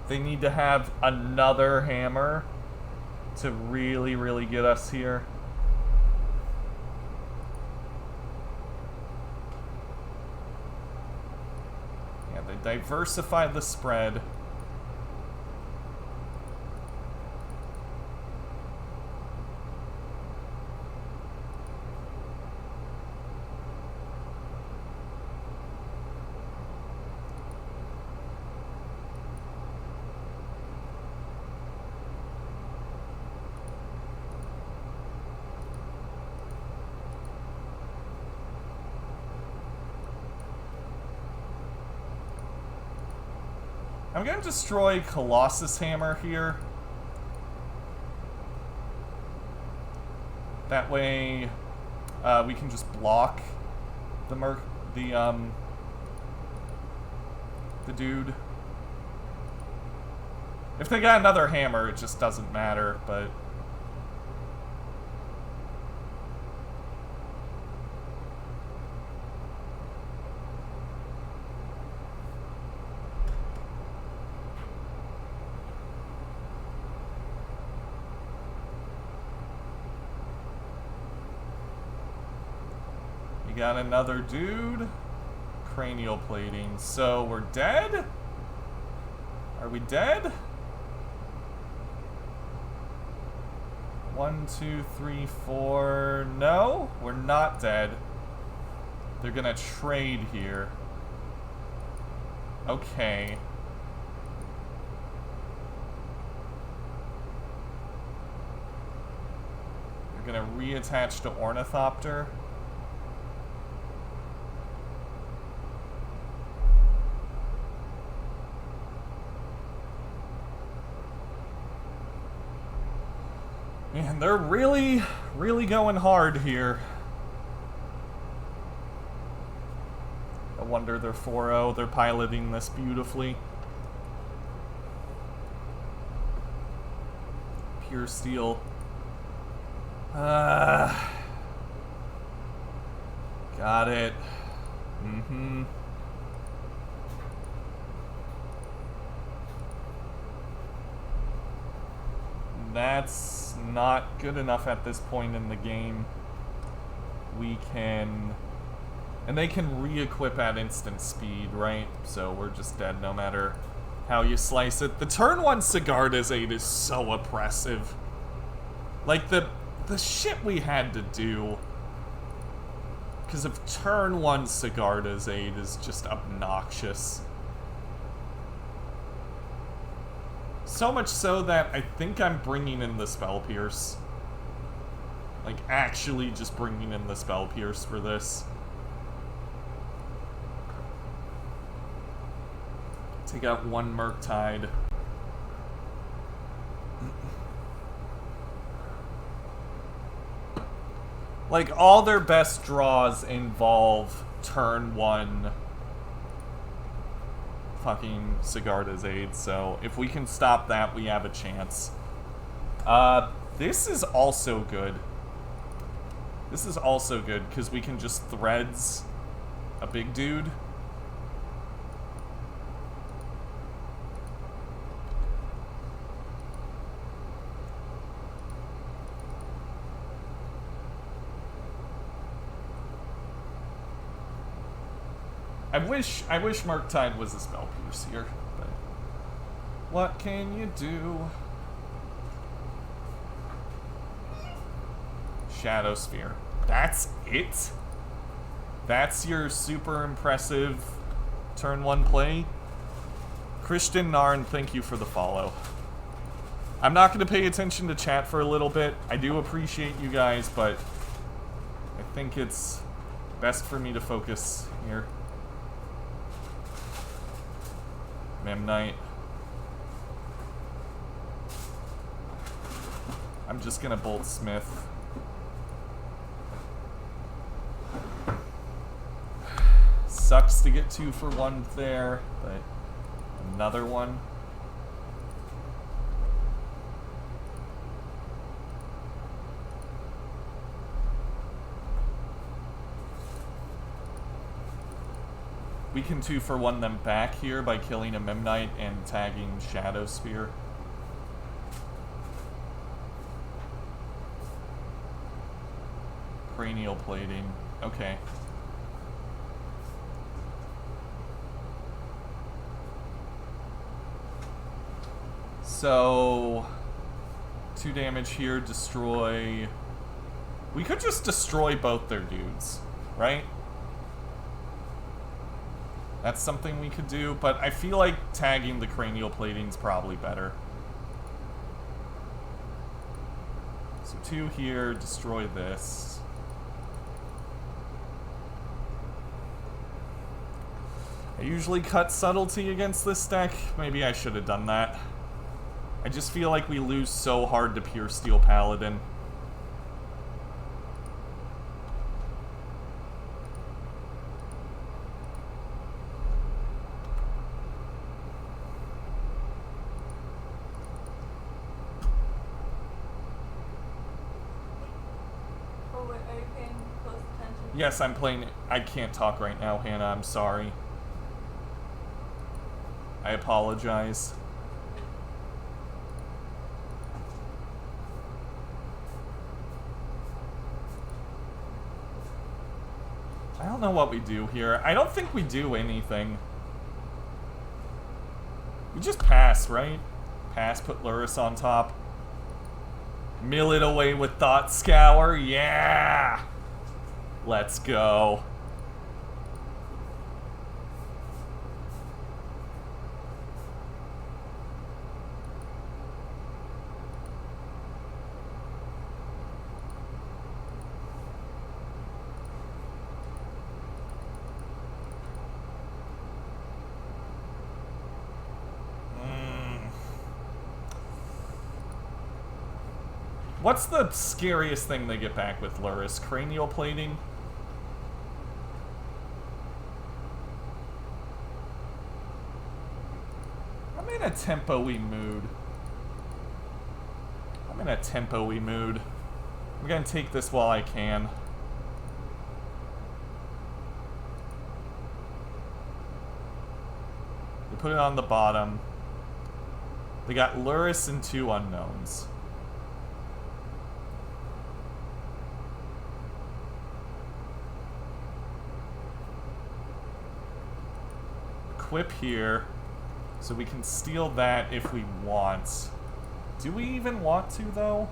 They need to have another hammer to really, really get us here. Yeah, they diversified the spread. I'm going to destroy Colossus Hammer here. That way, we can just block the dude. If they got another hammer, it just doesn't matter, but... Got another dude. Cranial plating. So we're dead? Are we dead? 1, 2, 3, 4. No, we're not dead. They're gonna trade here. Okay. They're gonna reattach to Ornithopter. Man, they're really, really going hard here. I wonder they're 4-0. They're piloting this beautifully. Pure steel. Got it. Mm-hmm. That's not good enough at this point in the game. We can... And they can re-equip at instant speed, right? So we're just dead no matter how you slice it. The turn 1 Sigarda's Aid is so oppressive. Like, the shit we had to do because of turn 1 Sigarda's Aid is just obnoxious. So much so that I think I'm bringing in the Spell Pierce. Like, actually just bringing in the Spell Pierce for this. Take out 1 Murktide. Like, all their best draws involve turn 1 fucking Sigarda's Aid, so if we can stop that, we have a chance. This is also good. This is also good, because we can just Threads a big dude. I wish Murktide was a Spell Pierce here, but what can you do? Shadow Sphere. That's it? That's your super impressive turn 1 play? Christian Narn, thank you for the follow. I'm not going to pay attention to chat for a little bit. I do appreciate you guys, but I think it's best for me to focus here. Memnite. I'm just gonna Bolt Smith. Sucks to get 2 for 1 there, but another one. We can 2 for 1 them back here by killing a Memnite and tagging Shadow Spear. Cranial Plating. Okay. So 2 damage here, destroy. We could just destroy both their dudes, right? That's something we could do, but I feel like tagging the Cranial Plating's probably better. So 2 here, destroy this. I usually cut Subtlety against this deck. Maybe I should have done that. I just feel like we lose so hard to Pure Steel Paladin. Yes, I'm playing. I can't talk right now, Hannah. I'm sorry. I apologize. I don't know what we do here. I don't think we do anything. We just pass, right? Pass, put Lurrus on top. Mill it away with Thought Scour. Yeah! Let's go. What's the scariest thing they get back with Lurrus? Cranial Plating? I'm in a tempo-y mood. I'm gonna take this while I can. We put it on the bottom. They got Lurrus and 2 unknowns. Equip here. So we can steal that if we want. Do we even want to, though?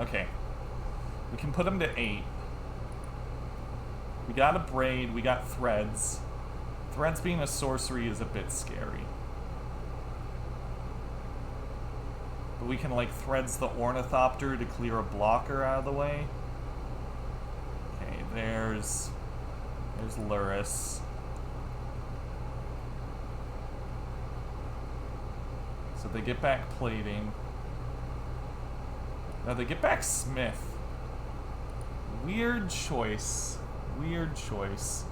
Okay. We can put him to 8. We got Abrade, we got Threads. Threads being a sorcery is a bit scary. But we can, like, Threads the Ornithopter to clear a blocker out of the way. Okay, there's Luris. So they get back Plating. Now they get back Smith. Weird choice. Weird choice.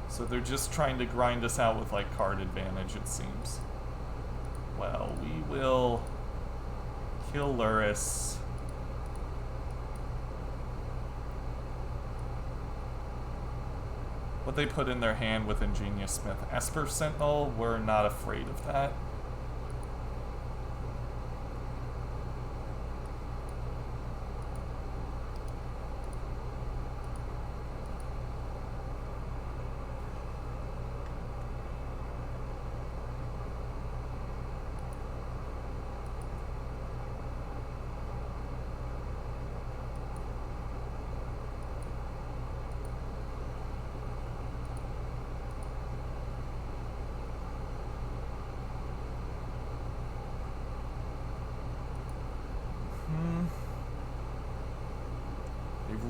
So they're just trying to grind us out with, like, card advantage, it seems. Well, we will kill Luris. What they put in their hand with Ingenious Smith. Esper Sentinel, we're not afraid of that.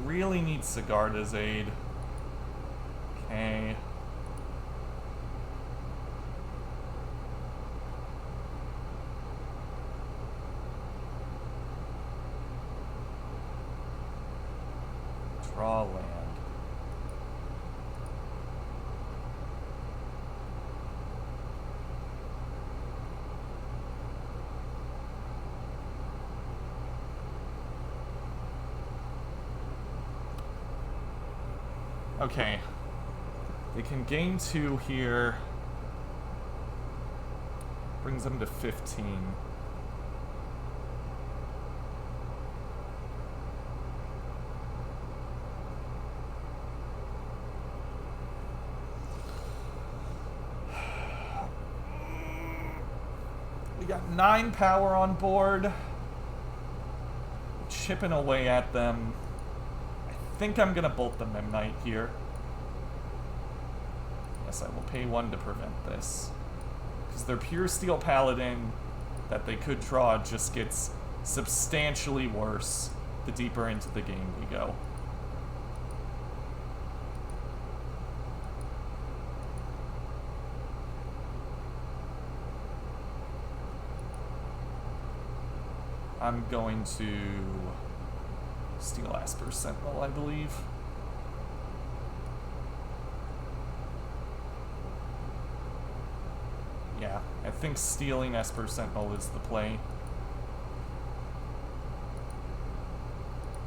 Really need Sigarda's aid. Okay. Draw land. Okay. They can gain 2 here. Brings them to 15. We got 9 power on board. Chipping away at them. I think I'm gonna bolt the Memnite here. Yes, I will pay 1 to prevent this. Because their Pure Steel Paladin that they could draw just gets substantially worse the deeper into the game we go. I'm going to steal Esper Sentinel, I believe. Yeah, I think stealing Esper Sentinel is the play.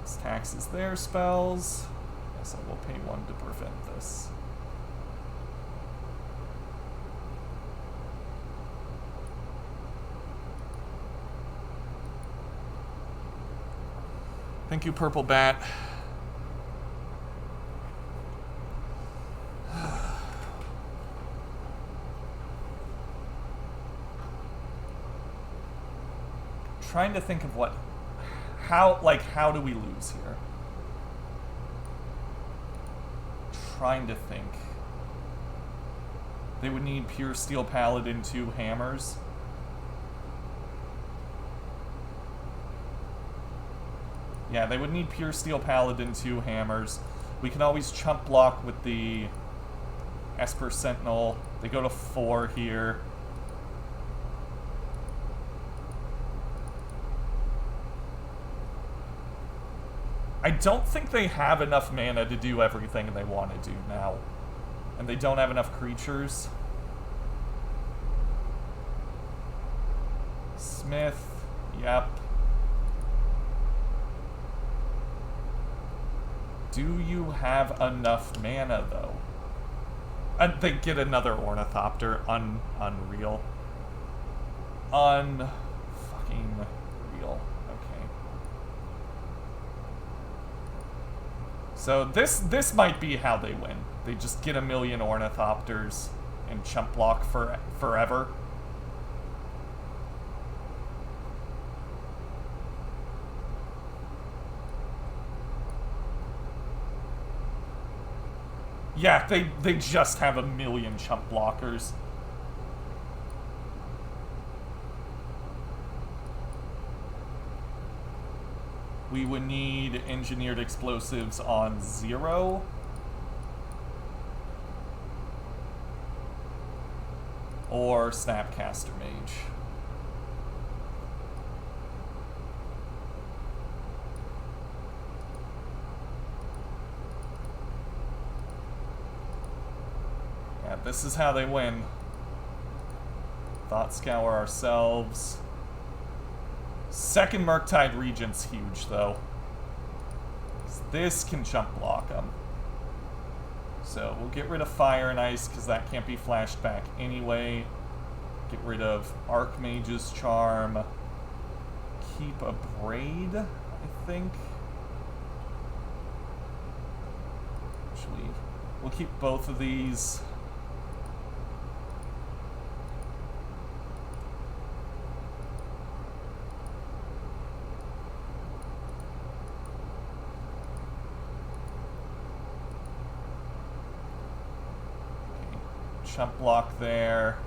This taxes their spells. Yes, I will pay 1 to prevent this. Thank you, Purple Bat. Trying to think of how do we lose here? Trying to think. They would need Pure Steel Paladin, 2 hammers. Yeah, they would need Pure Steel Paladin, 2 hammers. We can always chump block with the Esper Sentinel. They go to 4 here. I don't think they have enough mana to do everything they want to do now. And they don't have enough creatures. Smith, yep. Do you have enough mana, though? They get another Ornithopter. Unreal. Unfucking real. Okay. So this might be how they win. They just get a million Ornithopters and chump block forever. Yeah, they just have a million chump blockers. We would need engineered explosives on 0. Or Snapcaster Mage. Yeah, this is how they win. Thought Scour ourselves. Second Murktide Regent's huge, though. This can chump block them. So we'll get rid of Fire and Ice, because that can't be flashed back anyway. Get rid of Archmage's Charm. Keep Abrade, I think. Actually, we'll keep both of these. Chump block there.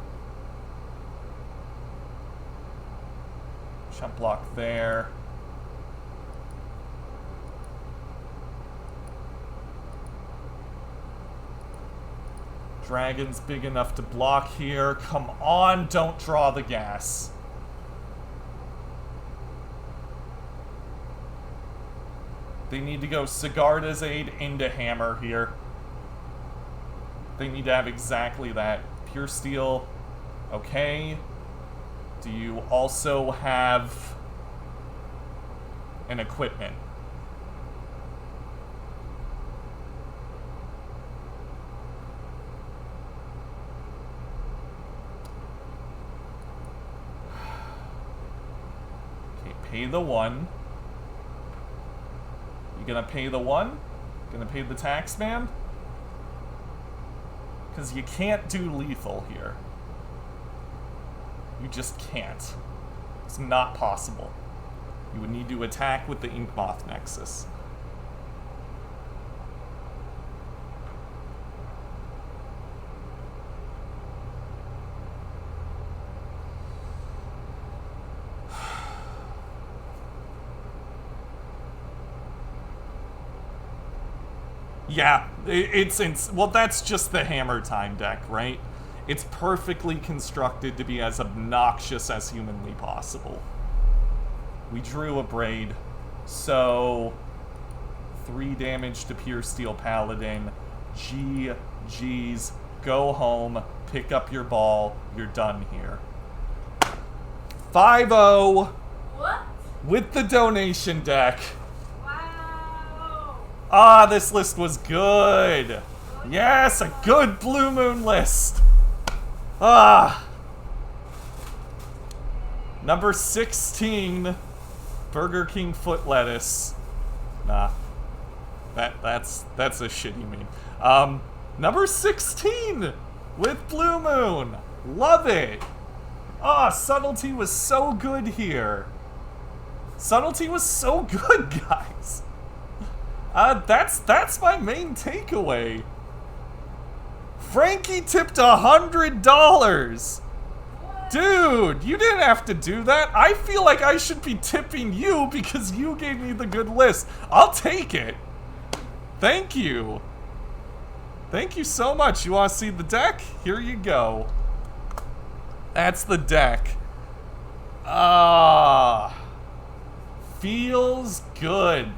Chump block there. Dragon's big enough to block here. Come on, don't draw the gas. They need to go Sigarda's Aid into Hammer here. They need to have exactly that. Pure Steel, okay. Do you also have an equipment? Okay, pay the 1. You gonna pay the 1? Gonna pay the tax man? Because you can't do lethal here. You just can't. It's not possible. You would need to attack with the Inkmoth Nexus. Yeah, well, that's just the Hammer Time deck, right? It's perfectly constructed to be as obnoxious as humanly possible. We drew Abrade, so 3 damage to Pure Steel Paladin. GG's, go home, pick up your ball, you're done here. 5-0 What? with the donation deck. Wow. Ah, this list was good. Yes, a good Blue Moon list. Ah. Number 16, Burger King foot lettuce. Nah. That's a shitty meme. Number 16 with Blue Moon. Love it. Ah, Subtlety was so good here. Subtlety was so good, guys. That's my main takeaway. Frankie tipped $100. Dude, you didn't have to do that. I feel like I should be tipping you because you gave me the good list. I'll take it. Thank you. Thank you so much. You want to see the deck? Here you go. That's the deck. Ah. Feels good.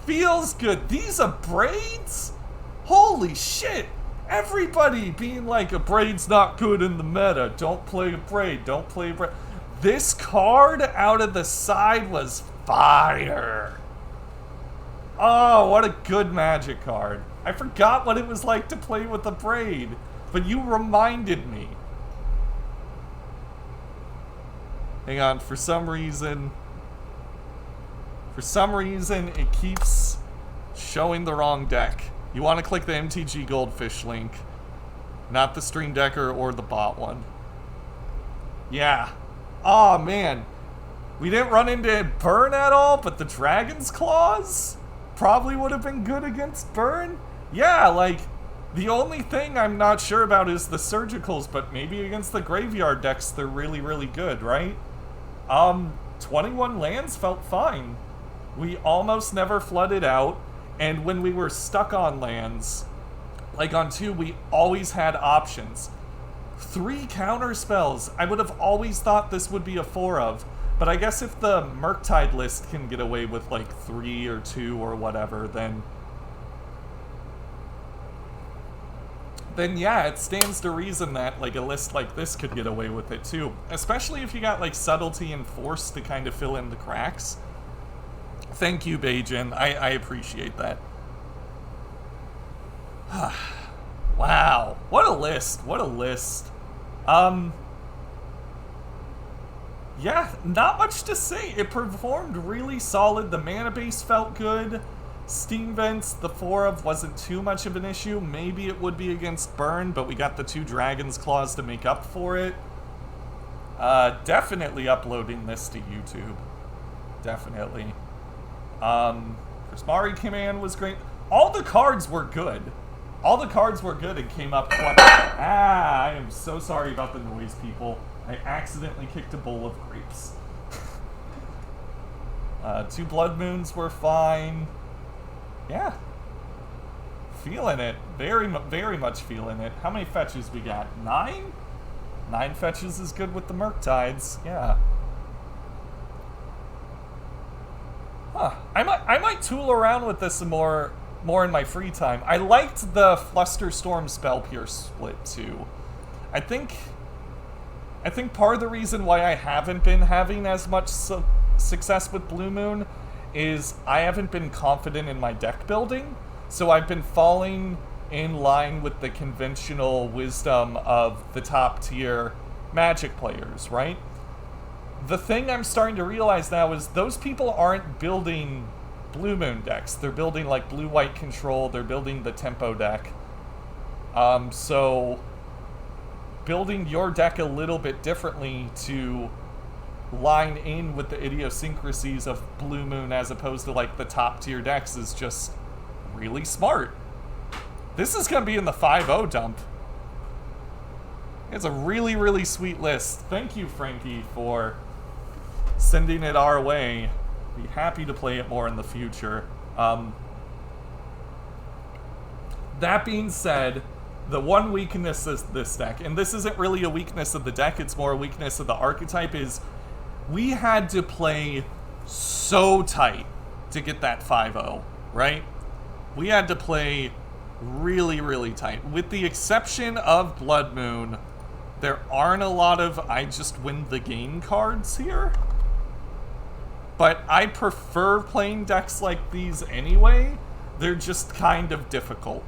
feels good. These Abrades? Holy shit. Everybody being like, Abrade's not good in the meta. Don't play Abrade. Don't play Abrade. This card out of the side was fire. Oh, what a good Magic card. I forgot what it was like to play with Abrade, but you reminded me. Hang on, for some reason it keeps showing the wrong deck. You want to click the MTG Goldfish link, not the Stream Decker or the bot one. Yeah. Oh man, we didn't run into Burn at all, but the Dragon's Claws probably would have been good against Burn. Yeah, like, the only thing I'm not sure about is the Surgicals, but maybe against the Graveyard decks they're really, really good, right? 21 lands felt fine. We almost never flooded out, and when we were stuck on lands, like on 2, we always had options. 3 counterspells. I would have always thought this would be a 4 of, but I guess if the Murktide list can get away with like 3 or 2 or whatever, then yeah, it stands to reason that like a list like this could get away with it too. Especially if you got like Subtlety and Force to kind of fill in the cracks. Thank you, Bajin. I appreciate that. Wow. What a list. What a list. Yeah, not much to say. It performed really solid. The mana base felt good. Steam Vents, the 4 of wasn't too much of an issue. Maybe it would be against Burn, but we got the 2 Dragon's Claws to make up for it. Definitely uploading this to YouTube. Definitely. Prismari Command was great. All the cards were good. All the cards were good and came up quite... I am so sorry about the noise, people. I accidentally kicked a bowl of grapes. 2 Blood Moons were fine. Yeah. Feeling it. Very much feeling it. How many fetches we got? 9? 9 fetches is good with the Murktides. Yeah. Huh. I might tool around with this some more in my free time. I liked the Flusterstorm Spell Pierce split too. I think part of the reason why I haven't been having as much success with Blue Moon is I haven't been confident in my deck building, so I've been falling in line with the conventional wisdom of the top tier Magic players, right? The thing I'm starting to realize now is those people aren't building Blue Moon decks. They're building like blue-white control, they're building the tempo deck. So building your deck a little bit differently to line in with the idiosyncrasies of Blue Moon as opposed to like the top tier decks is just really smart. This is going to be in the 5-0 dump. It's a really, really sweet list. Thank you, Frankie, for sending it our way. Be happy to play it more in the future. That being said, the one weakness of this deck, and this isn't really a weakness of the deck, it's more a weakness of the archetype, is we had to play so tight to get that 5-0, right? We had to play really, really tight. With the exception of Blood Moon, there aren't a lot of I just win the game cards here. But I prefer playing decks like these anyway. They're just kind of difficult.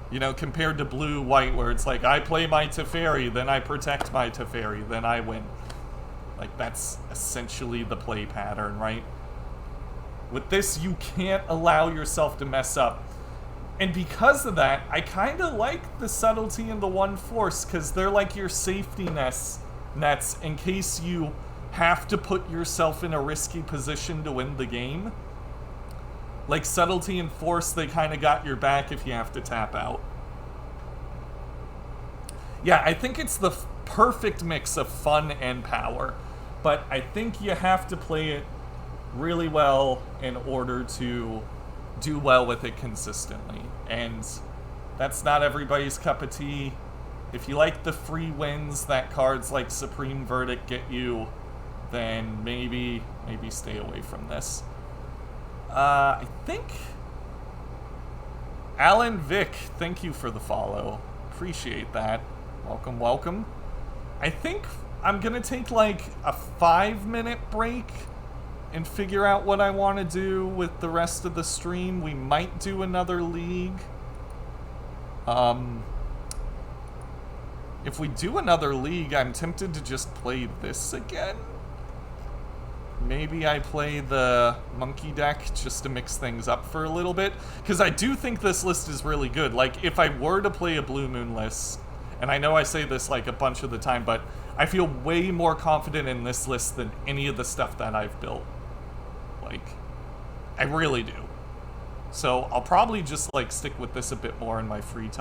You know, compared to blue-white, where it's like, I play my Teferi, then I protect my Teferi, then I win. Like, that's essentially the play pattern, right? With this, you can't allow yourself to mess up. And because of that, I kind of like the Subtlety and the 1 Force, because they're like your safety nets in case you have to put yourself in a risky position to win the game. Like Subtlety and Force, they kind of got your back if you have to tap out. Yeah, I think it's the perfect mix of fun and power. But I think you have to play it really well in order to do well with it consistently. And that's not everybody's cup of tea. If you like the free wins that cards like Supreme Verdict get you, then maybe stay away from this. I think Alan Vick, thank you for the follow. Appreciate that. Welcome, welcome. I think I'm gonna take like a 5-minute break and figure out what I want to do with the rest of the stream. We might do another league. If we do another league, I'm tempted to just play this again. Maybe I play the monkey deck just to mix things up for a little bit. Because I do think this list is really good. Like, if I were to play a Blue Moon list, and I know I say this like a bunch of the time, but I feel way more confident in this list than any of the stuff that I've built. Like, I really do. So I'll probably just like stick with this a bit more in my free time.